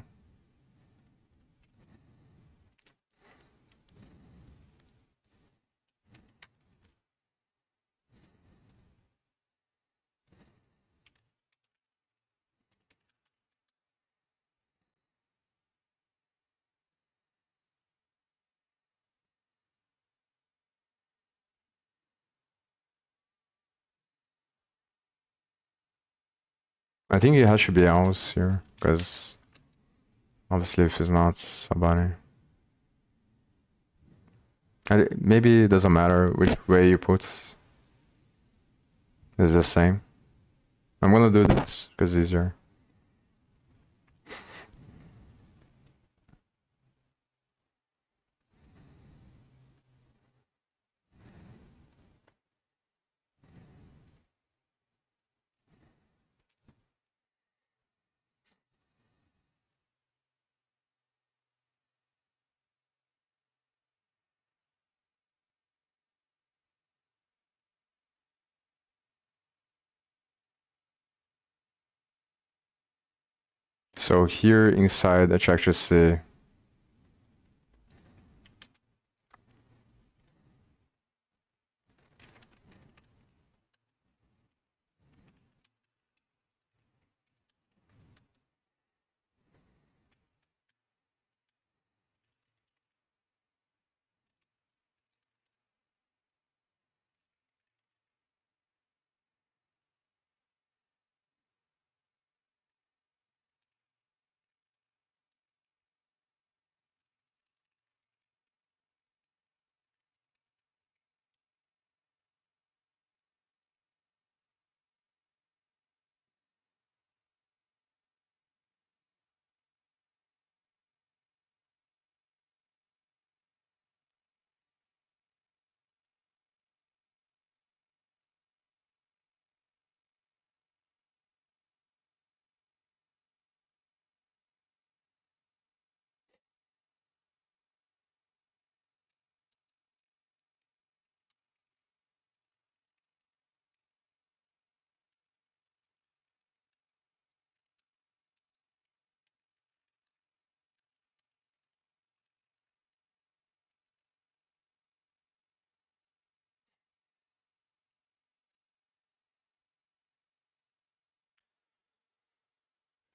I think it has to be else here, because obviously if it's not a body. Maybe it doesn't matter which way you put. It's the same. I'm gonna do this because it's easier. So here inside I check to see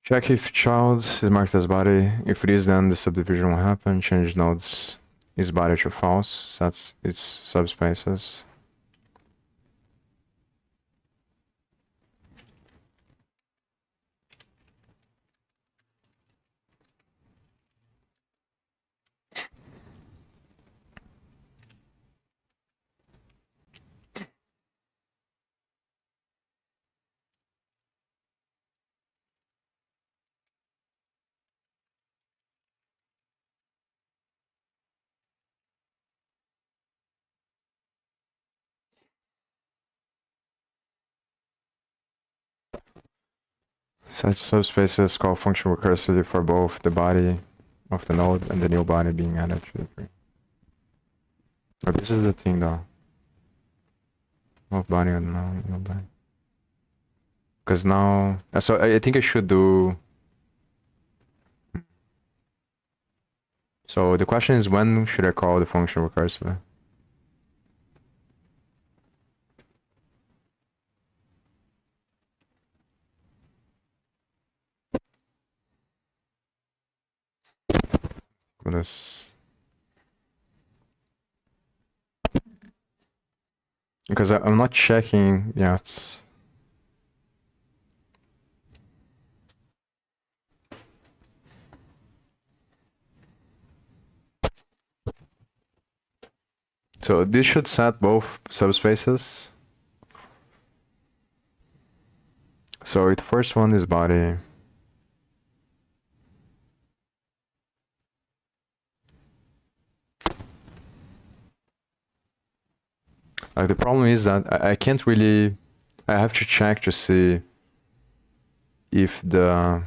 check if child is marked as body. If it is, then the subdivision will happen. Change nodes is body to false. That's its subspaces. Such subspaces call function recursively for both the body of the node and the new body being added to the tree. But this is the thing though. of body or no body. Because now, so I think I should do. So the question is, when should I call the function recursively? Goodness. Because I'm not checking yet. So this should set both subspaces. So the first one is body. The problem is that I can't really. I have to check to see if the.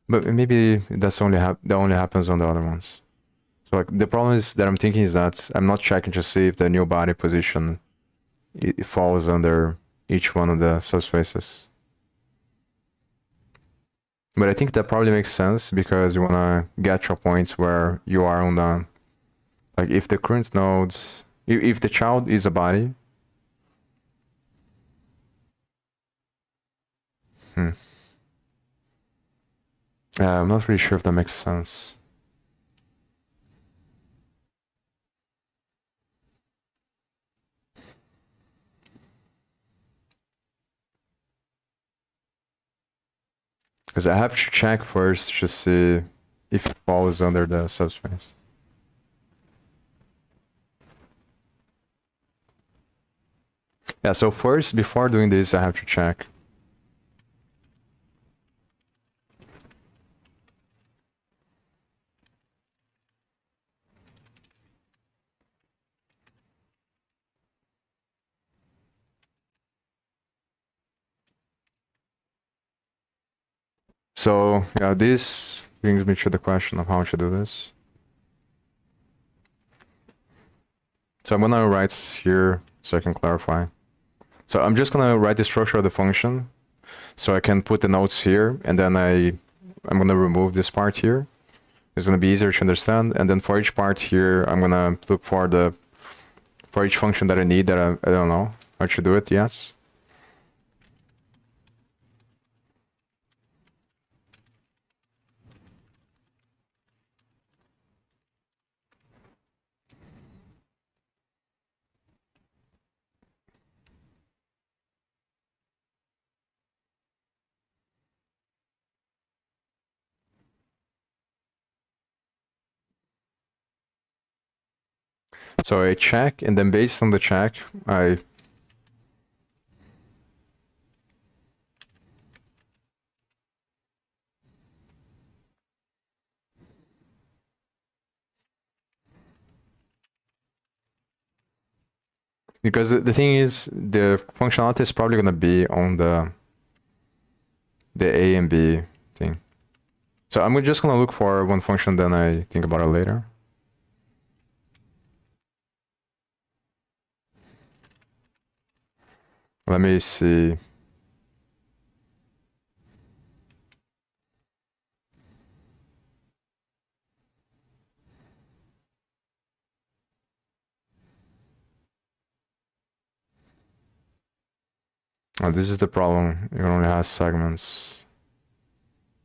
But maybe that's only that only happens on the other ones. So like the problem is that I'm thinking is that I'm not checking to see if the new body position it falls under each one of the subspaces. But I think that probably makes sense because you wanna get to a point where you are on the, like if the current nodes, if the child is a body. I'm not really sure if that makes sense. Because I have to check first to see if it falls under the subspace. Yeah, so first, before doing this, I have to check. So, yeah, this brings me to the question of how to do this. So I'm gonna write here so I can clarify. So I'm just gonna write the structure of the function so I can put the notes here, and then I'm gonna remove this part here. It's gonna be easier to understand, and then for each part here, I'm gonna look for each function that I need that I don't know how to do it yet. So I check, and then based on the check, because the thing is, the functionality is probably gonna be on the A and B thing. So I'm just gonna look for one function, then I think about it later. Let me see. Oh, this is the problem. It only has segments,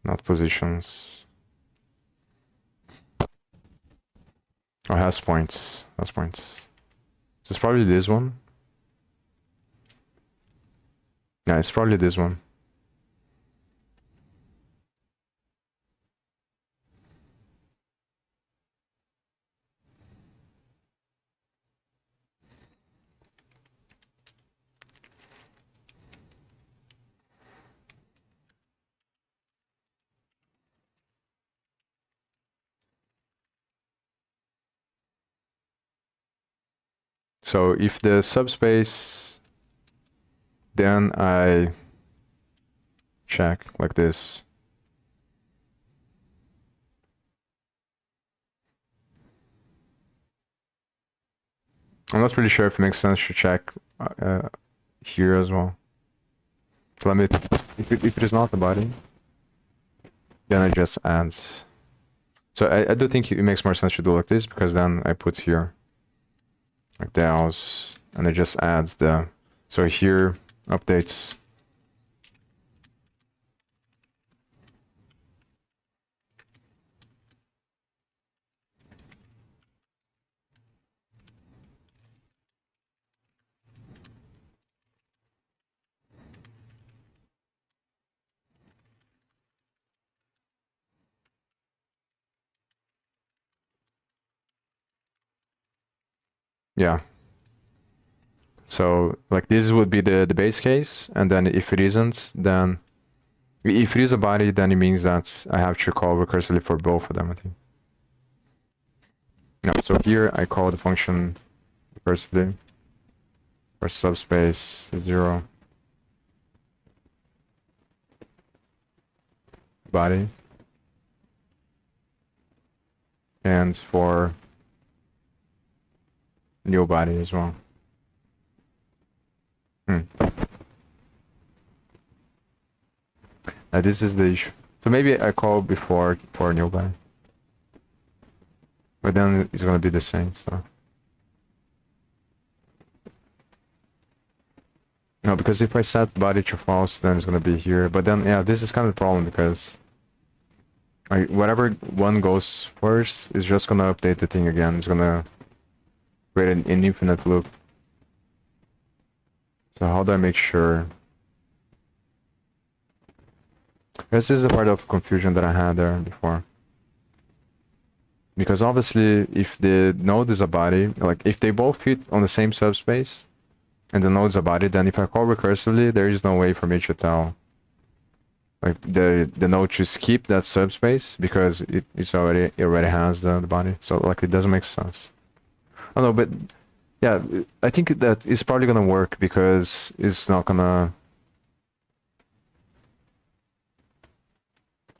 not positions. Oh, it has points. Has points. So it's probably this one. Yeah, it's probably this one. So if the subspace, then I check like this. I'm not really sure if it makes sense to check here as well. So let me, if it is not the body, then I just add. So I do think it makes more sense to do like this, because then I put here like the house, and it just adds the, so here updates. Yeah. So like this would be the base case, and then if it isn't, then if it is a body, then it means that I have to call recursively for both of them, I think. No, so here I call the function recursively for subspace 0 body, and for new body as well. This is the issue. So maybe I call before for new body, but then it's gonna be the same. So no, because if I set body to false, then it's gonna be here. But then yeah, this is kind of the problem, because whatever one goes first is just gonna update the thing again. It's gonna create an infinite loop. So how do I make sure? This is a part of confusion that I had there before. Because obviously, if the node is a body, like if they both fit on the same subspace, and the node is a body, then if I call recursively, there is no way for me to tell like the node to skip that subspace, because it already has the body. So like it doesn't make sense. Oh no, but yeah, I think that it's probably gonna work, because it's not gonna.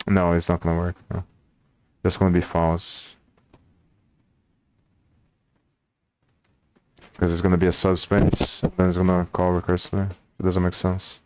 No, it's not gonna work. No. It's gonna be false, because it's gonna be a subspace, then it's gonna call recursively. It doesn't make sense.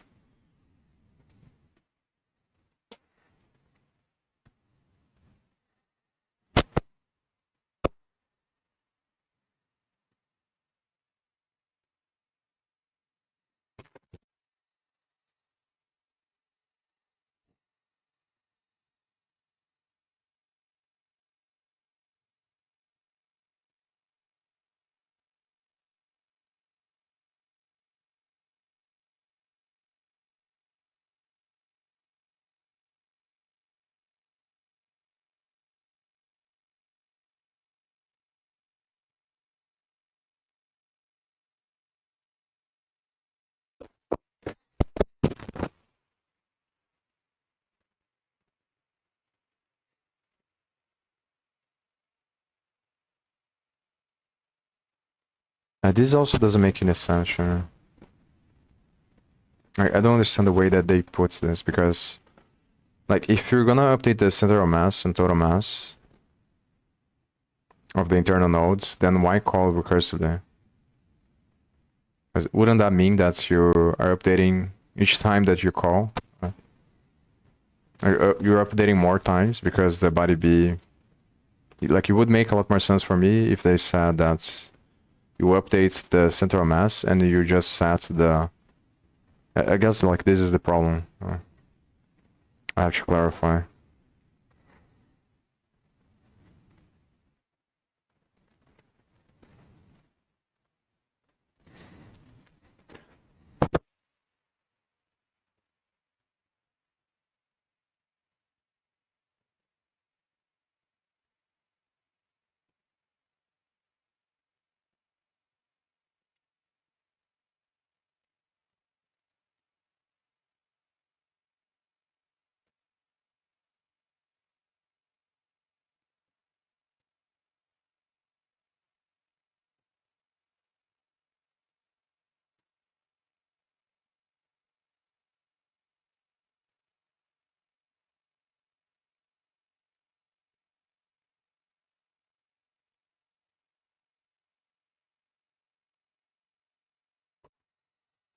This also doesn't make any sense. I don't understand the way that they put this, because like if you're gonna update the center of mass and total mass of the internal nodes, then why call recursively? Wouldn't that mean that you are updating each time that you call? You're updating more times, because the body be like, it would make a lot more sense for me if they said that you update the center of mass and you just set the. I guess like this is the problem. I have to clarify.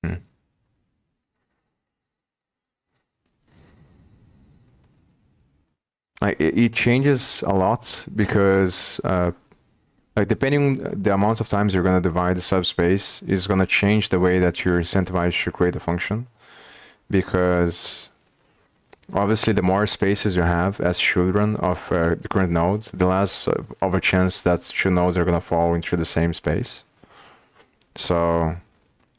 Hmm. Like it changes a lot because like depending the amount of times you're gonna divide the subspace is gonna change the way that you're incentivized to create the function. Because obviously the more spaces you have as children of the current node, the less of a chance that two nodes are gonna fall into the same space. So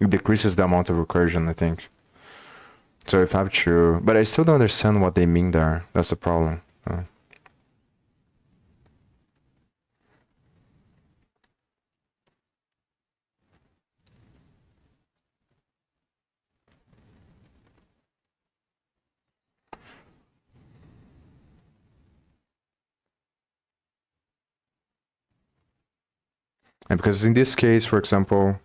it decreases the amount of recursion, I think. So if I have to, but I still don't understand what they mean there. That's the problem. And because in this case, for example,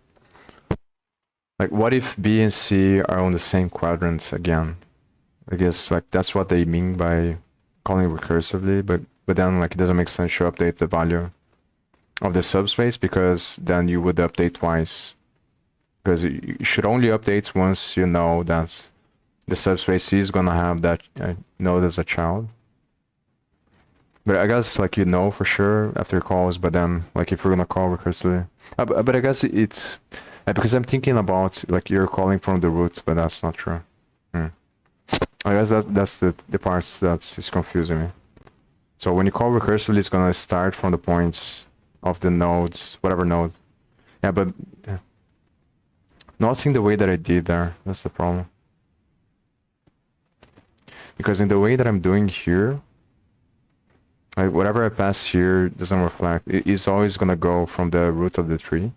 like what if B and C are on the same quadrant again? I guess like that's what they mean by calling recursively, but then like it doesn't make sense to update the value of the subspace because then you would update twice. Because you should only update once you know that the subspace is gonna have that node as a child. But I guess like you know for sure after calls, but then like if you're gonna call recursively, but I guess it's because I'm thinking about like you're calling from the root, but that's not true. I guess that's the parts that is confusing me. So when you call recursively, it's gonna start from the points of the nodes, whatever node. Yeah, but not in the way that I did there. That's the problem. Because in the way that I'm doing here, like whatever I pass here doesn't reflect. It's always gonna go from the root of the tree.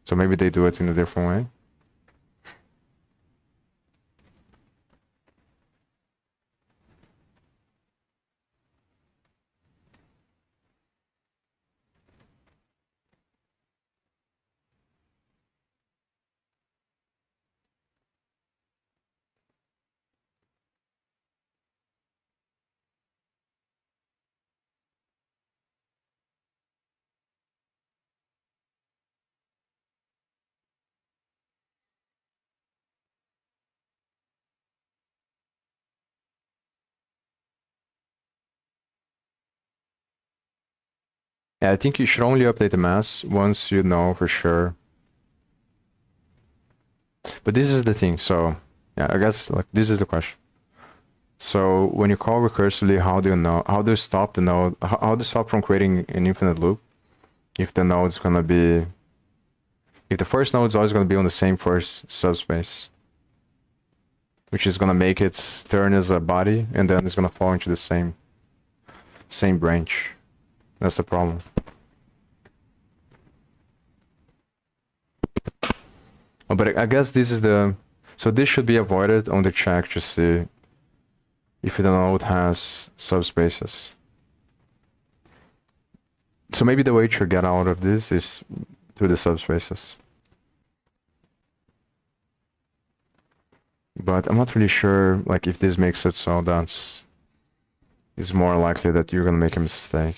So maybe they do it in a different way. Yeah, I think you should only update the mass once you know for sure. But this is the thing. So yeah, I guess like this is the question. So when you call recursively, how do you know? How do you stop the node? How do you stop from creating an infinite loop? If the node's gonna be, if the first node is always gonna be on the same first subspace, which is gonna make it turn as a body, and then it's gonna fall into the same branch. That's the problem. Oh, but I guess this is the, so this should be avoided on the check to see if the node has subspaces. So maybe the way to get out of this is through the subspaces. But I'm not really sure like if this makes it so that's it's more likely that you're gonna make a mistake.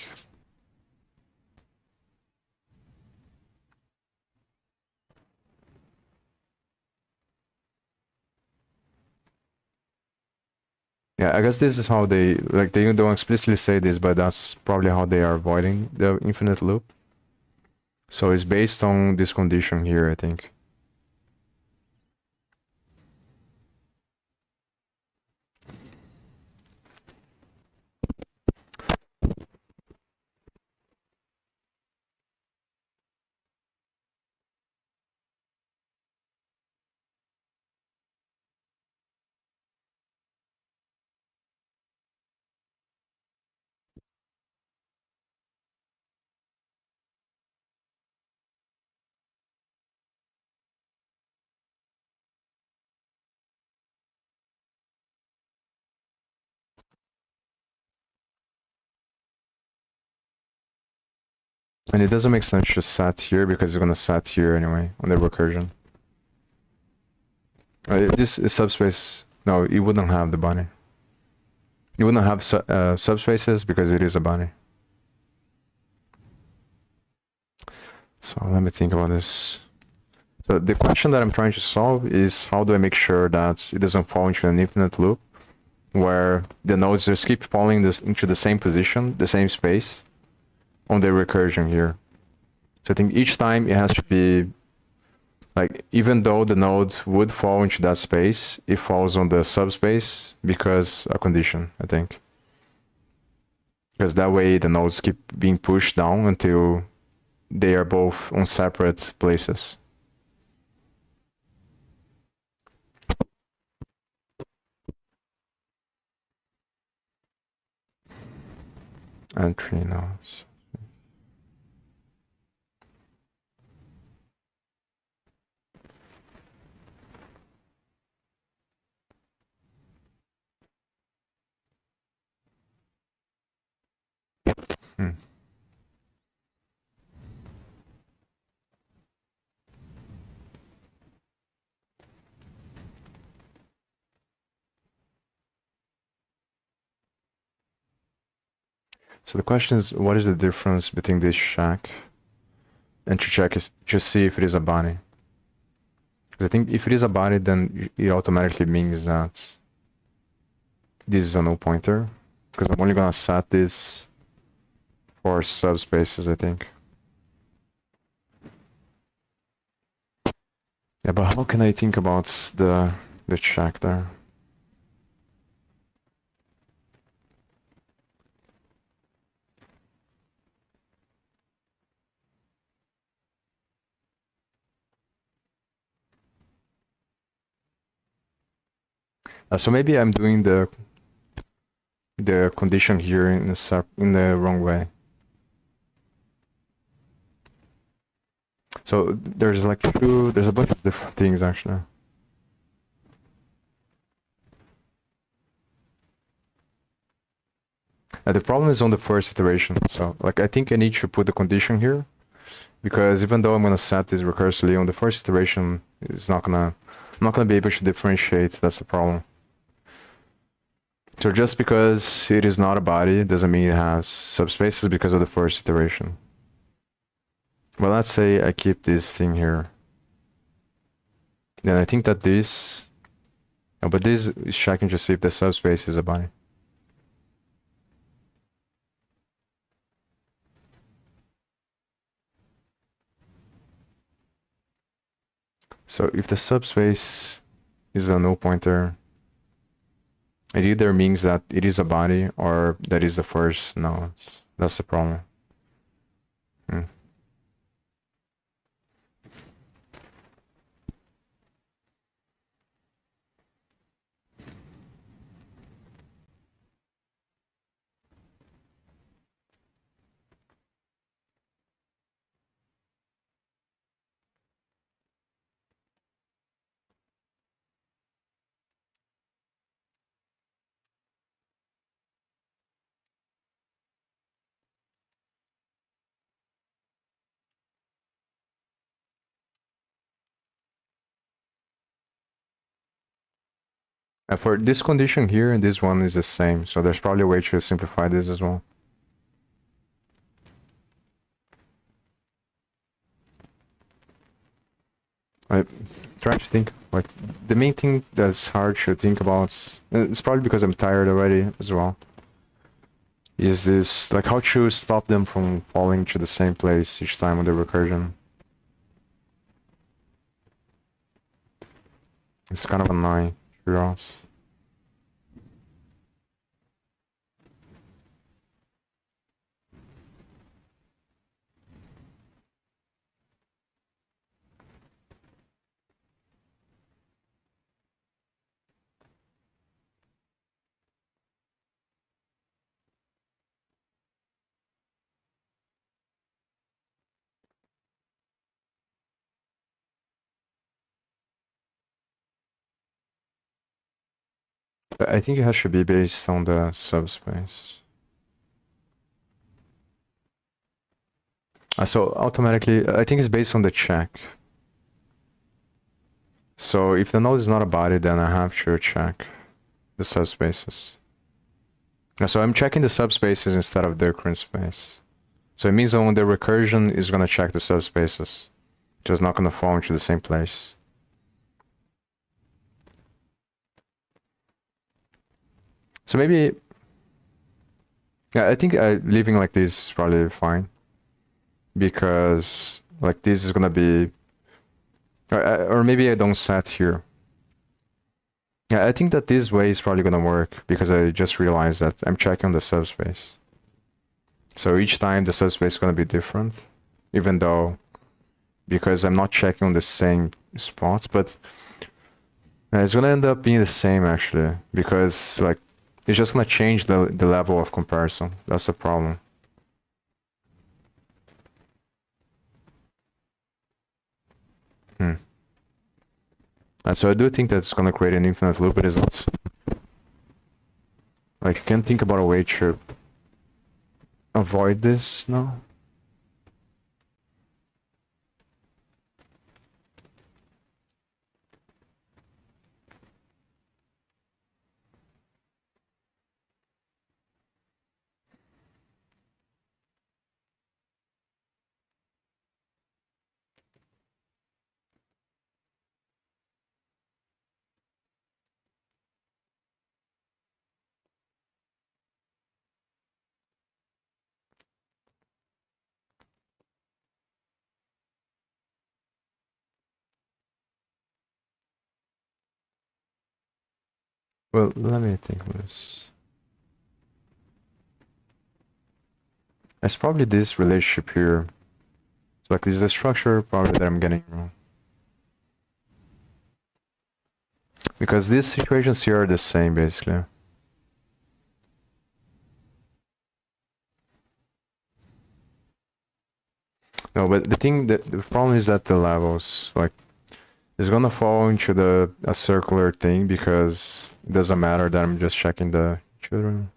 Yeah, I guess this is how they like they don't explicitly say this, but that's probably how they are avoiding the infinite loop. So it's based on this condition here, I think. And it doesn't make sense to set here because you're gonna set here anyway on the recursion. This is subspace. No, it wouldn't have the bunny. You wouldn't have subspaces because it is a bunny. So let me think about this. So the question that I'm trying to solve is how do I make sure that it doesn't fall into an infinite loop where the nodes just keep falling into the same position, the same space on the recursion here. So I think each time it has to be like, even though the node would fall into that space, it falls on the subspace because a condition, I think. Because that way the nodes keep being pushed down until they are both on separate places. And 3 nodes. Hmm. So the question is, what is the difference between this check and to check is just see if it is a body? Because I think if it is a body, then it automatically means that this is a null pointer. Because I'm only gonna set this for subspaces, I think. Yeah, but how can I think about the check there? So maybe I'm doing the condition here in the wrong way. So there's like there's a bunch of different things actually. The problem is on the first iteration. So like I think I need to put the condition here, because even though I'm gonna set this recursively on the first iteration, I'm not gonna be able to differentiate. That's the problem. So just because it is not a body doesn't mean it has subspaces because of the first iteration. Well, let's say I keep this thing here. Then I think that this... Oh, but this is checking to see if the subspace is a body. So if the subspace is a null pointer, it either means that it is a body or that is the first node. That's the problem. For this condition here and this one is the same, so there's probably a way to simplify this as well. I try to think, like, the main thing that's hard to think about, it's probably because I'm tired already as well, is this, like, how to stop them from falling to the same place each time on the recursion. It's kind of annoying, to be honest. But I think it has to be based on the subspace. So automatically, I think it's based on the check. So if the node is not a body, then I have to check the subspaces. So I'm checking the subspaces instead of the current space. So it means that when the recursion is going to check the subspaces. Just not gonna fall into the same place. So maybe, yeah, I think leaving like this is probably fine, because like this is gonna be, or maybe I don't set here. Yeah, I think that this way is probably gonna work, because I just realized that I'm checking the subspace. So each time the subspace is gonna be different, even though, because I'm not checking on the same spots, but it's gonna end up being the same actually, because like it's just gonna change the level of comparison. That's the problem. And so I do think that's gonna create an infinite loop, but it's not. Like, I can't think about a way to avoid this now. Well, let me think of this. It's probably this relationship here. So like, this is the structure probably that I'm getting wrong. Because these situations here are the same, basically. No, but the problem is that the levels, like, it's gonna fall into a circular thing, because it doesn't matter that I'm just checking the children.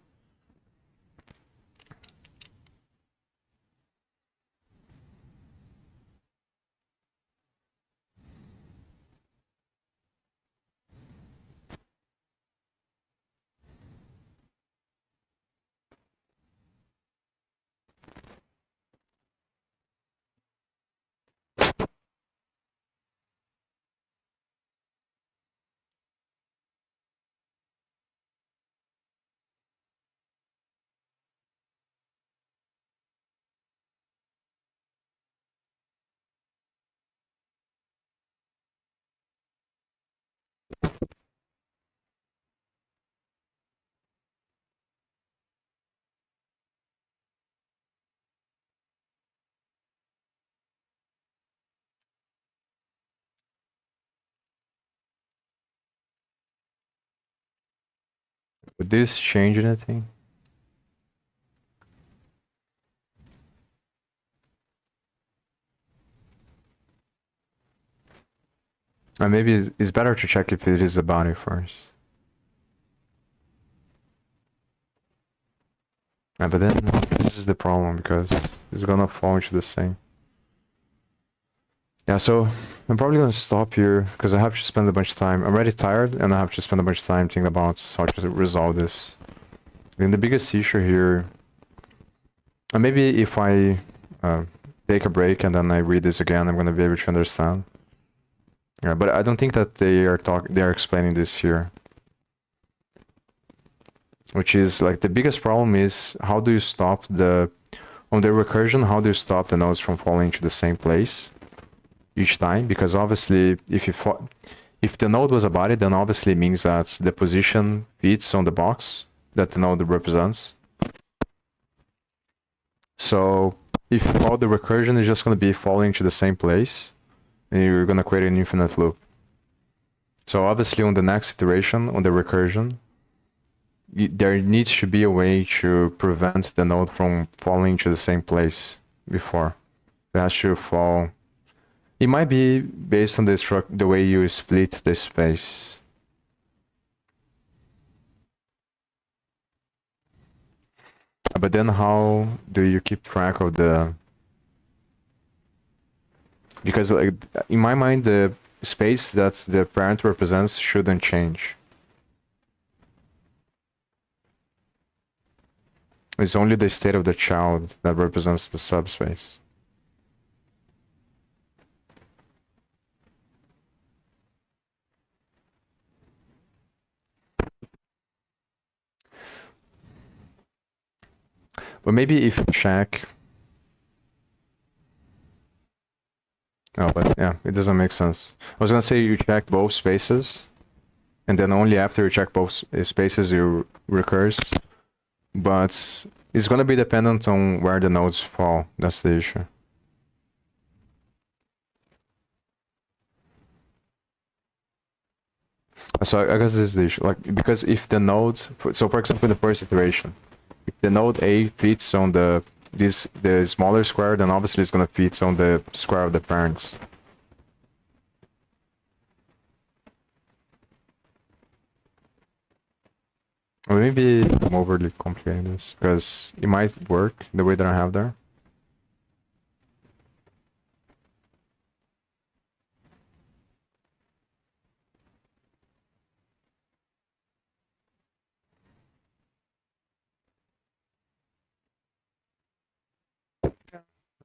Would this change anything? And maybe it's better to check if it is a body first. But then this is the problem, because it's gonna fall into the same. Yeah, so I'm probably gonna stop here, because I have to spend a bunch of time. I'm already tired, and I have to spend a bunch of time thinking about how to resolve this. And the biggest issue here, and maybe if I take a break and then I read this again, I'm gonna be able to understand. Yeah, but I don't think that they are explaining this here. Which is like, the biggest problem is, how do you stop on the recursion, how do you stop the nodes from falling into the same place each time? Because obviously, if the node was a body, then obviously it means that the position fits on the box that the node represents. So if all the recursion is just going to be falling to the same place, and you're going to create an infinite loop. So obviously on the next iteration, on the recursion, there needs to be a way to prevent the node from falling to the same place before. It has to fall. It might be based on the way you split the space. But then how do you keep track of the... Because like, in my mind, the space that the parent represents shouldn't change. It's only the state of the child that represents the subspace. But maybe if you check... No, but yeah, it doesn't make sense. I was gonna say you check both spaces, and then only after you check both spaces you recurse. But it's gonna be dependent on where the nodes fall. That's the issue. So I guess this is the issue. Like, because if the node, so for example, in the first iteration, if the node A fits on the smaller square, then obviously it's gonna fit on the square of the parents. Or maybe I'm overly complicating this, because it might work the way that I have there.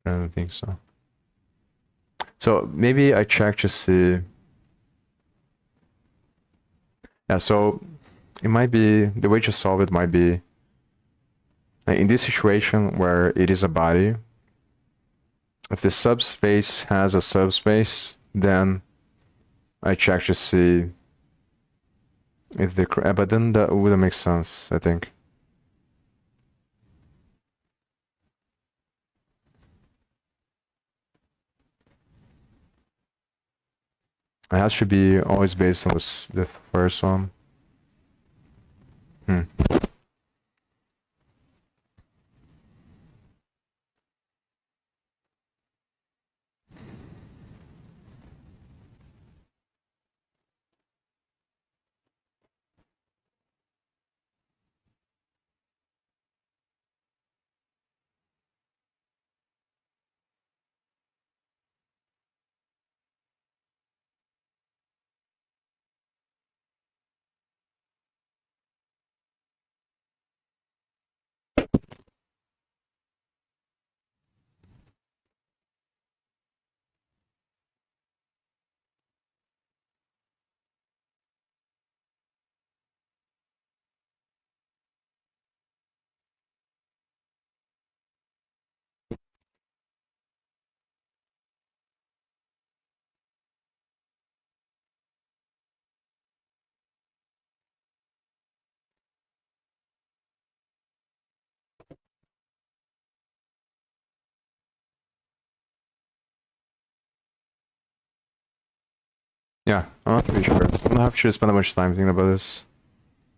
I don't think so. So maybe I check to see. Yeah, so it might be, the way to solve it might be, in this situation where it is a body, if the subspace has a subspace, then I check to see if the, but then that wouldn't make sense, I think. It has to be always based on the first one. Yeah, I'm not pretty sure. I'm not actually spend much time thinking about this.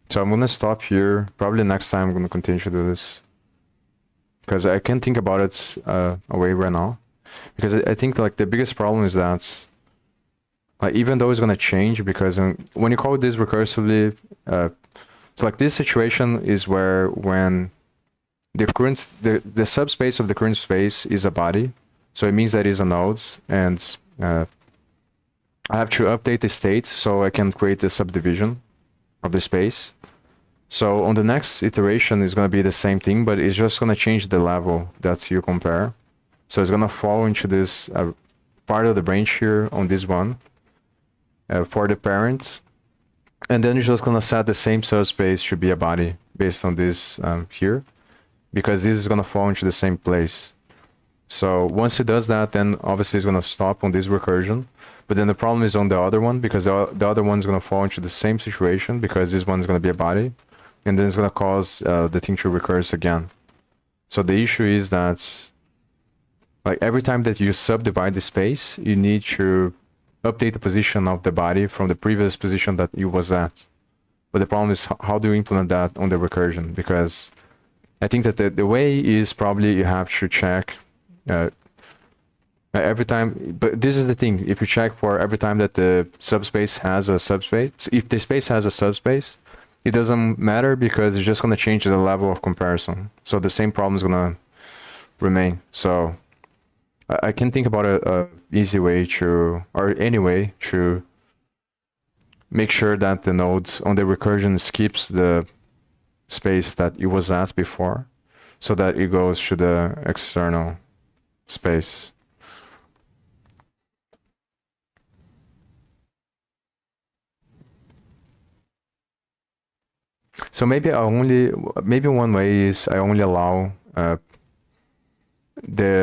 So I'm gonna stop here. Probably next time I'm gonna continue to do this. Because I can't think about it away right now. Because I think like the biggest problem is that like even though it's gonna change, because when you call this recursively, so like this situation is where when the subspace of the current space is a body, so it means that it's a nodes, and I have to update the state so I can create the subdivision of the space. So on the next iteration is going to be the same thing, but it's just going to change the level that you compare. So it's going to fall into this part of the branch here on this one for the parent. And then you're just going to set the same subspace to be a body based on this here, because this is going to fall into the same place. So once it does that, then obviously it's going to stop on this recursion. But then the problem is on the other one, because the other one's going to fall into the same situation, because this one's going to be a body. And then it's going to cause the thing to recurse again. So the issue is that like every time that you subdivide the space, you need to update the position of the body from the previous position that it was at. But the problem is, how do you implement that on the recursion? Because I think that the way is probably you have to check every time, but this is the thing, if you check for every time that the subspace has a subspace, if the space has a subspace, it doesn't matter, because it's just going to change the level of comparison. So the same problem is going to remain. So I can think about a easy way to, or any way to make sure that the node on the recursion skips the space that it was at before, so that it goes to the external space. So maybe one way is I only allow the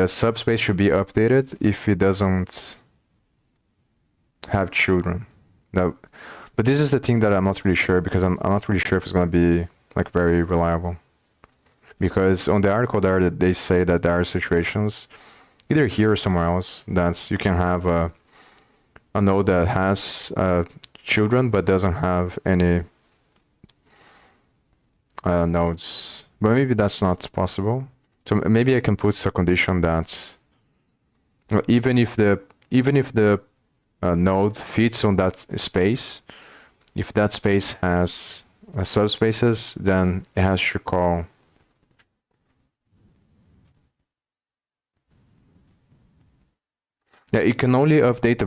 subspace should be updated if it doesn't have children. No, but this is the thing that I'm not really sure, because I'm not really sure if it's going to be like very reliable. Because on the article there, that they say that there are situations, either here or somewhere else, that you can have a node that has children but doesn't have any nodes. But maybe that's not possible. So maybe I can put a condition that even if the node fits on that space, if that space has subspaces, then it has to call it can only update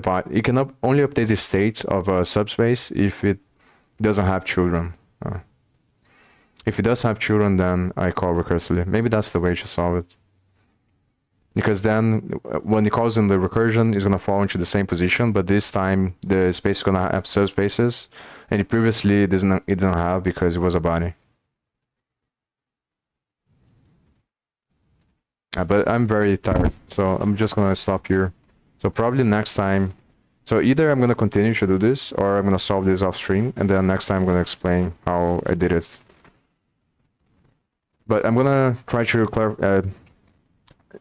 only update the state of a subspace if it doesn't have children. If it does have children, then I call recursively. Maybe that's the way to solve it. Because then when it calls in the recursion, it's going to fall into the same position, but this time the space is going to have subspaces, and it previously it didn't have because it was a body. But I'm very tired, so I'm just going to stop here. So probably next time, so either I'm going to continue to do this, or I'm going to solve this off stream, and then next time I'm going to explain how I did it. But I'm going to try to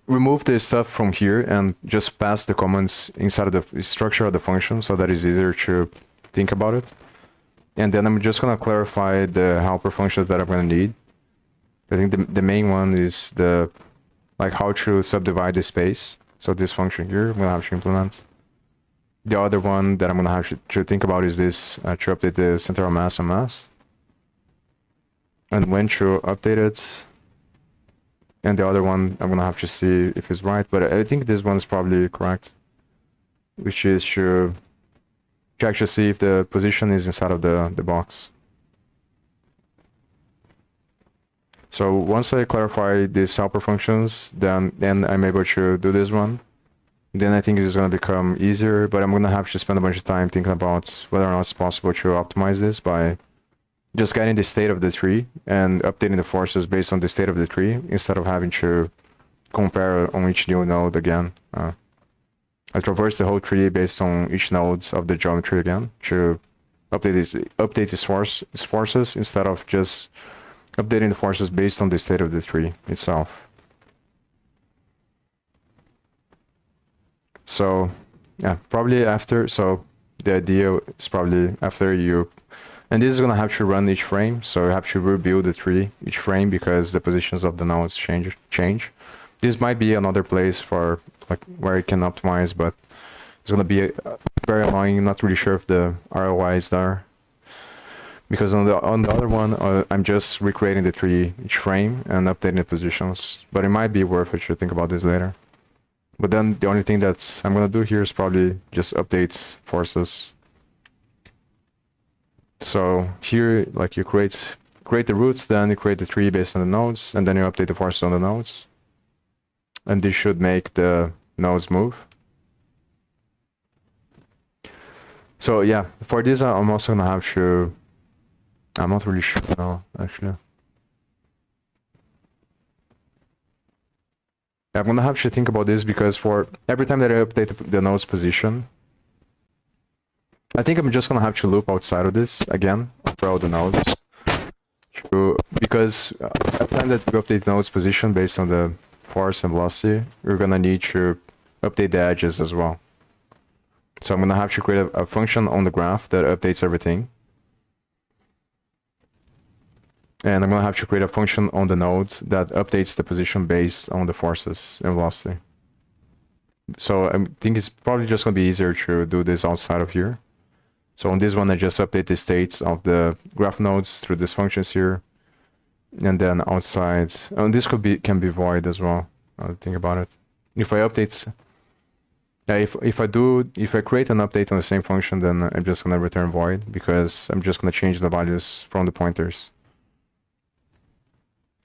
remove the stuff from here and just pass the comments inside of the structure of the function so that it's easier to think about it. And then I'm just going to clarify the helper functions that I'm going to need. I think the main one is the how to subdivide the space. So this function here, I'm going to have to implement. The other one that I'm going to have to think about is this, to update the center of mass on mass. And when to update it. And the other one, I'm going to have to see if it's right. But I think this one is probably correct. Which is to actually see if the position is inside of the box. So once I clarify these helper functions, then I'm able to do this one. Then I think it's going to become easier, but I'm going to have to spend a bunch of time thinking about whether or not it's possible to optimize this by just getting the state of the tree and updating the forces based on the state of the tree instead of having to compare on each new node again. I traverse the whole tree based on each node of the geometry again to update its forces instead of just updating the forces based on the state of the tree itself. So yeah, probably after, so the idea is probably after you, and this is going to have to run each frame, so you have to rebuild the tree each frame because the positions of the nodes change. This might be another place for where you can optimize, but it's going to be very annoying. I'm not really sure if the ROI is there. Because on the other one, I'm just recreating the tree each frame and updating the positions. But it might be worth it to think about this later. But then the only thing that I'm going to do here is probably just update forces. So here, you create the roots, then you create the tree based on the nodes, and then you update the forces on the nodes. And this should make the nodes move. So yeah, for this I'm also going to have to, I'm not really sure now, actually. I'm going to have to think about this because for every time that I update the node's position, I think I'm just going to have to loop outside of this again for all the nodes. Because every time that we update the node's position based on the force and velocity, we're going to need to update the edges as well. So I'm going to have to create a function on the graph that updates everything. And I'm going to have to create a function on the node that updates the position based on the forces and velocity. So I think it's probably just going to be easier to do this outside of here. So on this one, I just update the states of the graph nodes through these functions here. And then outside, and this can be void as well. I'll think about it. If I update, if I create an update on the same function, then I'm just going to return void because I'm just going to change the values from the pointers.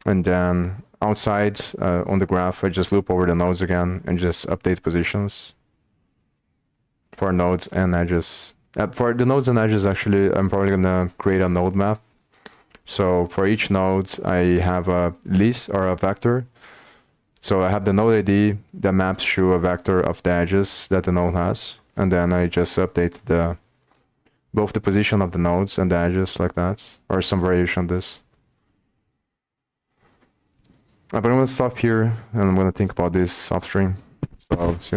And then outside on the graph, I just loop over the nodes again and just update positions for nodes and edges. For the nodes and edges, actually, I'm probably going to create a node map So for each node, I have a list or a vector. So I have the node ID that maps to a vector of the edges that the node has. And then I just update both the position of the nodes and the edges like that, or some variation of this. But I'm going to stop here and I'm going to think about this upstream. So see you next.